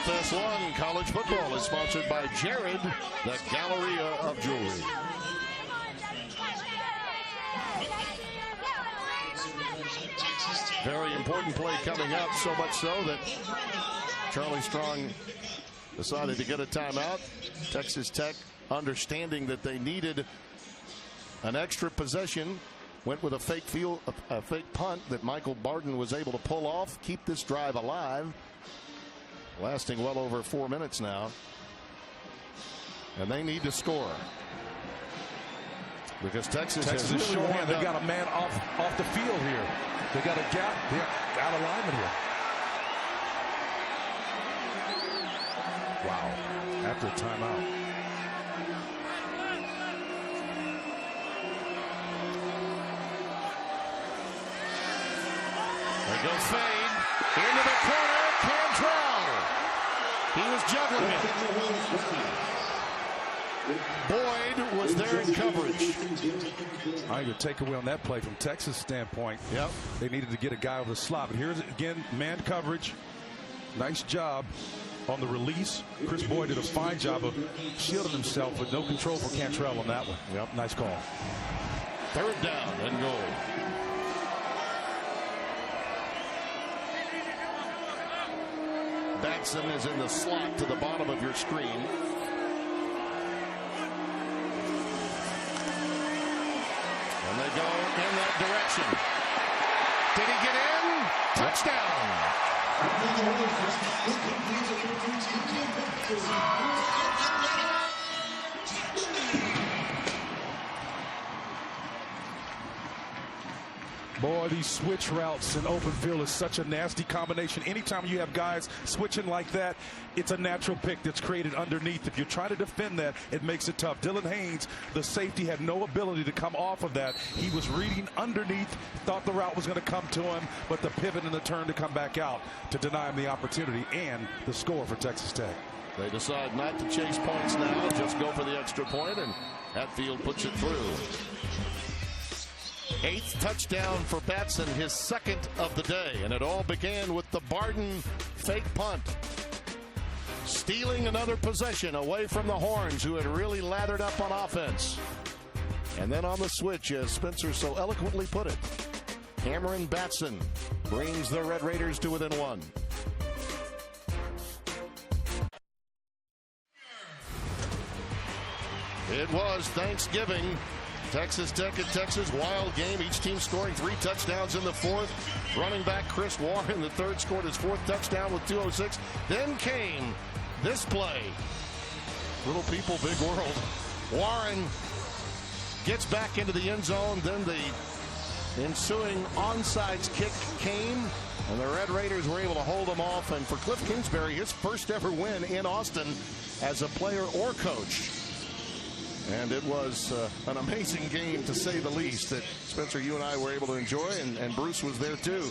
FS1 College Football is sponsored by Jared, the Galleria of Jewelry. Very important play coming up, so much so that Charlie Strong decided to get a timeout. Texas Tech, understanding that they needed an extra possession, went with a fake punt that Michael Barden was able to pull off, keep this drive alive, lasting well over 4 minutes now. And they need to score because Texas is really short. They got a man off the field here. They got a gap. They're out of alignment here. Wow. After a timeout. They go fade into the corner. Cantrell. He was juggling it. Boyd was there in coverage. I could take away on that play from Texas standpoint. Yep. They needed to get a guy over the slot. But here's again man coverage. Nice job on the release. Chris Boyd did a fine job of shielding himself with no control for Cantrell on that one. Yep. Nice call. 3rd down and goal. Batson is in the slot to the bottom of your screen. And they go in that direction. Did he get in? Touchdown. Boy, these switch routes in open field is such a nasty combination. Anytime you have guys switching like that, it's a natural pick that's created underneath. If you're trying to defend that, it makes it tough. Dylan Haynes, the safety, had no ability to come off of that. He was reading underneath, thought the route was going to come to him, but the pivot and the turn to come back out to deny him the opportunity and the score for Texas Tech. They decide not to chase points now, just go for the extra point, and Hatfield puts it through. 8th touchdown for Batson, his 2nd of the day, and it all began with the Barden fake punt, stealing another possession away from the Horns, who had really lathered up on offense. And then on the switch, as Spencer so eloquently put it, Cameron Batson brings the Red Raiders to within 1. It was Thanksgiving. Texas Tech at Texas, wild game. Each team scoring 3 touchdowns in the 4th. Running back Chris Warren, the 3rd, scored his 4th touchdown with 2:06. Then came this play. Little people, big world. Warren gets back into the end zone. Then the ensuing onside kick came, and the Red Raiders were able to hold them off. And for Cliff Kingsbury, his first ever win in Austin as a player or coach. And it was an amazing game, to say the least, that Spencer, you and I were able to enjoy, and Bruce was there too.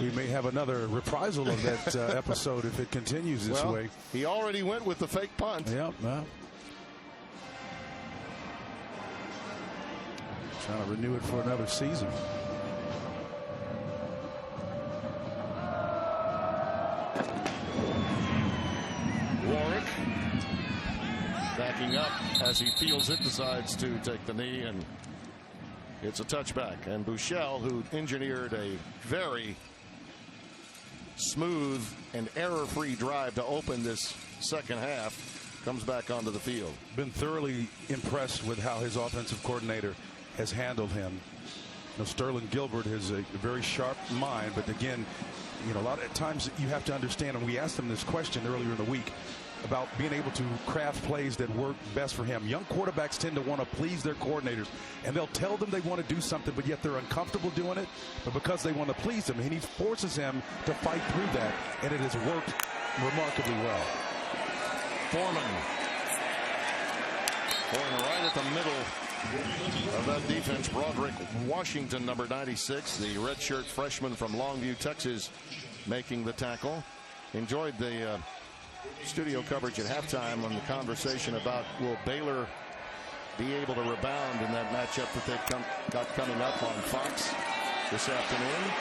We may have another reprisal of that episode if it continues this way. He already went with the fake punt. Yep. Trying to renew it for another season. Warwick backing up as he feels it, decides to take the knee, and it's a touchback. And Buechele, who engineered a very smooth and error-free drive to open this second half, comes back onto the field. Been thoroughly impressed with how his offensive coordinator has handled him. You know, Sterling Gilbert has a very sharp mind, but again, you know, a lot of times you have to understand, and we asked him this question earlier in the week about being able to craft plays that work best for him. Young quarterbacks tend to want to please their coordinators, and they'll tell them they want to do something, but yet they're uncomfortable doing it. But because they want to please them, and he forces him to fight through that, and it has worked remarkably well. Foreman going right at the middle of that defense. Broderick Washington, number 96, the redshirt freshman from Longview, Texas, making the tackle. Enjoyed the studio coverage at halftime on the conversation about, will Baylor be able to rebound in that matchup that they've got coming up on Fox this afternoon.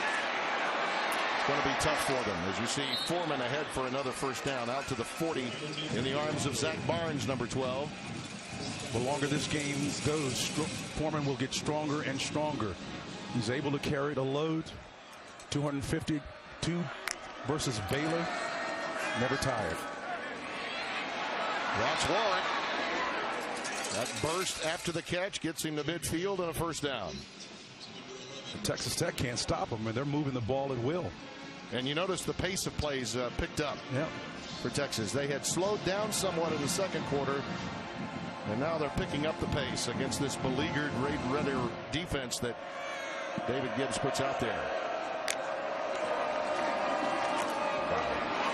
It's going to be tough for them, as you see Foreman ahead for another first down out to the 40 in the arms of Zach Barnes, number 12. The longer this game goes, Foreman will get stronger and stronger. He's able to carry the load. 252 versus Baylor. Never tired. That's Warren. That burst after the catch gets him to midfield and a first down. Texas Tech can't stop them, and they're moving the ball at will. And you notice the pace of plays picked up for Texas. They had slowed down somewhat in the second quarter, and now they're picking up the pace against this beleaguered Red defense that David Gibbs puts out there.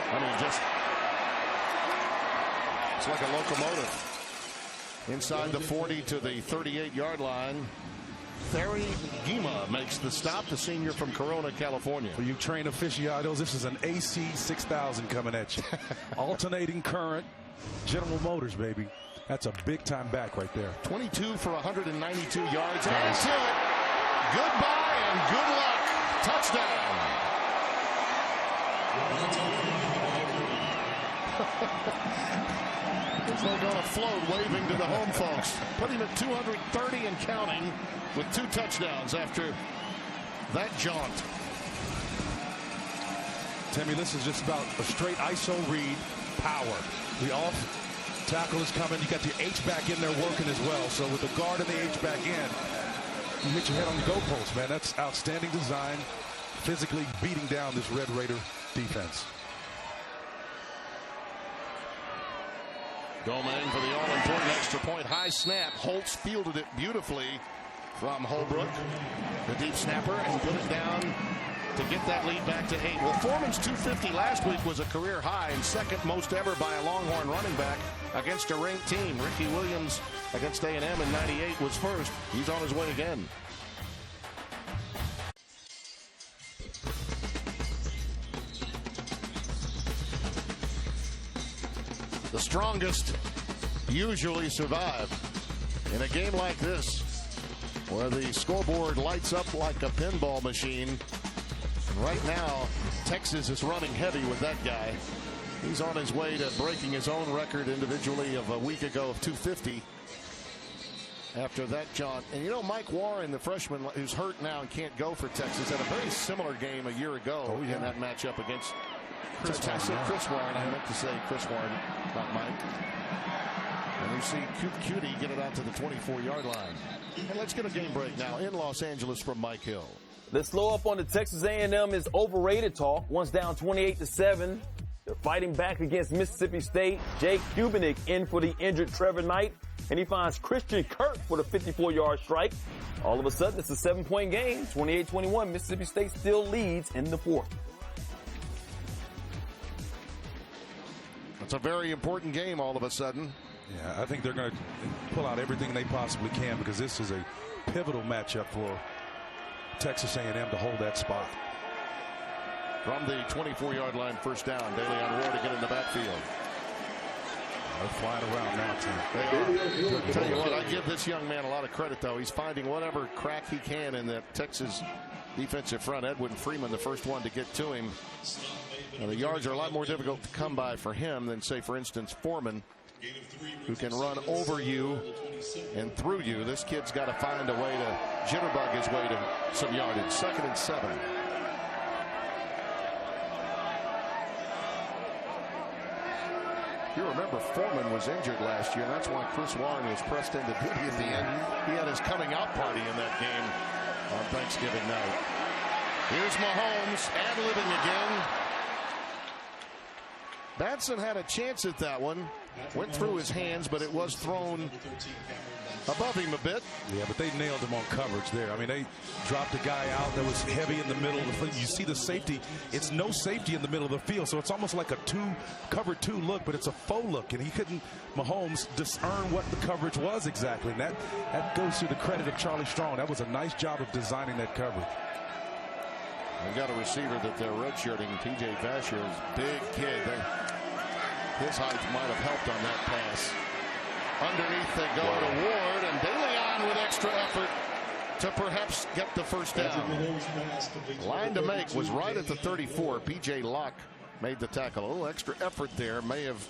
I mean, it's like a locomotive. Inside the 40 to the 38-yard line. Thierry Guima makes the stop, the senior from Corona, California. For you train aficionados, this is an AC 6000 coming at you. Alternating current, General Motors, baby. That's a big-time back right there. 22 for 192 yards. That's it. Goodbye and good luck. Touchdown. It's like on a float waving to the home folks. Put him at 230 and counting with 2 touchdowns after that jaunt. Timmy, this is just about a straight ISO read power. The off tackle is coming. You got the H-back in there working as well. So with the guard and the H-back in, you hit your head on the goalpost, man. That's outstanding design. Physically beating down this Red Raider defense. Domingue for the all-important extra point. High snap. Holtz fielded it beautifully from Holbrook, the deep snapper, and put it down to get that lead back to 8. Well, Foreman's 250 last week was a career high and second most ever by a Longhorn running back against a ranked team. Ricky Williams against A&M in '98 was first. He's on his way again. The strongest usually survive. In a game like this, where the scoreboard lights up like a pinball machine, right now, Texas is running heavy with that guy. He's on his way to breaking his own record individually of a week ago of 250 after that jaunt. And you know, Mike Warren, the freshman who's hurt now and can't go for Texas, had a very similar game a year ago in that matchup against Chris Warren. I meant to say Chris Warren, not Mike. And we see Cutie get it out to the 24-yard line. And let's get a game break now in Los Angeles from Mike Hill. The slow up on the Texas A&M is overrated talk. Once down 28-7. They're fighting back against Mississippi State. Jake Kubinick in for the injured Trevor Knight. And he finds Christian Kirk for the 54-yard strike. All of a sudden, it's a 7-point game. 28-21. Mississippi State still leads in the fourth. It's a very important game all of a sudden. Yeah, I think they're going to pull out everything they possibly can because this is a pivotal matchup for Texas A&M to hold that spot. From the 24-yard line, first down. Daly on Ward to get in the backfield. They're flying around now, Tim. They are. I'll tell you what, I give this young man a lot of credit, though. He's finding whatever crack he can in that Texas defensive front. Edwin Freeman, the first one to get to him. Now, the yards are a lot more difficult to come by for him than, say, for instance, Foreman, who can run over you and through you. This kid's got to find a way to jitterbug his way to some yardage. 2nd and 7. You remember Foreman was injured last year, and that's why Chris Warren was pressed into duty at the end. He had his coming out party in that game on Thanksgiving night. Here's Mahomes ad-libbing again. Batson had a chance at that one. Went through his hands, but it was thrown above him a bit. Yeah, but they nailed him on coverage there. I mean, they dropped a guy out that was heavy in the middle of the field. You see the safety. It's no safety in the middle of the field, so it's almost like a cover two look, but it's a faux look, and he couldn't, Mahomes, discern what the coverage was exactly. And that goes to the credit of Charlie Strong. That was a nice job of designing that coverage. They've got a receiver that they're redshirting, T.J. Vasher, is a big kid. His height might have helped on that pass. Underneath they go to Ward, and DeLeon with extra effort to perhaps get the first down. Line to make was right at the 34. P.J. Locke made the tackle. A little extra effort there may have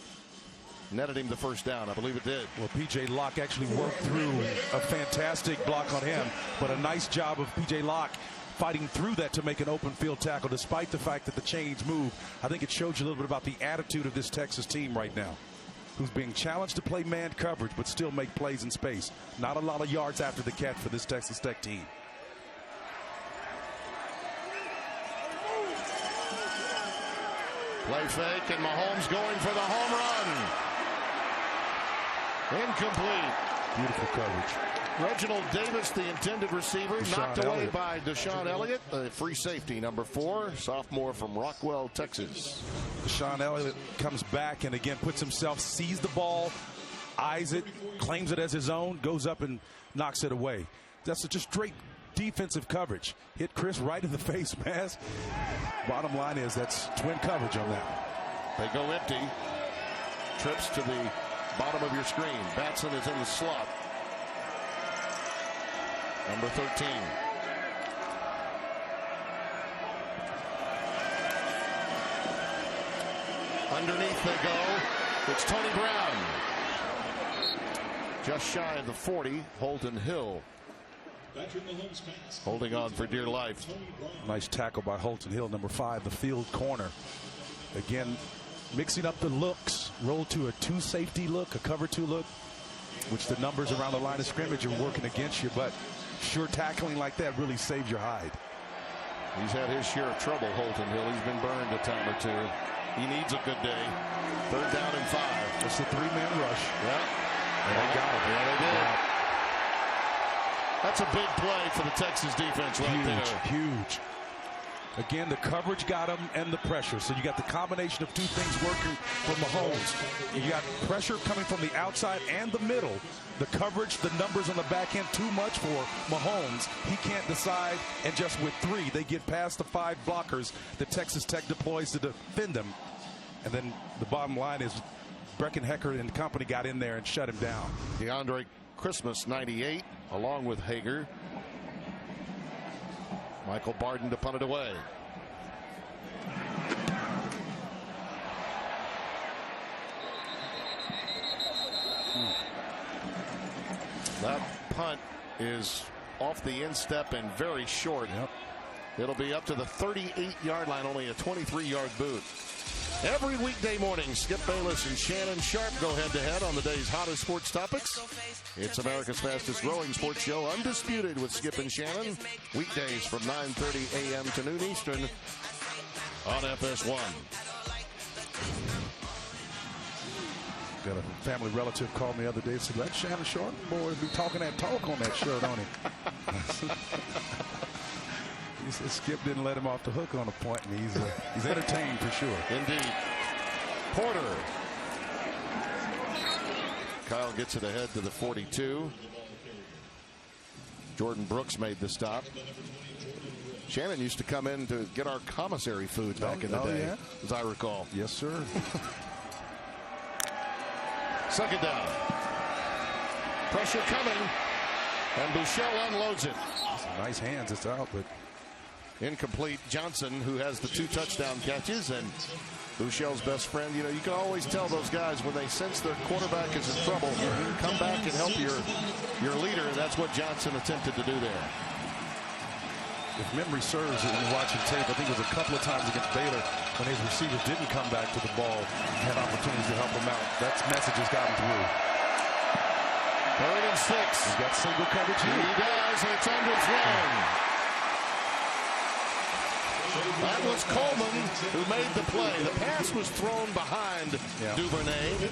netted him the first down. I believe it did. Well, P.J. Locke actually worked through a fantastic block on him, but a nice job of P.J. Locke fighting through that to make an open field tackle, despite the fact that the chains move. I think it shows you a little bit about the attitude of this Texas team right now. who's being challenged to play man coverage but still make plays in space. Not a lot of yards after the catch for this Texas Tech team. Play fake, and Mahomes going for the home run. Incomplete. Beautiful coverage. Reginald Davis, the intended receiver, knocked away by Deshaun Elliott, free safety, number 4, sophomore from Rockwell, Texas. Deshaun Elliott comes back and again puts himself, sees the ball, eyes it, claims it as his own, goes up and knocks it away. That's just straight defensive coverage. Hit Chris right in the face mask. Bottom line is that's twin coverage on that. They go empty. Trips to the bottom of your screen. Batson is in the slot. Number 13. Underneath they go. It's Tony Brown. Just shy of the 40. Holden Hill holding on for dear life. Nice tackle by Holton Hill, number 5, the field corner. Again, mixing up the looks. Roll to a 2 safety look, a cover 2 look, which the numbers around the line of scrimmage are working against you, but sure tackling like that really saves your hide. He's had his share of trouble, Holton Hill. He's been burned a time or 2. He needs a good day. 3rd down and 5. It's a 3-man rush. Yeah. And they got him. Yeah, they did. Yeah. That's a big play for the Texas defense right there. Huge. Again, the coverage got him and the pressure. So you got the combination of 2 things working for Mahomes. You got pressure coming from the outside and the middle. The coverage, the numbers on the back end, too much for Mahomes. He can't decide, and just with 3, they get past the 5 blockers that Texas Tech deploys to defend them. And then the bottom line is Breckenhecker and company got in there and shut him down. DeAndre Christmas, 98, along with Hager. Michael Barden to punt it away. That punt is off the instep and very short. Yep. It'll be up to the 38-yard line, only a 23-yard boot. Every weekday morning, Skip Bayless and Shannon Sharp go head-to-head on the day's hottest sports topics. It's America's fastest-growing sports show, Undisputed with Skip and Shannon. Weekdays from 9:30 a.m. to noon Eastern on FS1. Got a family relative called me the other day and said, "Let Shannon Sharp boy be talking that talk on that show, don't he?" He said Skip didn't let him off the hook on a point, and he's entertained for sure. Indeed. Porter. Kyle gets it ahead to the 42. Jordan Brooks made the stop. Shannon used to come in to get our commissary food back in the day, yeah? as I recall. Yes, sir. 2nd down. Pressure coming, and Bouchel unloads it. Some nice hands. It's out, but incomplete. Johnson, who has the 2 touchdown catches, and Bouchel's best friend. You know, you can always tell those guys when they sense their quarterback is in trouble, come back and help your leader, and that's what Johnson attempted to do there. If memory serves, when you're watching tape, I think it was a couple of times against Baylor when his receivers didn't come back to the ball, had opportunities to help him out. That message has gotten through. 3rd and 6. He's got single coverage here. He does, and it's underthrown. That was Coleman who made the play. The pass was thrown behind Duvernay.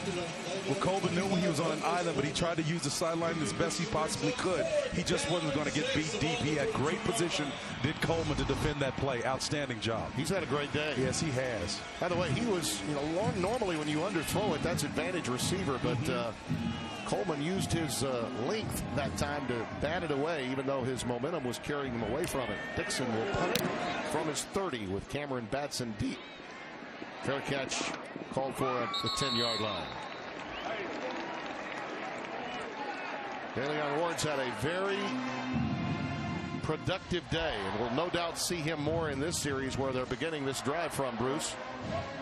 Well, Coleman knew when he was on an island, but he tried to use the sideline as best he possibly could. He just wasn't going to get beat deep. He had great position, did Coleman, to defend that play. Outstanding job. He's had a great day. Yes, he has. By the way, he was, normally when you underthrow it, that's advantage receiver, but Coleman used his length that time to bat it away, even though his momentum was carrying him away from it. Dixon will punt it from his 30 with Cameron Batson deep. Fair catch called for at the 10-yard line. De Leon Ward's had a very productive day, and we'll no doubt see him more in this series where they're beginning this drive from, Bruce.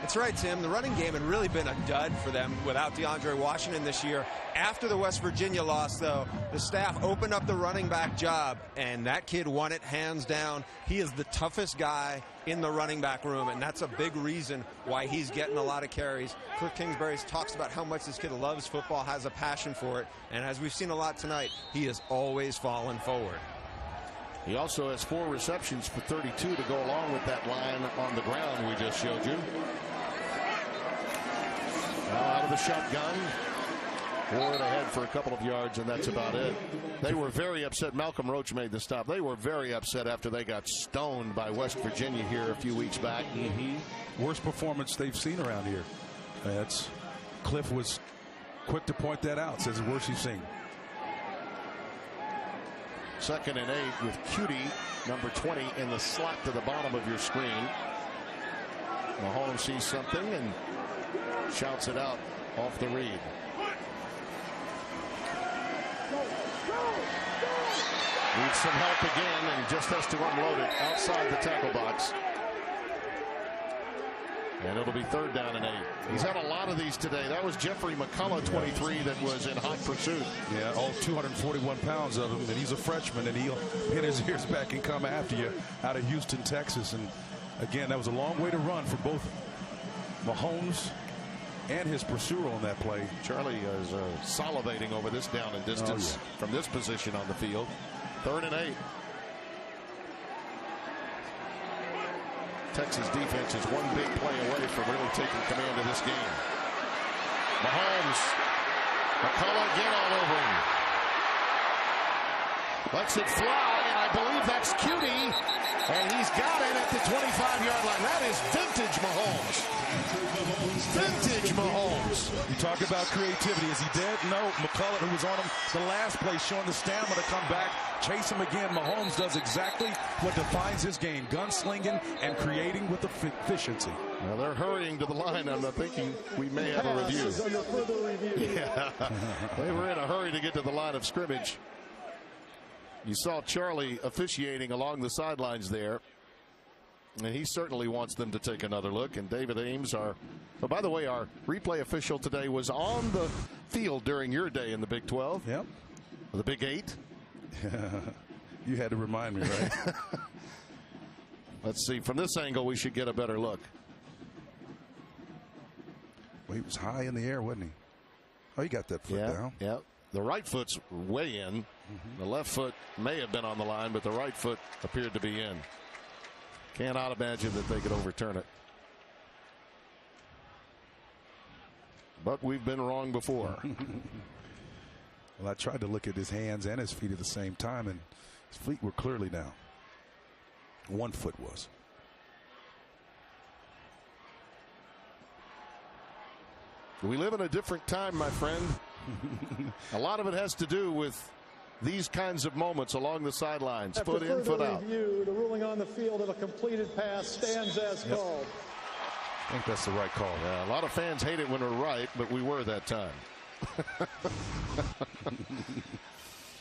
That's right, Tim. The running game had really been a dud for them without DeAndre Washington this year. After the West Virginia loss, though, the staff opened up the running back job, and that kid won it hands down. He is the toughest guy in the running back room, and that's a big reason why he's getting a lot of carries. Cliff Kingsbury talks about how much this kid loves football, has a passion for it, and as we've seen a lot tonight, he is always falling forward. He also has 4 receptions for 32 to go along with that line on the ground we just showed you. Now out of the shotgun. Ward ahead for a couple of yards, and that's about it. They were very upset. Malcolm Roach made the stop. They were very upset after they got stoned by West Virginia here a few weeks back. Worst performance they've seen around here. Cliff was quick to point that out. Says the worst he's seen. 2nd and 8 with Cutie, number 20, in the slot to the bottom of your screen. Mahomes sees something and shouts it out off the read. Needs some help again, and just has to unload it outside the tackle box. And it'll be 3rd down and 8. He's had a lot of these today. That was Jeffrey McCullough, 23, that was in hot pursuit. Yeah, all 241 pounds of him, and he's a freshman, and he'll pin his ears back and come after you out of Houston, Texas. And again, that was a long way to run for both Mahomes and his pursuer on that play. Charlie is salivating over this down and distance from this position on the field. 3rd and 8. Texas defense is one big play away from really taking command of this game. Mahomes, McCullough again all over him. Lets it fly, and I believe that's Cutie, and he's got it at the 25-yard line. That is vintage Mahomes. Vintage Mahomes. You talk about creativity. Is he dead? No. McCullough, who was on him the last play, showing the stamina to come back, chase him again. Mahomes does exactly what defines his game, gunslinging and creating with efficiency. Now they're hurrying to the line. I'm thinking we may have a review. Yeah, they were in a hurry to get to the line of scrimmage. You saw Charlie officiating along the sidelines there. And he certainly wants them to take another look. And David Ames, by the way, our replay official today was on the field during your day in the Big 12. Yep. Or the Big 8. You had to remind me, right? Let's see. From this angle, we should get a better look. Well, he was high in the air, wasn't he? Oh, he got that foot down. Yeah. The right foot's way in. The left foot may have been on the line, but the right foot appeared to be in. Cannot imagine that they could overturn it. But we've been wrong before. Well, I tried to look at his hands and his feet at the same time, and his feet were clearly down. One foot was. We live in a different time, my friend. A lot of it has to do with these kinds of moments along the sidelines. After foot in, foot out. Review, the ruling on the field of a completed pass stands as called. I think that's the right call. Yeah, a lot of fans hate it when we're right, but we were that time.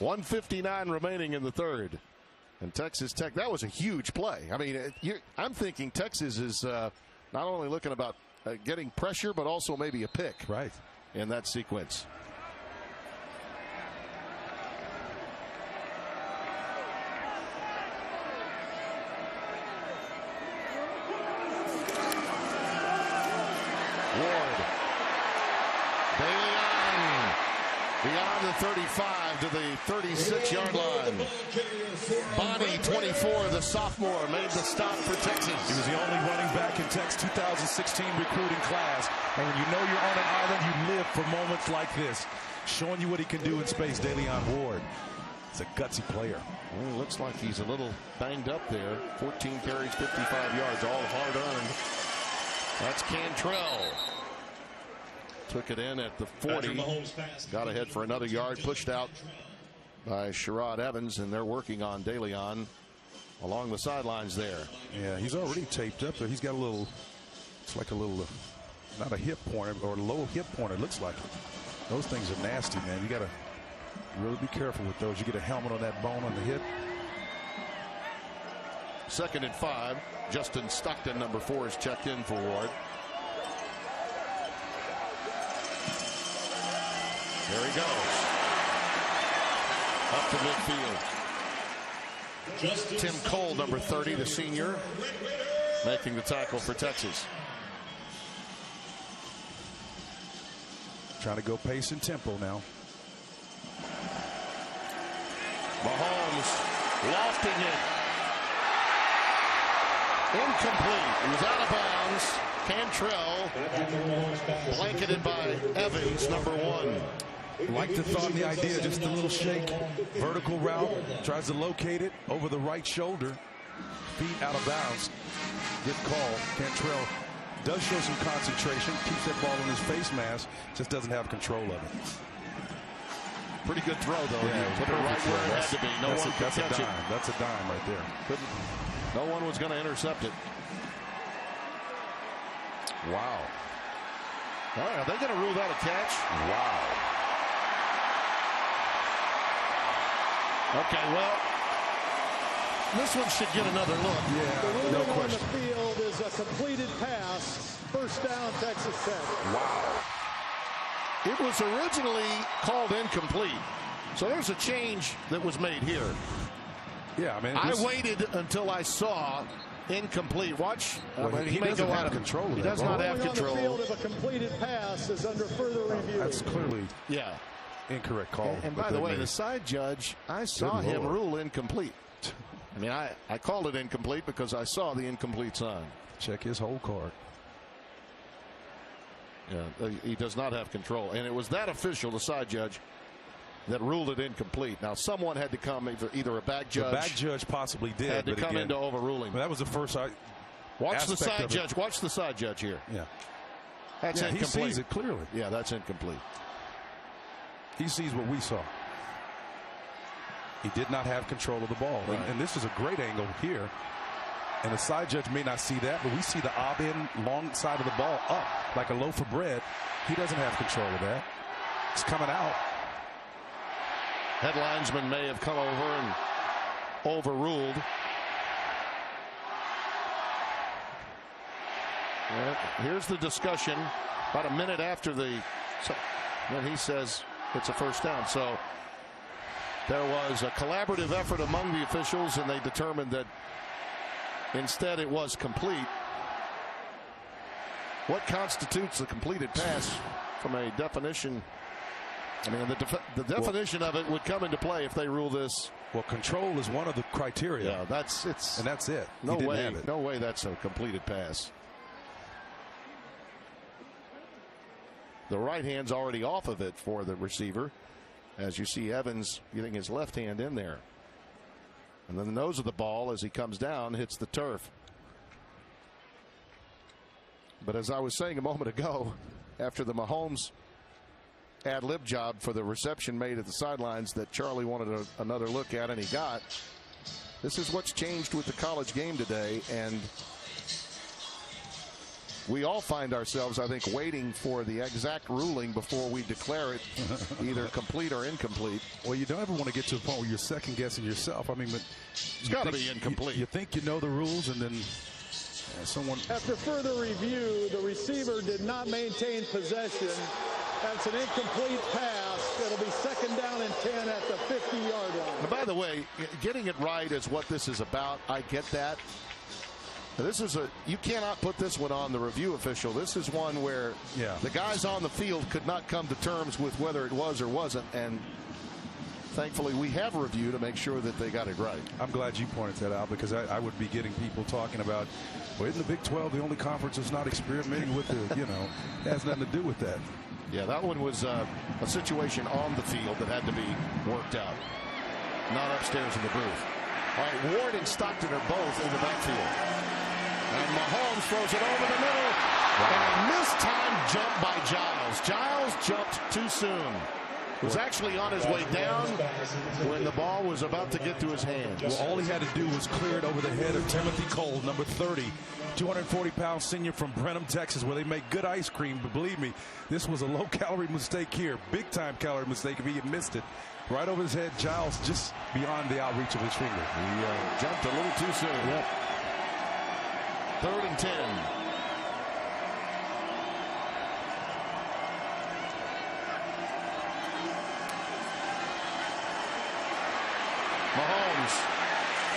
1:59 remaining in the 3rd. And Texas Tech, that was a huge play. I mean, I'm thinking Texas is not only looking about getting pressure, but also maybe a pick. Right. In that sequence. Ward. Baylor beyond the 35 to the 36-yard line. Bonnie, 24, the sophomore, made the stop for Texas. He was the only running back in Tech's 2016 recruiting class. And when you know you're on an island, you live for moments like this. Showing you what he can do in space, DeLeon Ward. He's a gutsy player. Well, it looks like he's a little banged up there. 14 carries, 55 yards, all hard earned. That's Cantrell. Took it in at the 40. Got ahead for another yard. Pushed out by Sherrod Evans, and they're working on DeLeon along the sidelines there. Yeah, he's already taped up, but he's got a little, it's like a little, not a hip pointer, or a low hip pointer, it looks like it. Those things are nasty, man. You got to really be careful with those. You get a helmet on that bone on the hip. 2nd and 5. Justin Stockton, number 4, is checked in for Ward. There he goes. Up to midfield. Tim Cole, number 30, the senior, making the tackle for Texas. Trying to go pace and tempo now. Mahomes lofting it. Incomplete. He was out of bounds. Cantrell blanketed by Evans, number 1. Like the thought and the idea, just a little shake, vertical route, tries to locate it over the right shoulder, feet out of bounds. Good call. Cantrell does show some concentration, keeps that ball in his face mask, just doesn't have control of it. Pretty good throw, though. Yeah, put it right where it had to be. No one could catch it. That's a dime right there. No one was going to intercept it. Wow. All right, are they going to rule that a catch? Wow. Okay, well, this one should get another look. The ruling on the field is a completed pass. First down, Texas Tech. Wow. It was originally called incomplete. So there's a change that was made here. Yeah, I mean, I waited until I saw incomplete. Watch. He may go out of control. He does not have control. The field of a completed pass is under further review. That's clearly incorrect call. And by the way, the side judge, I saw him rule incomplete. I mean, I called it incomplete because I saw the incomplete sign. Check his whole card. Yeah, he does not have control. And it was that official, the side judge, that ruled it incomplete. Now, someone had to come, either a back judge. The back judge possibly did. Had to come into overruling. That was the first Watch the side judge. Watch the side judge here. Yeah. That's incomplete. He sees it clearly. Yeah, that's incomplete. He sees what we saw. He did not have control of the ball. Right. And this is a great angle here. And the side judge may not see that, but we see the ob-in long side of the ball up like a loaf of bread. He doesn't have control of that. It's coming out. Head linesman may have come over and overruled. Here's the discussion about a minute after when he says it's a first down. So there was a collaborative effort among the officials, and they determined that instead it was complete. What constitutes a completed pass from a definition? I mean, the definition of it would come into play if they rule this. Well, control is one of the criteria. Yeah, that's it. No way that's a completed pass. The right hand's already off of it for the receiver, as you see Evans getting his left hand in there. And then the nose of the ball, as he comes down, hits the turf. But as I was saying a moment ago, after the Mahomes ad-lib job for the reception made at the sidelines that Charlie wanted another look at, and he got, this is what's changed with the college game today. And we all find ourselves, I think, waiting for the exact ruling before we declare it either complete or incomplete. Well, you don't ever want to get to a point where you're second guessing yourself. I mean, but it's got to be incomplete. You think you know the rules, and then someone. After further review, the receiver did not maintain possession. That's an incomplete pass. It'll be second down and 10 at the 50-yard line. And by the way, getting it right is what this is about. I get that. You cannot put this one on the review official. This is one where the guys on the field could not come to terms with whether it was or wasn't, and thankfully we have reviewed to make sure that they got it right. I'm glad you pointed that out, because I would be getting people talking about, well, isn't the Big 12 the only conference that's not experimenting with it has nothing to do with that. Yeah, that one was a situation on the field that had to be worked out, not upstairs in the booth. All right, Ward and Stockton are both in the backfield. And Mahomes throws it over the middle. Wow. And a missed-time jump by Giles. Giles jumped too soon. Was actually on his way down when the ball was about to get to his hands. Well, all he had to do was clear it over the head of Timothy Cole, number 30, 240-pound senior from Brenham, Texas, where they make good ice cream. But believe me, this was a low-calorie mistake here. Big-time calorie mistake if he had missed it. Right over his head, Giles just beyond the outreach of his finger. He jumped a little too soon. Yep. 3rd and 10. Mahomes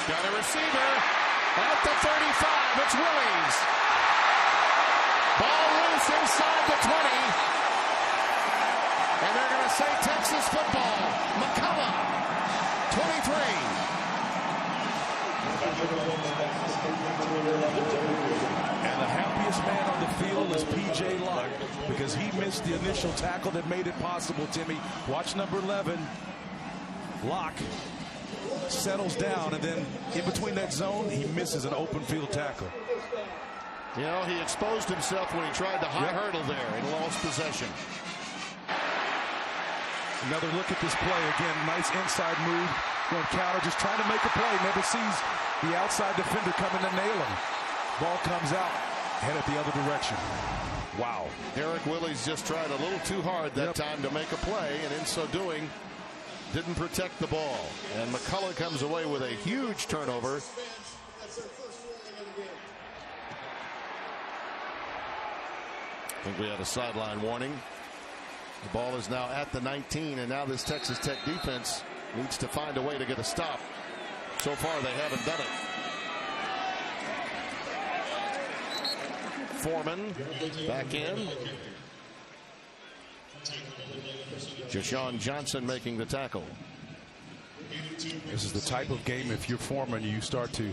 got a receiver at the 35. It's Willies. Ball loose inside the 20. And they're going to say Texas football. McCullough, 23. And the happiest man on the field is P.J. Locke, because he missed the initial tackle that made it possible, Timmy. Watch number 11. Locke settles down, and then in between that zone, he misses an open field tackle. You know, he exposed himself when he tried the high hurdle there and lost possession. Another look at this play. Again, nice inside move. Going counter, just trying to make a play. Never sees the outside defender coming to nail him. Ball comes out, head at the other direction. Wow. Eric Willies just tried a little too hard that time to make a play, and in so doing, didn't protect the ball. And McCullough comes away with a huge turnover. I think we had a sideline warning. The ball is now at the 19, and now this Texas Tech defense needs to find a way to get a stop. So far, they haven't done it. Foreman back in. Jashawn Johnson making the tackle. This is the type of game, if you're Foreman, you start to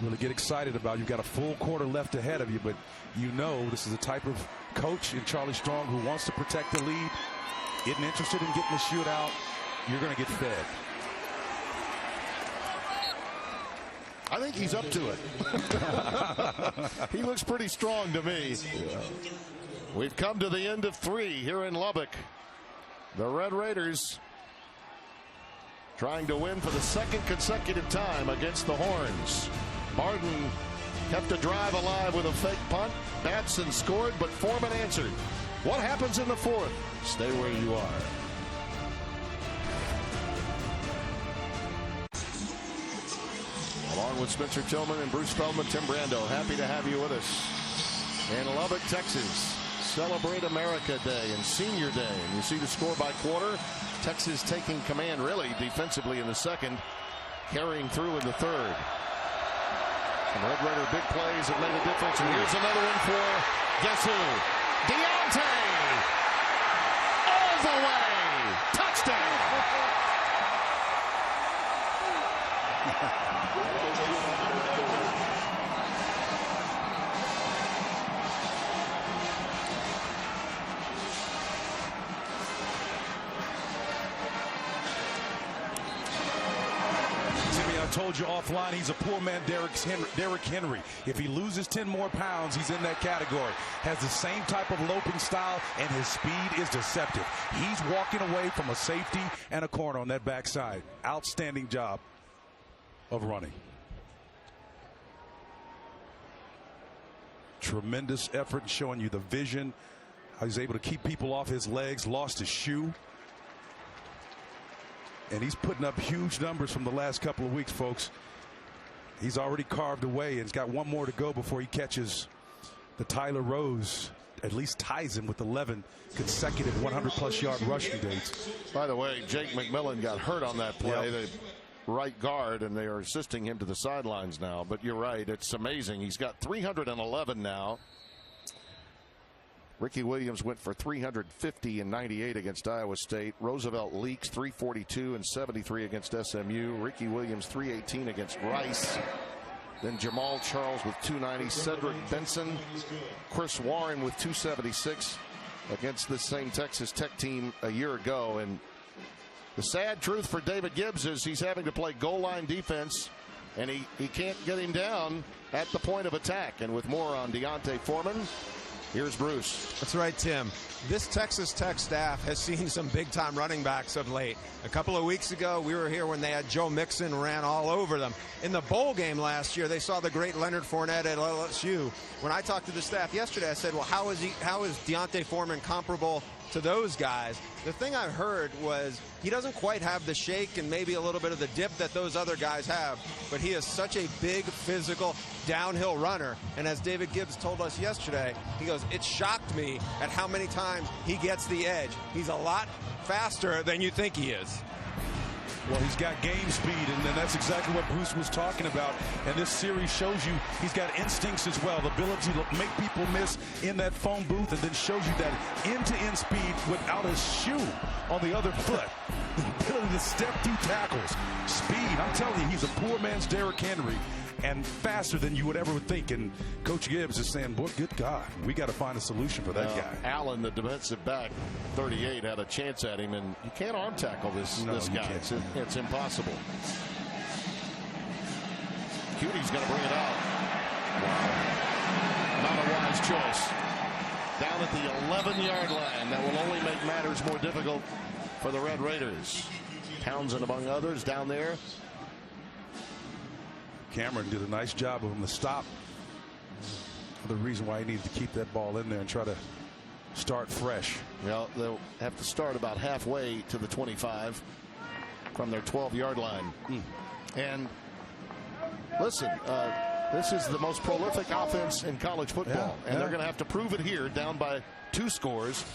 really get excited about. You've got a full quarter left ahead of you, but you know this is the type of coach in Charlie Strong who wants to protect the lead, isn't interested in getting the shootout. You're going to get fed. I think he's up to it. He looks pretty strong to me. Yeah. We've come to the end of 3 here in Lubbock. The Red Raiders trying to win for the 2nd consecutive time against the Horns. Barden kept a drive alive with a fake punt. Batson scored, but Foreman answered. What happens in the 4th? Stay where you are. Along with Spencer Tillman and Bruce Feldman, Tim Brando, happy to have you with us in Lubbock, Texas. Celebrate America Day and Senior Day. And you see the score by quarter. Texas taking command really defensively in the 2nd, carrying through in the 3rd. Some Red Raider big plays that made a difference. And here's another one for, guess who? Deontay! All the way! Touchdown! Told you offline, he's a poor man, Derrick Henry. If he loses 10 more pounds, he's in that category. Has the same type of loping style, and his speed is deceptive. He's walking away from a safety and a corner on that backside. Outstanding job of running. Tremendous effort showing you the vision. How he's able to keep people off his legs, lost his shoe. And he's putting up huge numbers from the last couple of weeks, folks. He's already carved away, and he's got one more to go before he catches the Tyler Rose. At least ties him with 11 consecutive 100-plus yard rushing dates. By the way, Jake McMillan got hurt on that play, the right guard, and they are assisting him to the sidelines now. But you're right, it's amazing. He's got 311 now. Ricky Williams went for 350 and 98 against Iowa State. Roosevelt Leaks 342 and 73 against SMU. Ricky Williams 318 against Rice. Then Jamal Charles with 290. Cedric Benson, Chris Warren with 276 against this same Texas Tech team a year ago. And the sad truth for David Gibbs is he's having to play goal line defense, and he can't get him down at the point of attack. And with more on Deontay Foreman, here's Bruce. That's right, Tim. This Texas Tech staff has seen some big-time running backs of late. A couple of weeks ago, we were here when they had Joe Mixon ran all over them. In the bowl game last year, they saw the great Leonard Fournette at LSU. When I talked to the staff yesterday, I said, well, how is Deontay Foreman comparable to those guys. The thing I heard was he doesn't quite have the shake and maybe a little bit of the dip that those other guys have, but he is such a big, physical, downhill runner. And as David Gibbs told us yesterday, he goes, it shocked me at how many times he gets the edge. He's a lot faster than you think he is. Well, he's got game speed, and that's exactly what Bruce was talking about. And this series shows you he's got instincts as well, the ability to make people miss in that phone booth, and then shows you that end-to-end speed without a shoe on the other foot. The ability to step through tackles. Speed, I'm telling you, he's a poor man's Derrick Henry, and faster than you would ever think. And Coach Gibbs is saying, boy, good God, we got to find a solution for that guy. Allen, the defensive back, 38, had a chance at him, and you can't arm tackle this guy. It's impossible. Cuty's going to bring it out. Wow. Not a wise choice. Down at the 11-yard line. That will only make matters more difficult for the Red Raiders. Townsend, among others, down there. Cameron did a nice job of him to stop. The reason why he needed to keep that ball in there and try to start fresh. Well, they'll have to start about halfway to the 25 from their 12-yard line. And listen, this is the most prolific offense in college football, and they're going to have to prove it here, down by 2 scores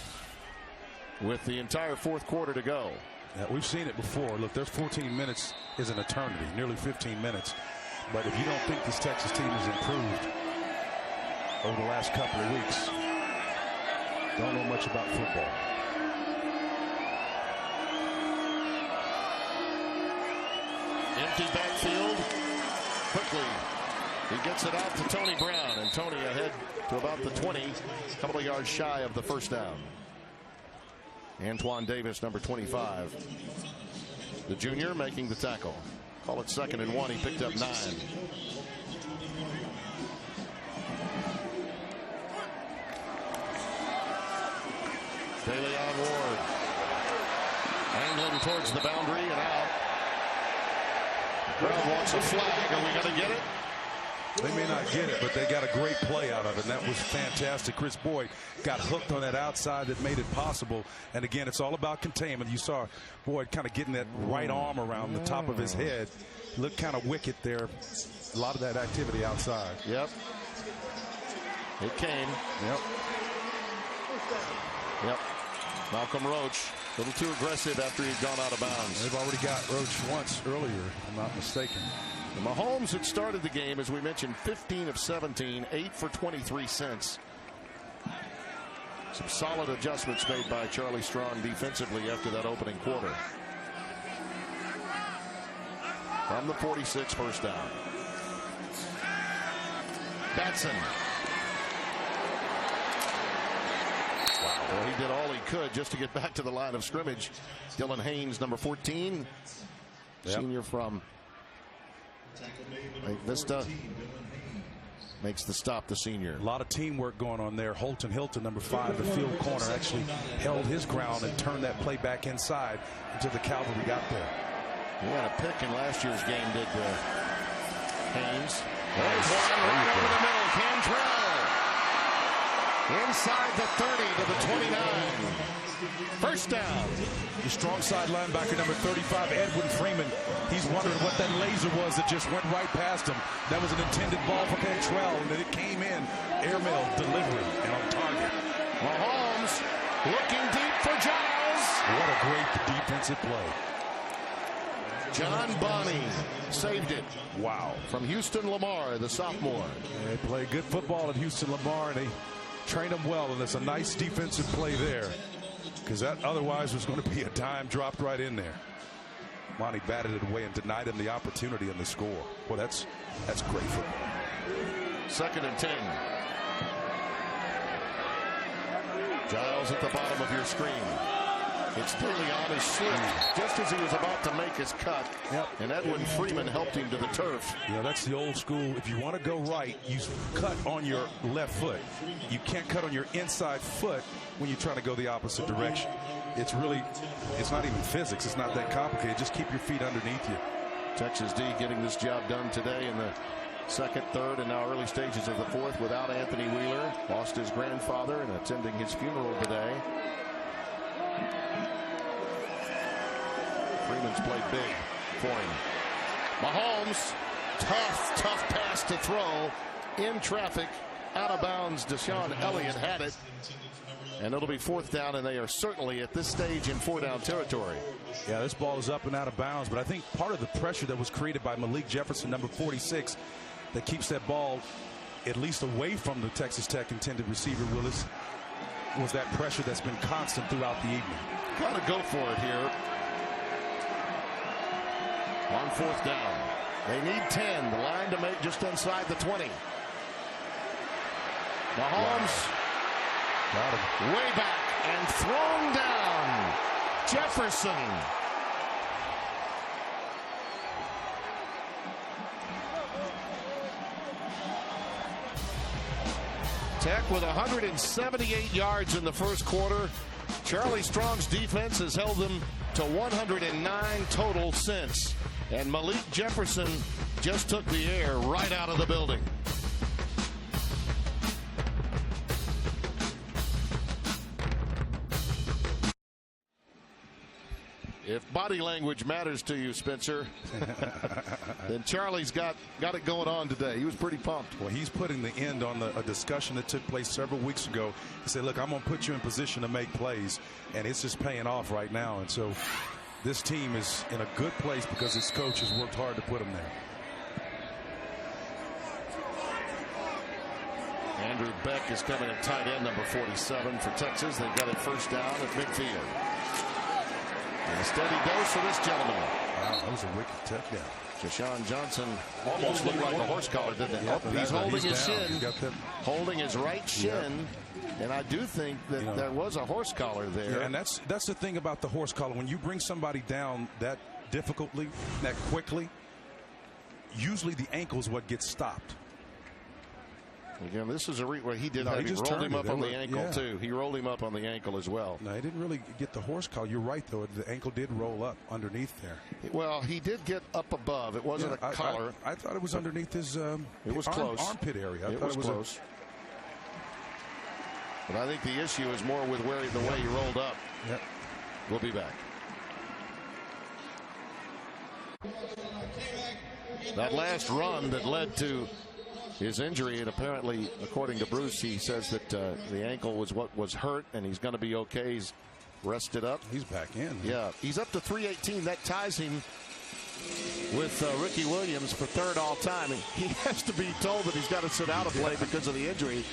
with the entire fourth quarter to go. Yeah, we've seen it before. Look, there's 14 minutes is an eternity, nearly 15 minutes. But if you don't think this Texas team has improved over the last couple of weeks, don't know much about football. Empty backfield. Quickly, he gets it out to Tony Brown, and Tony ahead to about the 20, a couple of yards shy of the first down. Antoine Davis, number 25, the junior, making the tackle. Call it 2nd and 1. He picked up 9. Bailey on Ward. Angling towards the boundary and out. The crowd wants a flag. Are we going to get it? They may not get it, but they got a great play out of it, and that was fantastic. Chris Boyd got hooked on that outside that made it possible. And again, it's all about containment. You saw Boyd kind of getting that right arm around the top of his head. Looked kind of wicked there. A lot of that activity outside. Yep. It came. Yep. Malcolm Roach, a little too aggressive after he'd gone out of bounds. They've already got Roach once earlier, if I'm not mistaken. Mahomes had started the game, as we mentioned, 15 of 17, 8 for 23 cents. Some solid adjustments made by Charlie Strong defensively after that opening quarter. From the 46, first down. Batson. Wow. Well, he did all he could just to get back to the line of scrimmage. Dylan Haynes, number 14, senior from Vista, makes the stop, the senior. A lot of teamwork going on there. Holton Hilton, number 5, the field corner, actually held his ground and turned that play back inside until the cavalry got there. He had a pick in last year's game, did Haynes. There's one right over the middle. Cantrell inside the 30 to the 29. First down. The strong side linebacker, number 35, Edwin Freeman. He's wondering what that laser was that just went right past him. That was an intended ball for Cantrell, and then it came in. Airmail delivery and on target. Mahomes looking deep for Giles. What a great defensive play. John Bonney saved it. Wow. From Houston Lamar, the sophomore. They play good football at Houston Lamar, and they train them well, and it's a nice defensive play there, because that otherwise was going to be a dime dropped right in there. Monty batted it away and denied him the opportunity and the score. Well, that's great football. 2nd and 10. Giles at the bottom of your screen. It's nearly on his slip, just as he was about to make his cut. Yep. And Edwin Freeman helped him to the turf. Yeah, that's the old school. If you want to go right, you cut on your left foot. You can't cut on your inside foot when you're trying to go the opposite direction. It's not even physics. It's not that complicated. Just keep your feet underneath you. Texas D getting this job done today in the 2nd, 3rd, and now early stages of the 4th without Anthony Wheeler. Lost his grandfather and attending his funeral today. Freeman's played big for him. Mahomes, tough pass to throw in traffic, out of bounds. Deshaun Elliott had it, and it'll be 4th down, and they are certainly at this stage in 4-down territory. Yeah, this ball is up and out of bounds, but I think part of the pressure that was created by Malik Jefferson, number 46, that keeps that ball at least away from the Texas Tech intended receiver, Willis, was that pressure that's been constant throughout the evening. Got to go for it here on 4th down. They need 10. The line to make just inside the 20. Mahomes got him way back and thrown down. Jefferson. Tech with 178 yards in the first quarter. Charlie Strong's defense has held them to 109 total since. And Malik Jefferson just took the air right out of the building. If body language matters to you, Spencer, then Charlie's got it going on today. He was pretty pumped. Well, he's putting the end on a discussion that took place several weeks ago. He said, look, I'm going to put you in position to make plays, and it's just paying off right now. And so this team is in a good place because its coach has worked hard to put them there. Andrew Beck is coming at tight end, number 47 for Texas. They've got it 1st down at midfield. And a steady dose for this gentleman. Wow, that was a wicked touchdown. Deshaun Johnson almost looked like a horse collar, didn't it? Yep, he's holding his down. shin, holding his right shin, and I do think that there was a horse collar there. Yeah, and that's the thing about the horse collar. When you bring somebody down that difficultly, that quickly, usually the ankle is what gets stopped. Again, this is where he did that. He rolled him up on the ankle, too. He rolled him up on the ankle as well. No, he didn't really get the horse collar. You're right, though. The ankle did roll up underneath there. Well, he did get up above. It wasn't a collar. I thought it was underneath his it was close. Armpit area. It was close. But I think the issue is more with the way he rolled up. Yep. We'll be back. That last run that led to his injury, and apparently, according to Bruce, he says that the ankle was what was hurt, and he's going to be okay. He's rested up. He's back in. Yeah, he's up to 318. That ties him with Ricky Williams for 3rd all time. And he has to be told that he's got to sit out a play because of the injury.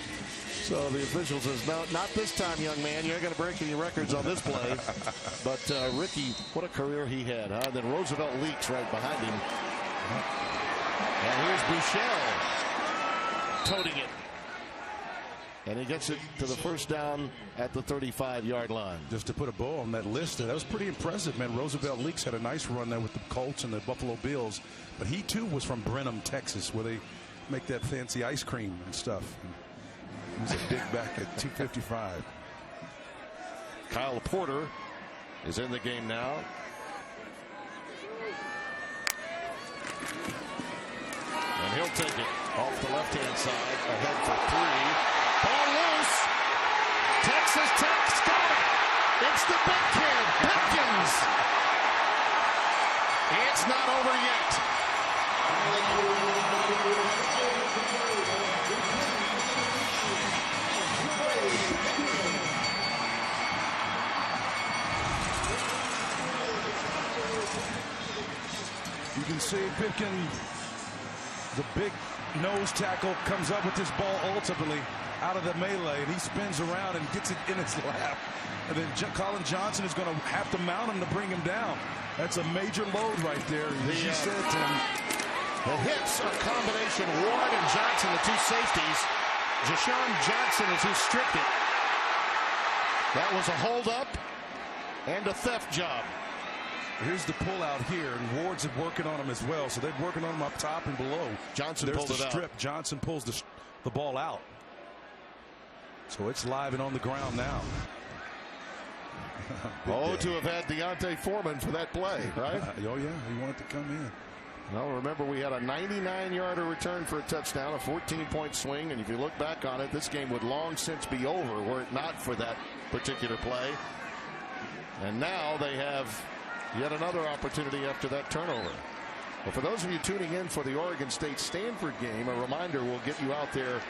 So the official says, no, not this time, young man. You're going to break any records on this play. But Ricky, what a career he had. Huh? Then Roosevelt Leaks right behind him. And here's Buechele toting it. And he gets it to the 1st down at the 35-yard line. Just to put a bow on that list, that was pretty impressive, man. Roosevelt Leaks had a nice run there with the Colts and the Buffalo Bills. But he, too, was from Brenham, Texas, where they make that fancy ice cream and stuff. He was a big back at 255. Kyle Porter is in the game now. And he'll take it off the left-hand side, ahead for 3. Ball loose. Texas Tech's got it. It's the big kid, Pickens. It's not over yet. You can see Pickens, the big nose tackle, comes up with this ball ultimately out of the melee, and he spins around and gets it in his lap. And then Colin Johnson is going to have to mount him to bring him down. That's a major load right there. As you said, Tim. The hits are a combination. Ward and Johnson, the 2 safeties. Deshaun Johnson is who stripped it. That was a hold-up and a theft job. Here's the pull-out here, and Ward's working on him as well. So they're working on him up top and below. Johnson There's pulled the it strip. out. Johnson pulls the ball out. So it's live and on the ground now. To have had Deontay Foreman for that play, right? Oh, yeah. He wanted to come in. Well, remember, we had a 99-yarder return for a touchdown, a 14-point swing, and if you look back on it, this game would long since be over were it not for that particular play. And now they have Yet another opportunity after that turnover. Well, for those of you tuning in for the Oregon State-Stanford game, a reminder, we'll get you out there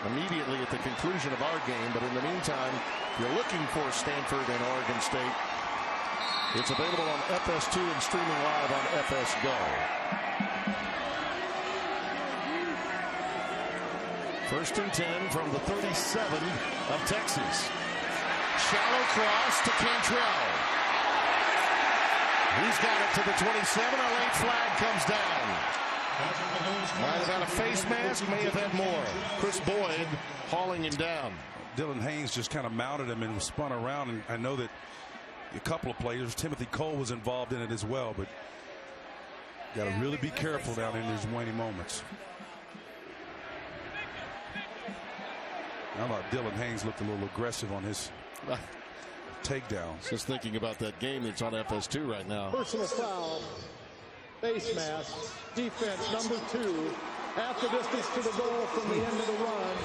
immediately at the conclusion of our game. But in the meantime, if you're looking for Stanford and Oregon State, it's available on FS2 and streaming live on FS Go. First and 10 from the 37 of Texas. Shallow cross to Cantrell. He's got it to the 27. A late flag comes down. Might have had a face mask, may have had more. Chris Boyd hauling him down. Dylan Haynes just kind of mounted him and spun around. And I know that a couple of players, Timothy Cole was involved in it as well, but got to really be careful down in these waning moments. I thought Dylan Haynes looked a little aggressive on his takedown. Just thinking about that game that's on FS2 right now. Personal foul, face mask, defense number 2, half the distance to the goal from the end of the run.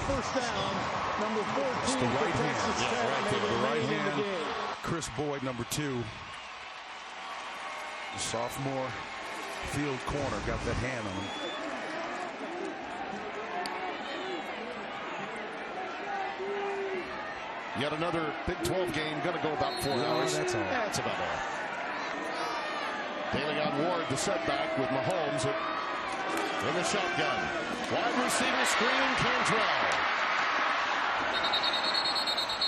First down, number 14 it's the right for hand. Texas Tech. Yeah, right there, the right hand. The game. Chris Boyd, number 2. The sophomore field corner got that hand on him. Yet another Big 12 game, going to go about 4 hours. That's all. That's about all. Daleon Ward, the setback with Mahomes in the shotgun. Wide receiver screen, Cantrell.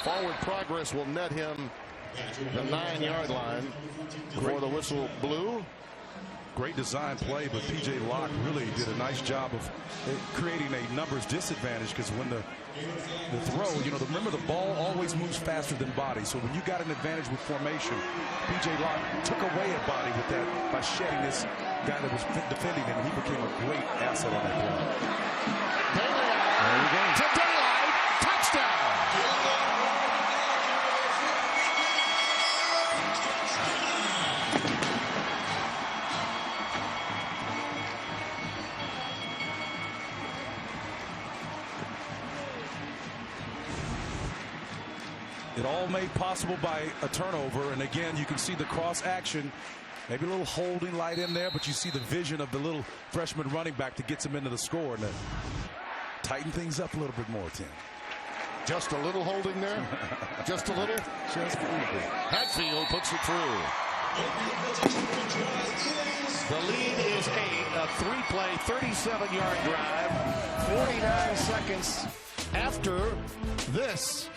Forward progress will net him the 9-yard line before the whistle blew. Great design play, but P.J. Locke really did a nice job of creating a numbers disadvantage, because when the throw, remember the ball always moves faster than body. So when you got an advantage with formation, P.J. Locke took away a body with that by shedding this guy that was defending him. He became a great asset on that play. There you go. To daylight, touchdown. It all made possible by a turnover, and again you can see the cross action, maybe a little holding light in there, but you see the vision of the little freshman running back that gets him into the score, and tighten things up a little bit more, Tim. Just a little holding there? Just a little? Just a little bit. Hatfield puts it through. The lead is 8, a 3-play, 37-yard drive, 49 seconds after this.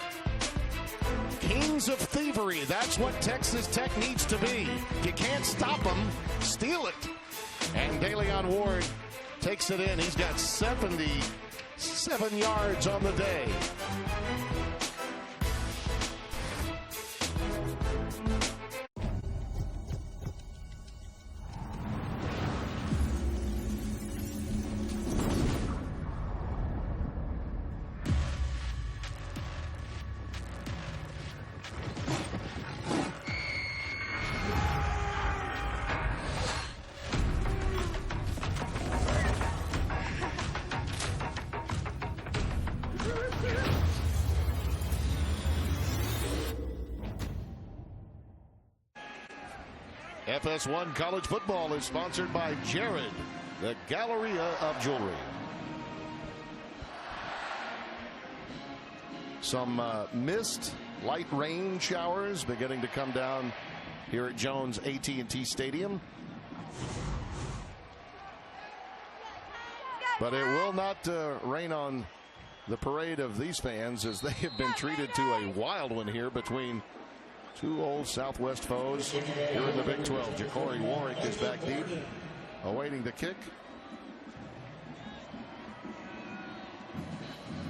Kings of thievery. That's what Texas Tech needs to be. You can't stop them. Steal it. And Daleon Ward takes it in. He's got 77 yards on the day. FS1 College Football is sponsored by Jared, the Galleria of Jewelry. Some mist, light rain showers beginning to come down here at Jones AT&T Stadium. But it will not rain on the parade of these fans, as they have been treated to a wild one here between two old Southwest foes here in the Big 12. Ja'Cory Warwick is back deep, awaiting the kick.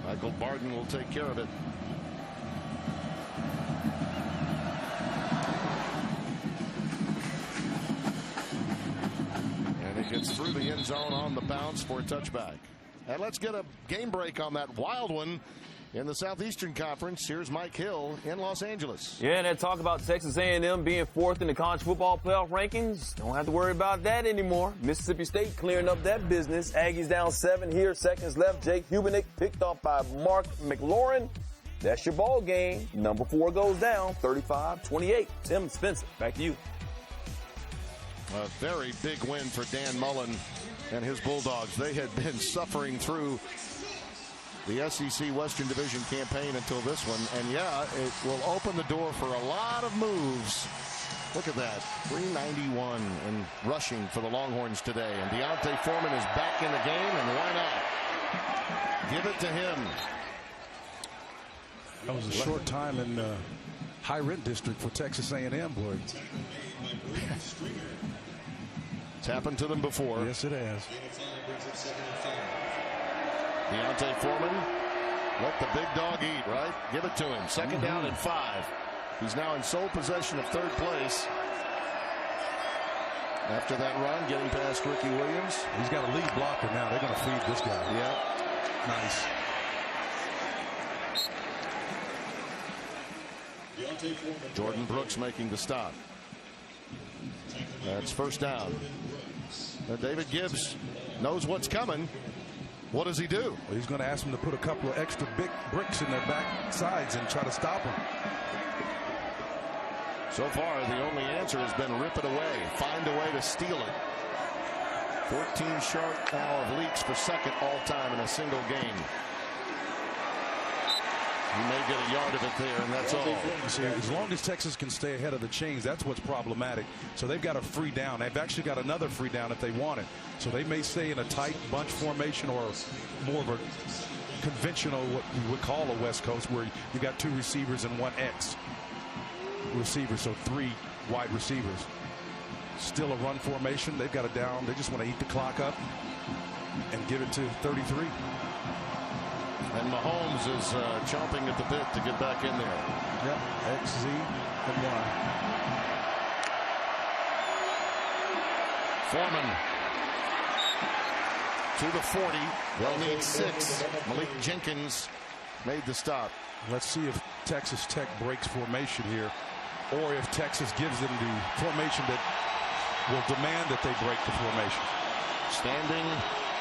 Michael Barden will take care of it. And it gets through the end zone on the bounce for a touchback. And let's get a game break on that wild one in the Southeastern Conference. Here's Mike Hill in Los Angeles. Yeah, and that talk about Texas A&M being 4th in the college football playoff rankings, don't have to worry about that anymore. Mississippi State clearing up that business. Aggies down 7 here, seconds left. Jake Hubenick picked off by Mark McLaurin. That's your ball game. Number 4 goes down, 35-28. Tim Spencer, back to you. A very big win for Dan Mullen and his Bulldogs. They had been suffering through the SEC Western Division campaign until this one. And yeah, it will open the door for a lot of moves. Look at that. 391 in rushing for the Longhorns today. And Deontay Foreman is back in the game, and why not? Give it to him. That was a short time in high rent district for Texas A&M, boy. It's happened to them before. Yes, it has. Deontay Foreman, let the big dog eat, right? Give it to him. Second down and 5. He's now in sole possession of third place. After that run, getting past Ricky Williams. He's got a lead blocker now. They're going to feed this guy. Yeah. Nice. Jordan Brooks making the stop. That's first down. David Gibbs knows what's coming. What does he do? Well, he's going to ask him to put a couple of extra big bricks in their back sides and try to stop him. So far, the only answer has been rip it away. Find a way to steal it. 14 short now of leaks for second all time in a single game. He may get a yard of it there, and that's all. See, as long as Texas can stay ahead of the chains, that's what's problematic. So they've got a free down. They've actually got another free down if they want it. So they may stay in a tight bunch formation or more of a conventional, what we would call a West Coast, where you got 2 receivers and 1 X receiver, so 3 wide receivers. Still a run formation. They've got it down. They just want to eat the clock up and give it to 33. And Mahomes is chomping at the bit to get back in there. Yep, X, Z, and Y. Foreman to the 40. They'll need 6. Malik Jenkins made the stop. Let's see if Texas Tech breaks formation here, or if Texas gives them the formation that will demand that they break the formation. Standing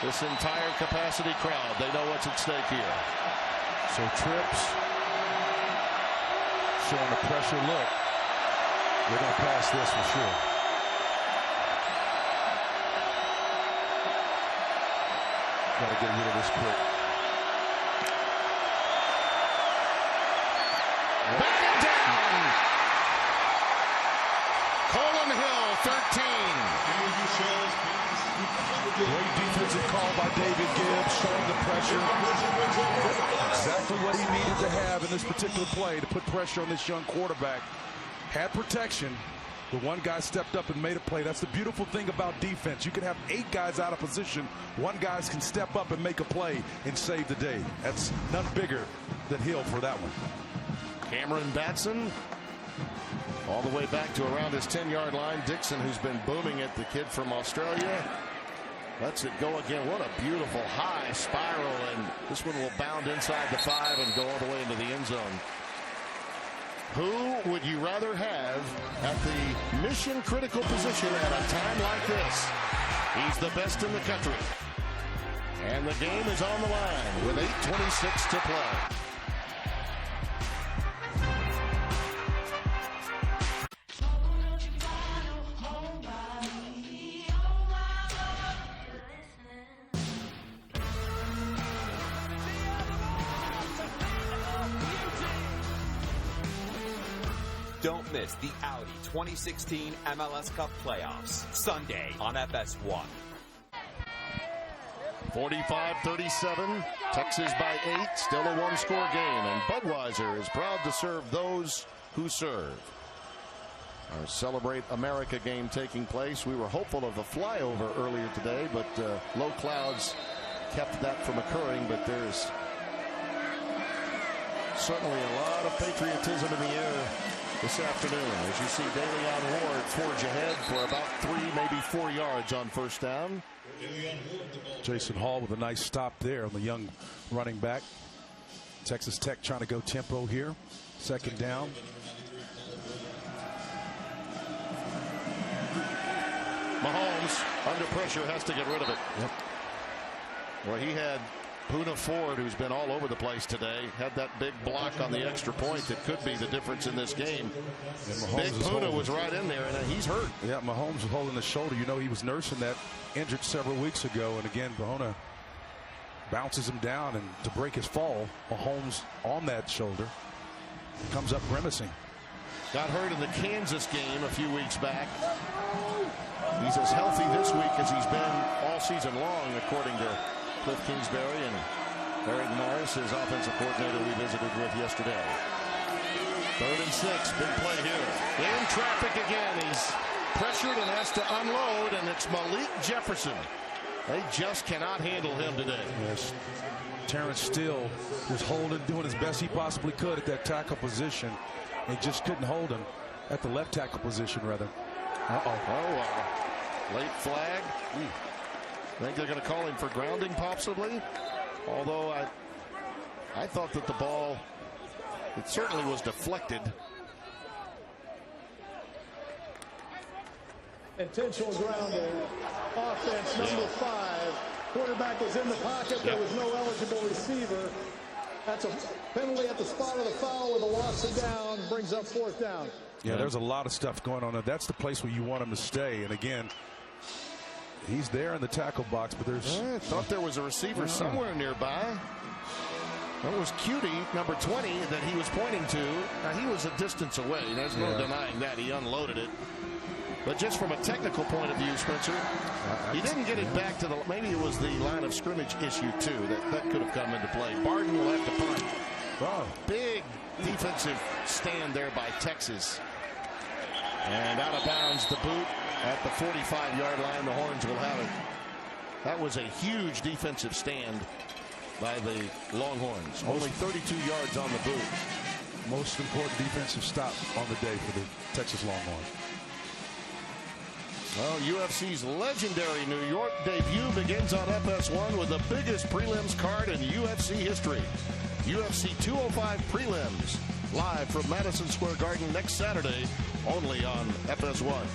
this entire capacity crowd. They know what's at stake here. So trips showing a pressure look. They're going to pass this for sure. Got to get rid of this quick. Back down. Colin Hill, 13. Great defensive call by David Gibbs, showing the pressure. Exactly what he needed to have in this particular play to put pressure on this young quarterback. Had protection, but one guy stepped up and made a play. That's the beautiful thing about defense. You can have 8 guys out of position. One guy can step up and make a play and save the day. That's none bigger than Hill for that one. Cameron Batson all the way back to around his 10-yard line. Dixon, who's been booming it, the kid from Australia, lets it go again. What a beautiful high spiral, and this one will bound inside the 5 and go all the way into the end zone. Who would you rather have at the mission critical position at a time like this? He's the best in the country. And the game is on the line with 8:26 to play. Don't miss the Audi 2016 MLS Cup playoffs, Sunday on FS1. 45-37, Texas by 8, still a one-score game, and Budweiser is proud to serve those who serve. Our Celebrate America game taking place. We were hopeful of a flyover earlier today, but low clouds kept that from occurring, but there's certainly a lot of patriotism in the air this afternoon, as you see DeLeon Ward forge ahead for about 3, maybe 4 yards on first down. Jason Hall with a nice stop there on the young running back. Texas Tech trying to go tempo here. Second down. Mahomes under pressure has to get rid of it. Yep. Well, he had Poona Ford, who's been all over the place today, had that big block on the extra point that could be the difference in this game. Big Poona was right in there, and he's hurt. Yeah, Mahomes was holding his shoulder. You know, he was nursing that, injured several weeks ago. And again, Poona bounces him down, and to break his fall, Mahomes on that shoulder comes up grimacing. Got hurt in the Kansas game a few weeks back. He's as healthy this week as he's been all season long, according to Cliff Kingsbury and Eric Morris, his offensive coordinator we visited with yesterday. 3rd and 6, big play here. In traffic again. He's pressured and has to unload, and it's Malik Jefferson. They just cannot handle him today. Yes. Terrence Steele was holding, doing his best he possibly could at that tackle position. He just couldn't hold him at the left tackle position, rather. Late flag. I think they're going to call him for grounding, possibly. Although I thought that the ball, it certainly was deflected. Intentional grounding. Offense number 5. Quarterback was in the pocket. There was no eligible receiver. That's a penalty at the spot of the foul with a loss of down. Brings up 4th down. Yeah, there's a lot of stuff going on there. That's the place where you want him to stay. And again, he's there in the tackle box, but there's... I thought there was a receiver somewhere nearby. That was Cutie, number 20, that he was pointing to. Now, he was a distance away. There's no denying that. He unloaded it. But just from a technical point of view, Spencer, he didn't get it back to the... Maybe it was the line of scrimmage issue, too. That could have come into play. Barden will have to punt. Oh. Big defensive stand there by Texas. And out of bounds, the boot at the 45-yard line. The Horns will have it. That was a huge defensive stand by the Longhorns. Only 32 yards on the boot. Most important defensive stop on the day for the Texas Longhorns. Well, UFC's legendary New York debut begins on FS1 with the biggest prelims card in UFC history. UFC 205 prelims, live from Madison Square Garden next Saturday, only on FS1.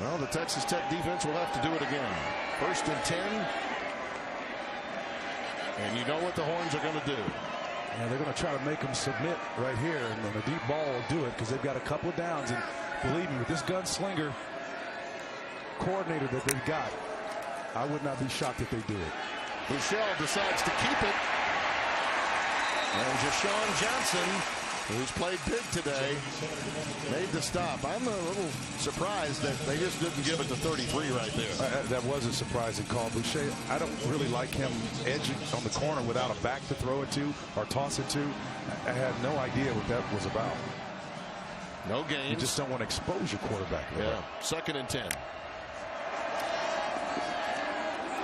Well, the Texas Tech defense will have to do it again. 1st and 10. And you know what the Horns are going to do. Yeah, they're going to try to make them submit right here, and then a deep ball will do it because they've got a couple of downs. And believe me, with this gunslinger coordinator that they've got, I would not be shocked if they do it. Michelle decides to keep it. And Jashawn Johnson, who's played big today, made the stop. I'm a little surprised that they just didn't give it to 33 right there. That was a surprising call. Boucher, I don't really like him edging on the corner without a back to throw it to or toss it to. I had no idea what that was about. No gains. You just don't want to expose your quarterback. Yeah. 2nd and 10.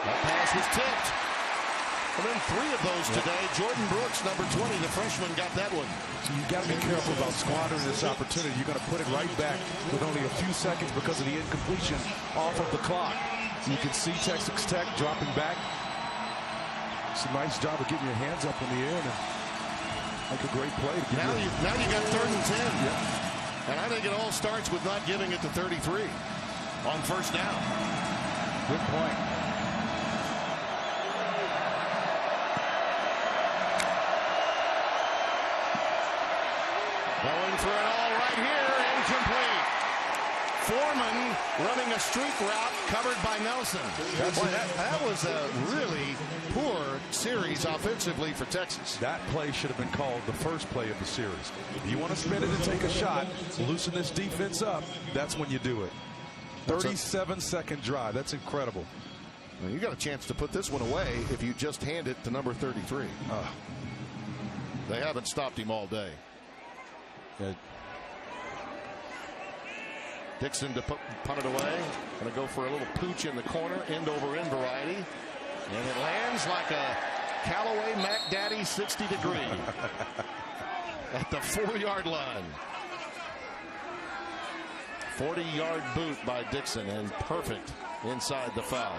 That pass was tipped. And then 3 of those today. Jordan Brooks, number 20, the freshman, got that one. You got to be careful about squandering this opportunity. You're going to put it right back with only a few seconds because of the incompletion off of the clock. You can see Texas Tech dropping back. It's a nice job of getting your hands up in the air and make a great play. Now you got 3rd and 10. Yeah. And I think it all starts with not giving it to 33 on 1st down. Good point. Going for it all right here, incomplete. Foreman running a streak route covered by Nelson. That was a really poor series offensively for Texas. That play should have been called the first play of the series. If you want to spin it and take a shot, loosen this defense up, that's when you do it. 37-second drive. That's incredible. Well, you got a chance to put this one away if you just hand it to number 33. They haven't stopped him all day. Yeah. Dixon to punt it away. Going to go for a little pooch in the corner, end over end variety. And it lands like a Callaway Mac Daddy 60-degree at the 4-yard line. 40-yard boot by Dixon and perfect inside the 5.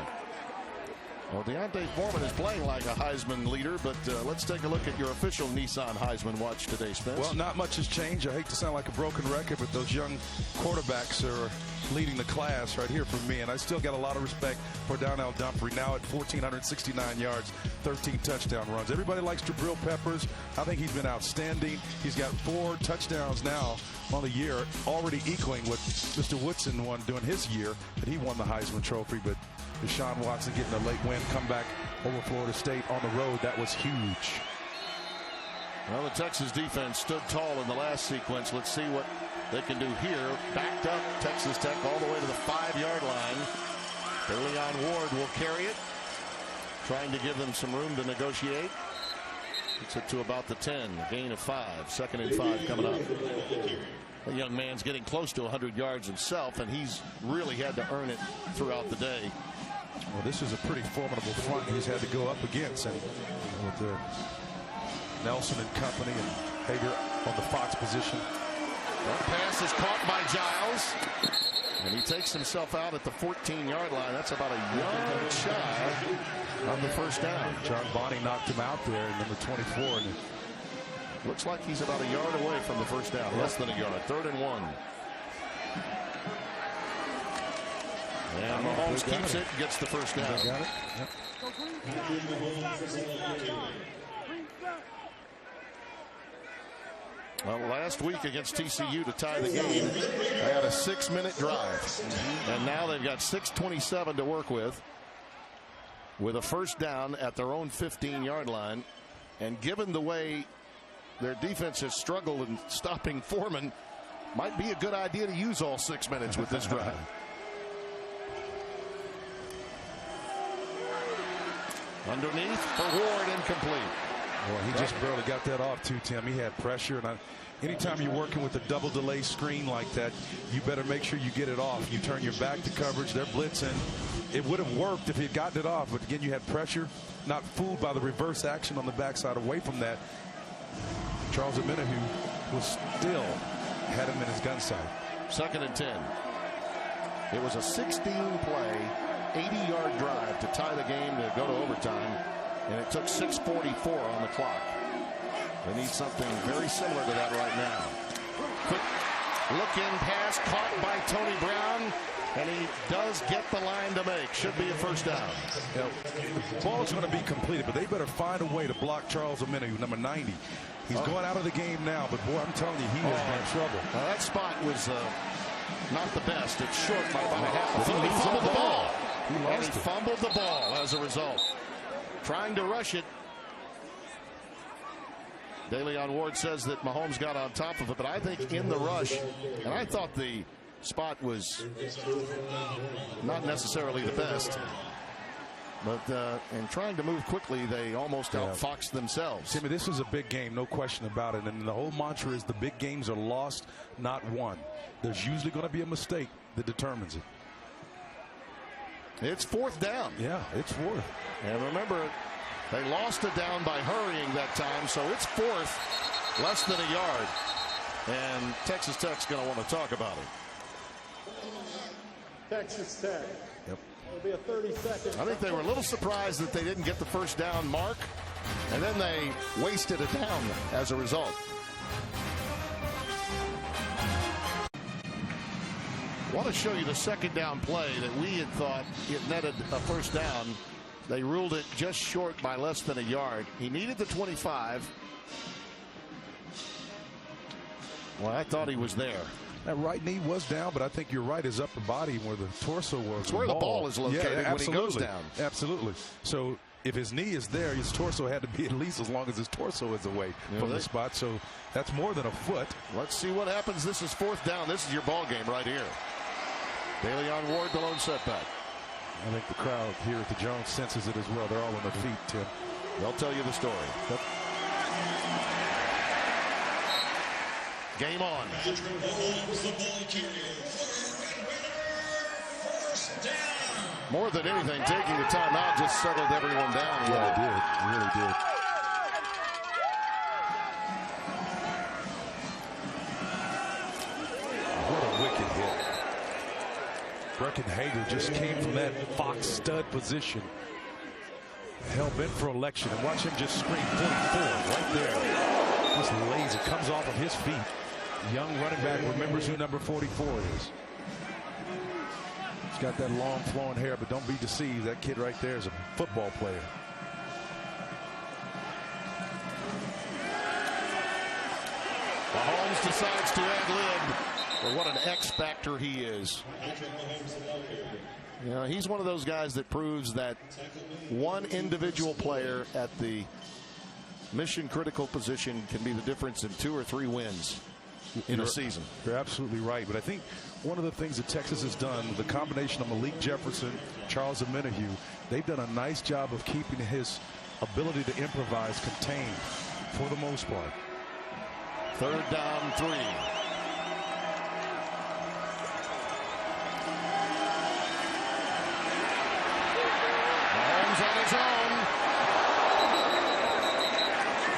Well, Deontay Foreman is playing like a Heisman leader, but let's take a look at your official Nissan Heisman watch today, Spence. Well, not much has changed. I hate to sound like a broken record, but those young quarterbacks are leading the class right here for me, and I still got a lot of respect for Donnell Dumphrey, now at 1,469 yards, 13 touchdown runs. Everybody likes Jabril Peppers. I think he's been outstanding. He's got 4 touchdowns now on the year, already equaling what Mr. Woodson won during his year, and he won the Heisman Trophy. But Deshaun Watson getting a late win, come back over Florida State on the road, that was huge. Well, the Texas defense stood tall in the last sequence. Let's see what they can do here. Backed up Texas Tech all the way to the 5-yard line. Leon Ward will carry it, trying to give them some room to negotiate. Gets it to about the 10, gain of 5, 2nd and 5 coming up. The young man's getting close to 100 yards himself, and he's really had to earn it throughout the day. Well, this is a pretty formidable front he's had to go up against, and with the Nelson and company and Hager on the Fox position. That pass is caught by Giles, and he takes himself out at the 14-yard line. That's about a yard shy on the first down. John Bonney knocked him out there in number 24. And looks like he's about a yard away from the first down, less than a yard. 3rd and 1. And Mahomes keeps it, gets the first down. Got it. Yep. Well, last week against TCU to tie the game, they had a 6-minute drive. And now they've got 6:27 to work with a first down at their own 15-yard line. And given the way their defense has struggled in stopping Foreman, might be a good idea to use all 6 minutes with this drive. Underneath for Ward, incomplete. Well, he just barely got that off too, Tim. He had pressure, and anytime you're working with a double delay screen like that, you better make sure you get it off. You turn your back to coverage, they're blitzing. It would have worked if he had gotten it off, but again, you had pressure, not fooled by the reverse action on the backside. Away from that, Charles Omenihu was still had him in his gun sight. 2nd and 10. It was a 16-play, 80-yard drive to tie the game to go to overtime. And it took 6:44 on the clock. They need something very similar to that right now. Quick look-in pass caught by Tony Brown, and he does get the line to make. Should be a first down. Yeah, the ball's going to be completed, but they better find a way to block Charles Omenihu, number 90. He's going out of the game now, but boy, I'm telling you, he has been in trouble. Now that spot was not the best. It's short by about a half a foot. He fumbled the ball. He fumbled the ball as a result. Trying to rush it. DeLeon Ward says that Mahomes got on top of it, but I think in the rush, and I thought the spot was not necessarily the best, but in trying to move quickly, they almost outfoxed themselves. Timmy, this is a big game, no question about it, and the whole mantra is the big games are lost, not won. There's usually going to be a mistake that determines it. It's 4th down. Yeah, it's 4th. And remember, they lost it down by hurrying that time, so it's 4th, less than a yard. And Texas Tech's going to want to talk about it. Texas Tech. Yep. It'll be a 30-second. I think they were a little surprised that they didn't get the first down mark, and then they wasted a down as a result. I want to show you the 2nd down play that we had thought it netted a first down. They ruled it just short by less than a yard. He needed the 25. Well, I thought he was there. That right knee was down, but I think you're right. His upper body, where the torso was. It's where the ball is located when he goes down. Absolutely. So if his knee is there, his torso had to be at least as long as his torso is away from the spot. So that's more than a foot. Let's see what happens. This is 4th down. This is your ball game right here. DeLeon Ward, the lone setback. I think the crowd here at the Jones senses it as well. They're all on their feet, Tim. They'll tell you the story. Yep. Game on. More than anything, taking the timeout just settled everyone down. Yeah, it did. It really did. What a wicked hit. Brecken Hager just came from that Fox stud position. Hell bent for election, and watch him just scream 44 right there. Just lays it, comes off of his feet. Young running back remembers who number 44 is. He's got that long flowing hair, but don't be deceived. That kid right there is a football player. Mahomes decides to ad-lib. Well, what an X factor he is. You know, he's one of those guys that proves that one individual player at the mission-critical position can be the difference in 2 or 3 wins in a season. You're absolutely right. But I think one of the things that Texas has done, the combination of Malik Jefferson, Charles Omenihu, they've done a nice job of keeping his ability to improvise contained for the most part. 3rd down 3. Mahomes on his own.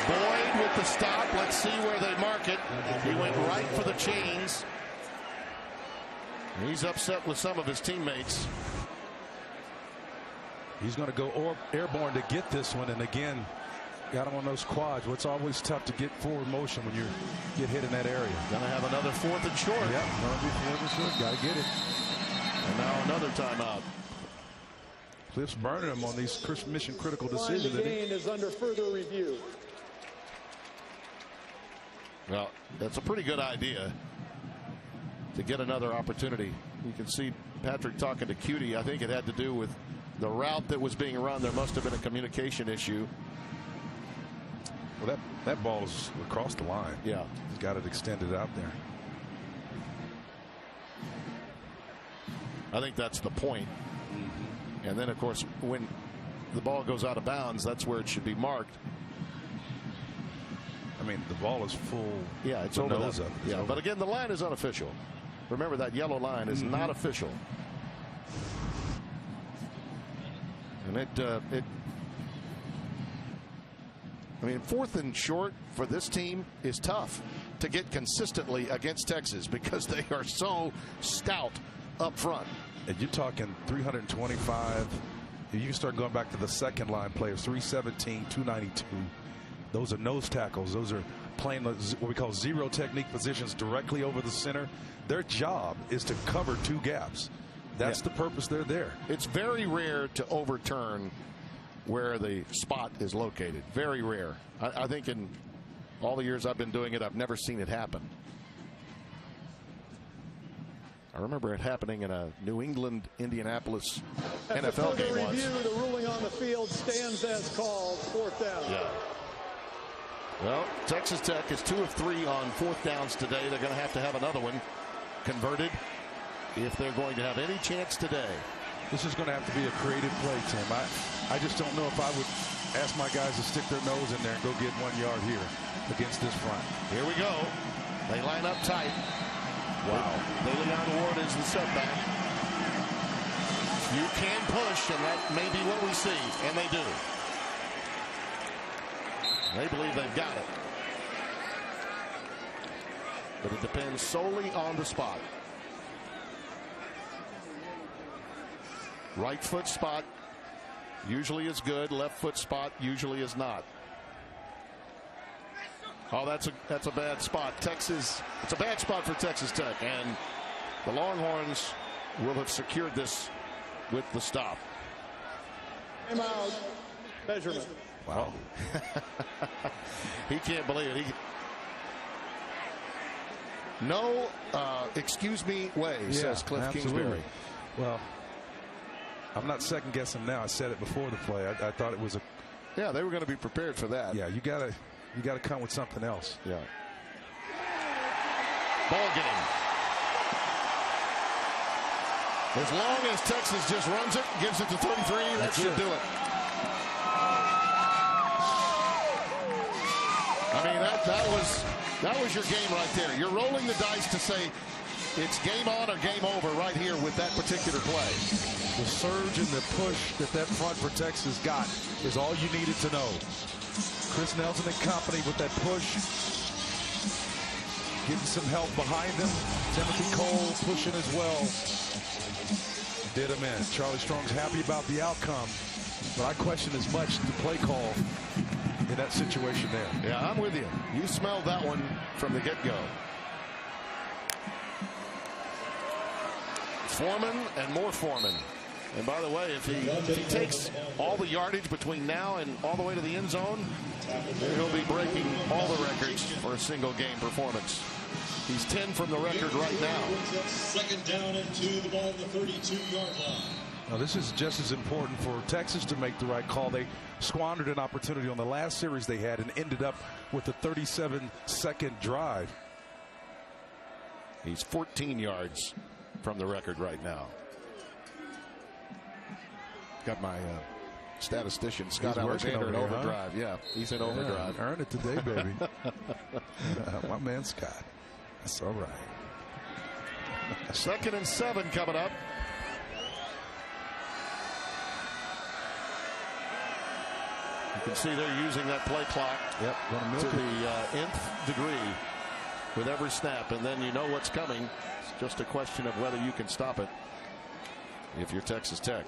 Boyd with the stop. Let's see where they mark it. He went right for the chains. He's upset with some of his teammates. He's going to go airborne to get this one, and again, got him on those quads. Well, it's always tough to get forward motion when you get hit in that area. Gonna have another 4th and short. Yeah, gonna be 4th and short. Gotta get it. And now another timeout. Cliff's burning him on these mission critical decisions. The gain is under further review. Well, that's a pretty good idea to get another opportunity. You can see Patrick talking to Cutie. I think it had to do with the route that was being run. There must have been a communication issue. Well, that ball is across the line. Yeah. He's got it extended out there. I think that's the point. And then, of course, when the ball goes out of bounds, that's where it should be marked. I mean, the ball is full. Yeah, it's over that. Yeah, but again, the line is unofficial. Remember, that yellow line is not official. And I mean, 4th and short for this team is tough to get consistently against Texas because they are so stout up front. And you're talking 325. You can start going back to the second line players, 317, 292. Those are nose tackles. Those are playing what we call zero technique positions directly over the center. Their job is to cover 2 gaps. That's the purpose they're there. It's very rare to overturn where the spot is located. Very rare. I think in all the years I've been doing it, I've never seen it happen. I remember it happening in a New England, Indianapolis NFL game once. The ruling on the field stands as called. 4th down. Yeah. Well, Texas Tech is 2 of 3 on 4th downs today. They're going to have another one converted if they're going to have any chance today. This is going to have to be a creative play, Tim. I just don't know if I would ask my guys to stick their nose in there and go get 1 yard here against this front. Here we go. They line up tight. Wow. Baylor down the ward is the setback. You can push, and that may be what we see, and they do. They believe they've got it. But it depends solely on the spot. Right foot spot usually is good. Left foot spot usually is not. Oh, that's a bad spot. Texas, it's a bad spot for Texas Tech, and the Longhorns will have secured this with the stop. Time out. Measurement. Wow. He can't believe it. No excuse me way, says Cliff absolutely. Kingsbury. Well, I'm not second guessing now. I said it before the play. I thought it was a. Yeah, they were going to be prepared for that. Yeah, you gotta come with something else. Yeah. Ball game. As long as Texas just runs it, gives it to 33, that should do it. I mean, that was your game right there. You're rolling the dice to say it's game on or game over right here with that particular play. The surge and the push that front for Texas got is all you needed to know. Chris Nelson and company with that push, getting some help behind them. Timothy Cole pushing as well. Did him in. Charlie Strong's happy about the outcome, but I question as much the play call in that situation there. Yeah, I'm with you. You smelled that one from the get-go. Foreman and more Foreman. And by the way, if he takes all the yardage between now and all the way to the end zone, then he'll be breaking all the records for a single game performance. He's 10 from the record right now. Second down and 2, the ball at the 32-yard line. Now, this is just as important for Texas to make the right call. They squandered an opportunity on the last series they had and ended up with a 37-second drive. He's 14 yards from the record right now. Got my statistician Scott Alexander in overdrive. Yeah, he's in overdrive. Earn it today, baby. My man Scott. That's all right. 2nd and 7 coming up. You can see they're using that play clock to the nth degree with every snap, and then you know what's coming. It's just a question of whether you can stop it if you're Texas Tech.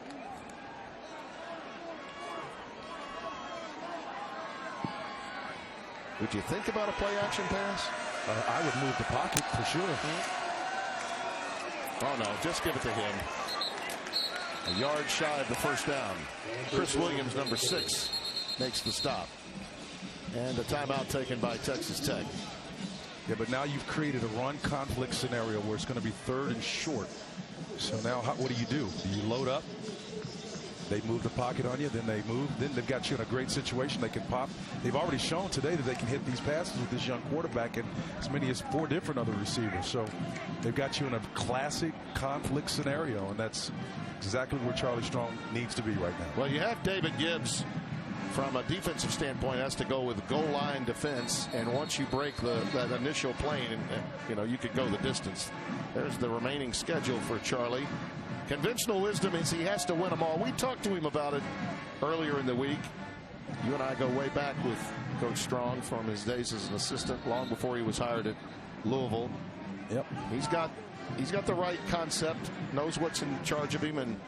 Would you think about a play action pass? I would move the pocket for sure. Oh no, just give it to him. A yard shy of the first down. Chris Williams, number 6, makes the stop. And a timeout taken by Texas Tech. Yeah, but now you've created a run conflict scenario where it's going to be 3rd and short. So now what do? Do you load up? They move the pocket on you, then they move. Then they've got you in a great situation. They can pop. They've already shown today that they can hit these passes with this young quarterback and as many as 4 different other receivers. So they've got you in a classic conflict scenario, and that's exactly where Charlie Strong needs to be right now. Well, you have David Gibbs from a defensive standpoint has to go with goal line defense, and once you break that initial plane, and you could go the distance. There's the remaining schedule for Charlie. Conventional wisdom is he has to win them all. We talked to him about it earlier in the week. You and I go way back with Coach Strong from his days as an assistant, long before he was hired at Louisville. Yep. He's got the right concept, knows what's in charge of him, and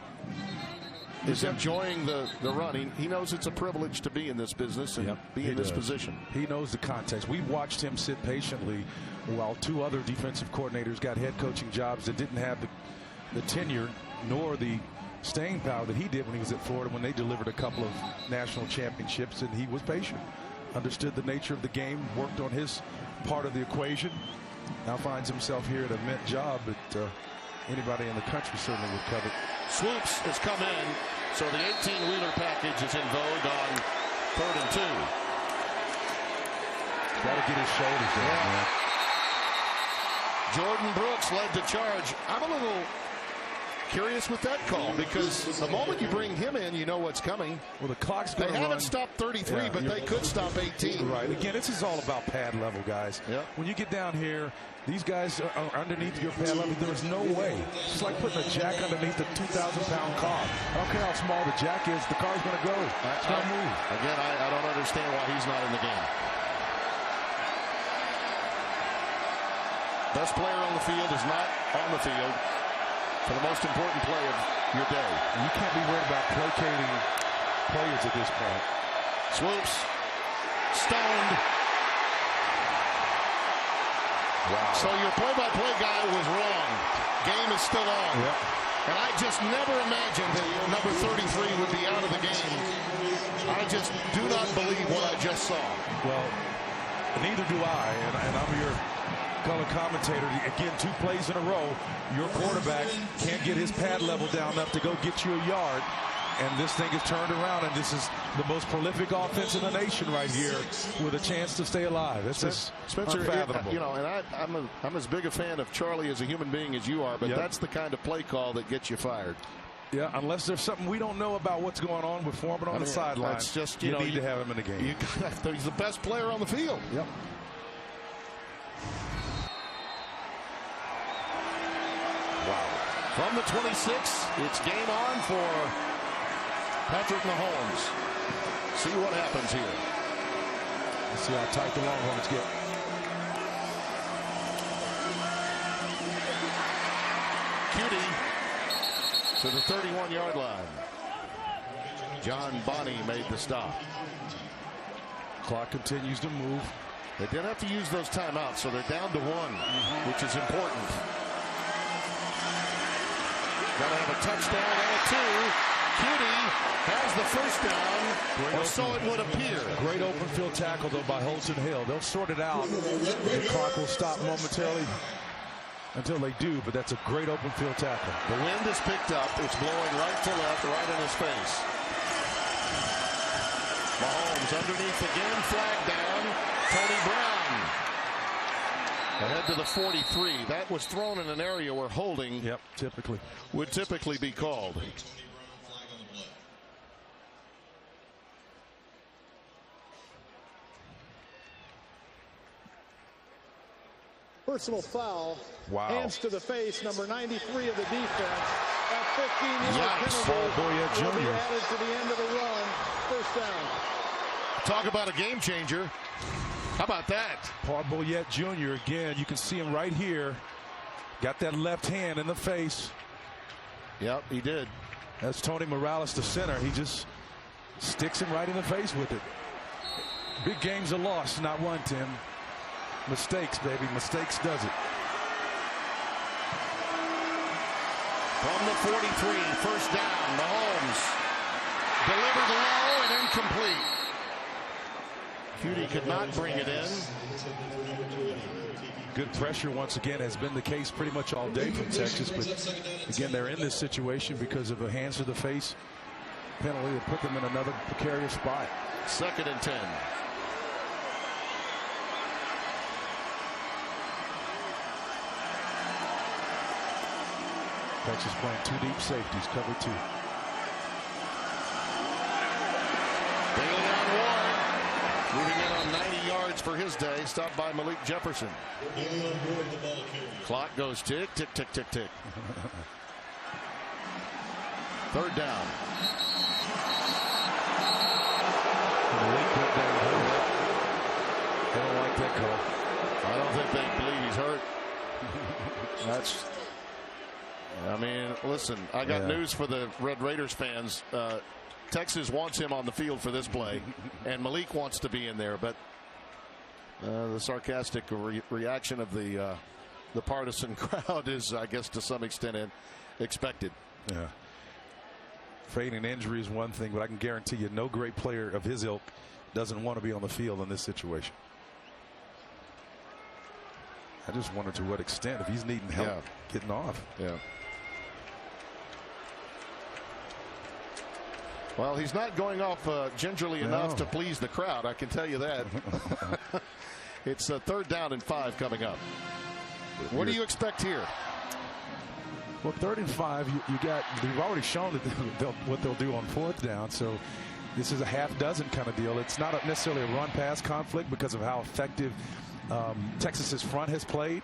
is enjoying the running. He knows it's a privilege to be in this business and be in this position. He knows the context. We watched him sit patiently while 2 other defensive coordinators got head coaching jobs that didn't have the tenure nor the staying power that he did when he was at Florida, when they delivered a couple of national championships, and he was patient, understood the nature of the game, worked on his part of the equation, now finds himself here at a mint job that anybody in the country certainly would covet. Swoops has come in, so the 18-wheeler package is in vogue on 3rd and 2. Got to get his shoulders down, man. Jordan Brooks led the charge. I'm a little curious with that call, because the moment you bring him in, you know what's coming. Well, the clock's going to They run. haven't stopped 33, but they could stop 18. Right. Again, this is all about pad level, guys. When you get down here, these guys are underneath your pad level. There is no way. It's like putting a jack underneath a 2,000-pound car. I don't care how small the jack is. The car's going to go. It's going to move. Again, I don't understand why he's not in the game. Best player on the field is not on the field for the most important play of your day. You can't be worried about placating players at this point. Swoops. Stoned. Wow. So your play-by-play guy was wrong. Game is still on. Yep. And I just never imagined that number 33 would be out of the game. I just do not believe what I just saw. Well, neither do I, and I'm your color commentator. Again, 2 plays in a row, your quarterback can't get his pad level down enough to go get you a yard, and this thing is turned around, and this is the most prolific offense in the nation right here with a chance to stay alive. This is Spencer, unfathomable. And I'm as big a fan of Charlie as a human being as you are, but that's the kind of play call that gets you fired. Yeah, unless there's something we don't know about what's going on with Foreman on the sideline. That's just, you need to have him in the game. He's the best player on the field. Yep. Wow. From the 26, it's game on for Patrick Mahomes. See what happens here. Let's see how tight the Longhorns get. Cutie to the 31-yard line. John Bonney made the stop. Clock continues to move. They didn't have to use those timeouts, so they're down to 1, which is important. Got to have a touchdown and a 2. Cutie has the first down, or so it would appear. Great open field tackle, though, by Holton Hill. They'll sort it out. The clock will stop momentarily until they do, but that's a great open field tackle. The wind is picked up. It's blowing right to left, right in his face. Mahomes underneath again, flag down. Tony Brown ahead to the 43. That was thrown in an area where holding would typically be called. Personal foul. Wow. Hands to the face, number 93 of the defense. At 15-yard Yikes. penalty Boyette will be Jr. added to the end of the run. First down. Talk about a game changer. How about that? Paul Boyette Jr. again. You can see him right here. Got that left hand in the face. Yep, he did. That's Tony Morales, the center. He just sticks him right in the face with it. Big games are lost, not won, Tim. Mistakes, baby. Mistakes does it. From the 43, first down, Mahomes delivered low and incomplete. Cutie could not bring it in. Good pressure once again has been the case pretty much all day from Texas, but again they're in this situation because of a hands to the face penalty that put them in another precarious spot. 2nd and 10. Texas playing 2 deep safeties, cover 2. Baylor on 1. Moving in on 90 yards for his day. Stopped by Malik Jefferson. Clock goes tick, tick, tick, tick, tick. 3rd down. Malik went down. They don't like that call. I don't think they believe he's hurt. I mean, listen, I got news for the Red Raiders fans. Texas wants him on the field for this play, and Malik wants to be in there, but the sarcastic reaction of the partisan crowd is, I guess, to some extent expected. Yeah. Feigning injury is one thing, but I can guarantee you no great player of his ilk doesn't want to be on the field in this situation. I just wonder to what extent, if he's needing help getting off. Yeah. Well, he's not going off gingerly enough to please the crowd. I can tell you that. It's 3rd down and 5 coming up. What do you expect here? Well, 3rd and 5, you've already shown that what they'll do on 4th down. So this is a half dozen kind of deal. It's not necessarily a run pass conflict because of how effective Texas's front has played.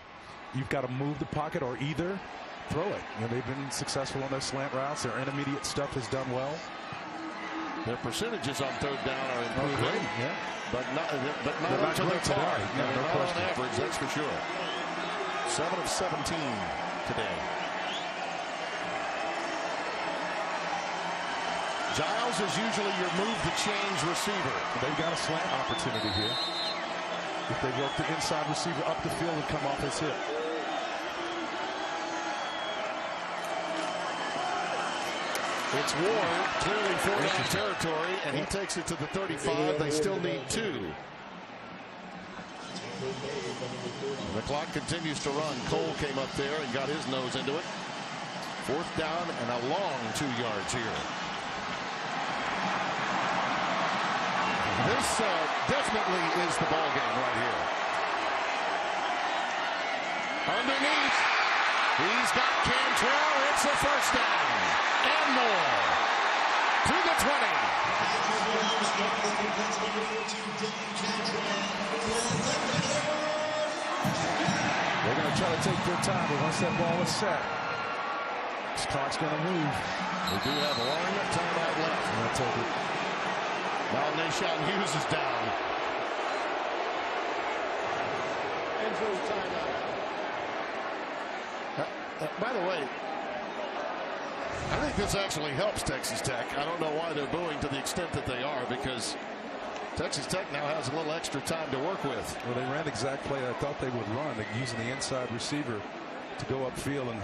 You've got to move the pocket or either throw it. They've been successful on their slant routes. Their intermediate stuff has done well. Their percentages on 3rd down are improving, but not up to their par. No question. On average, that's for sure. 7 of 17 today. Giles is usually your move the change receiver. They've got a slant opportunity here. If they work the inside receiver up the field and come off his hip. It's Ward, clearly 4-down territory, and he takes it to the 35. They still need 2. The clock continues to run. Cole came up there and got his nose into it. 4th down and a long 2 yards here. This definitely is the ball game right here. Underneath, he's got Cantrell. It's a 1st down and more to the 20. They're going to try to take their time, but once that ball is set, this clock's going to move. We do have a long timeout left. I'm going to take it. LonghornNation Hughes is down. Injury timeout. By the way, I think this actually helps Texas Tech. I don't know why they're booing to the extent that they are, because Texas Tech now has a little extra time to work with. Well, they ran the exact play I thought they would run. They're using the inside receiver to go upfield and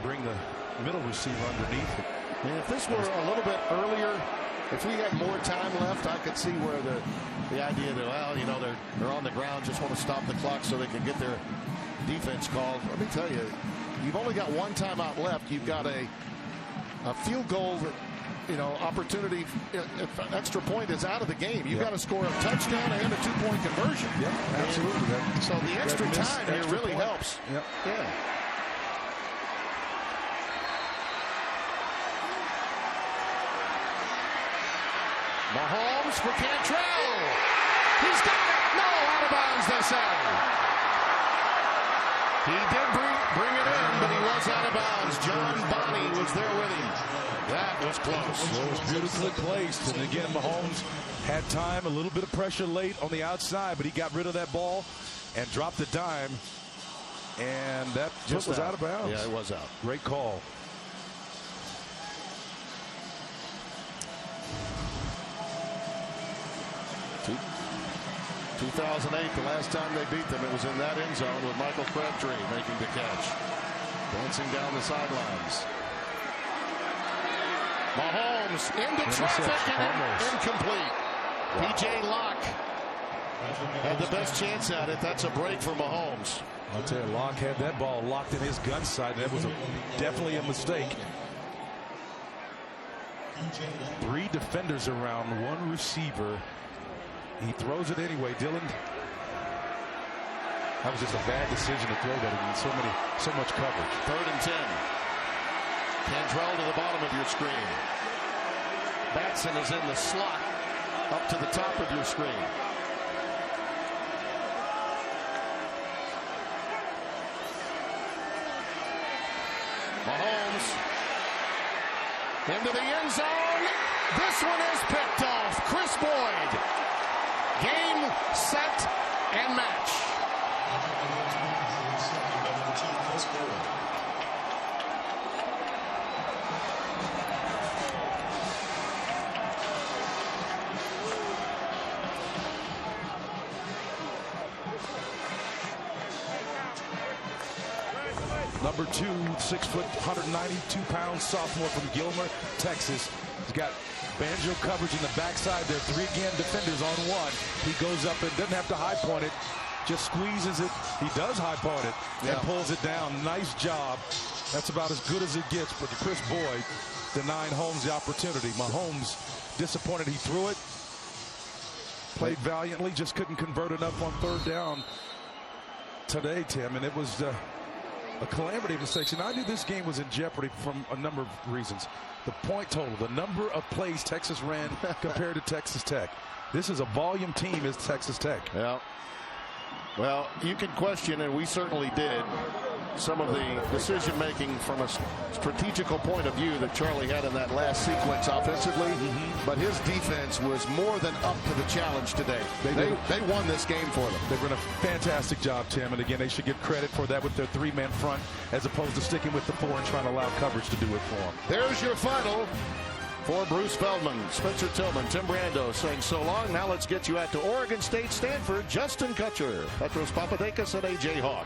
bring the middle receiver underneath it. And if this were a little bit earlier, if we had more time left, I could see where the idea that, well, you know, they're on the ground, just want to stop the clock so they can get their defense called. Let me tell you, you've only got one timeout left. You've got a field goal, opportunity. If an extra point is out of the game, you've got to score a touchdown and a 2-point conversion. Yeah, absolutely. So the extra time here really helps. Yep. Yeah. Mahomes for Cantrell. He's got it. No, out of bounds, they say. He did bring it in, but he was out of bounds. John Bonney was there with him. That was close. It was beautifully placed. And again, Mahomes had time, a little bit of pressure late on the outside, but he got rid of that ball and dropped the dime. And that just was out of bounds. Yeah, it was out. Great call. In 2008, the last time they beat them, it was in that end zone with Michael Crabtree making the catch. Dancing down the sidelines. Mahomes into traffic and incomplete. P.J. Locke had the best chance at it. That's a break for Mahomes. I'll tell you, Locke had that ball locked in his gun sight. That was definitely a mistake. 3 defenders around, 1 receiver. He throws it anyway. Dylan, that was just a bad decision to throw that in so much coverage. 3rd and 10. Cantrell to the bottom of your screen. Batson is in the slot up to the top of your screen. Mahomes into the end zone. This one is picked off. Chris Boyd. Game, set, and match. Number 2, 6 foot, 192-pound sophomore from Gilmer, Texas. He's got banjo coverage in the backside there. 3 again defenders on 1. He goes up and doesn't have to high point it. Just squeezes it. He does high point it and pulls it down. Nice job. That's about as good as it gets. But Chris Boyd denying Holmes the opportunity. Mahomes disappointed he threw it. Played valiantly. Just couldn't convert enough on 3rd down today, Tim. And it was a calamity of mistakes. And I knew this game was in jeopardy from a number of reasons. The point total, the number of plays Texas ran compared to Texas Tech. This is a volume team as Texas Tech. Yeah. Well, you can question, and we certainly did, some of the decision-making from a strategical point of view that Charlie had in that last sequence offensively. But his defense was more than up to the challenge today. They won this game for them. They've done a fantastic job, Tim. And again, they should get credit for that with their 3-man front as opposed to sticking with the 4 and trying to allow coverage to do it for them. There's your final. For Bruce Feldman, Spencer Tillman, Tim Brando saying so long. Now let's get you out to Oregon State, Stanford, Justin Kutcher, Petros Papadakis, and A.J. Hawk.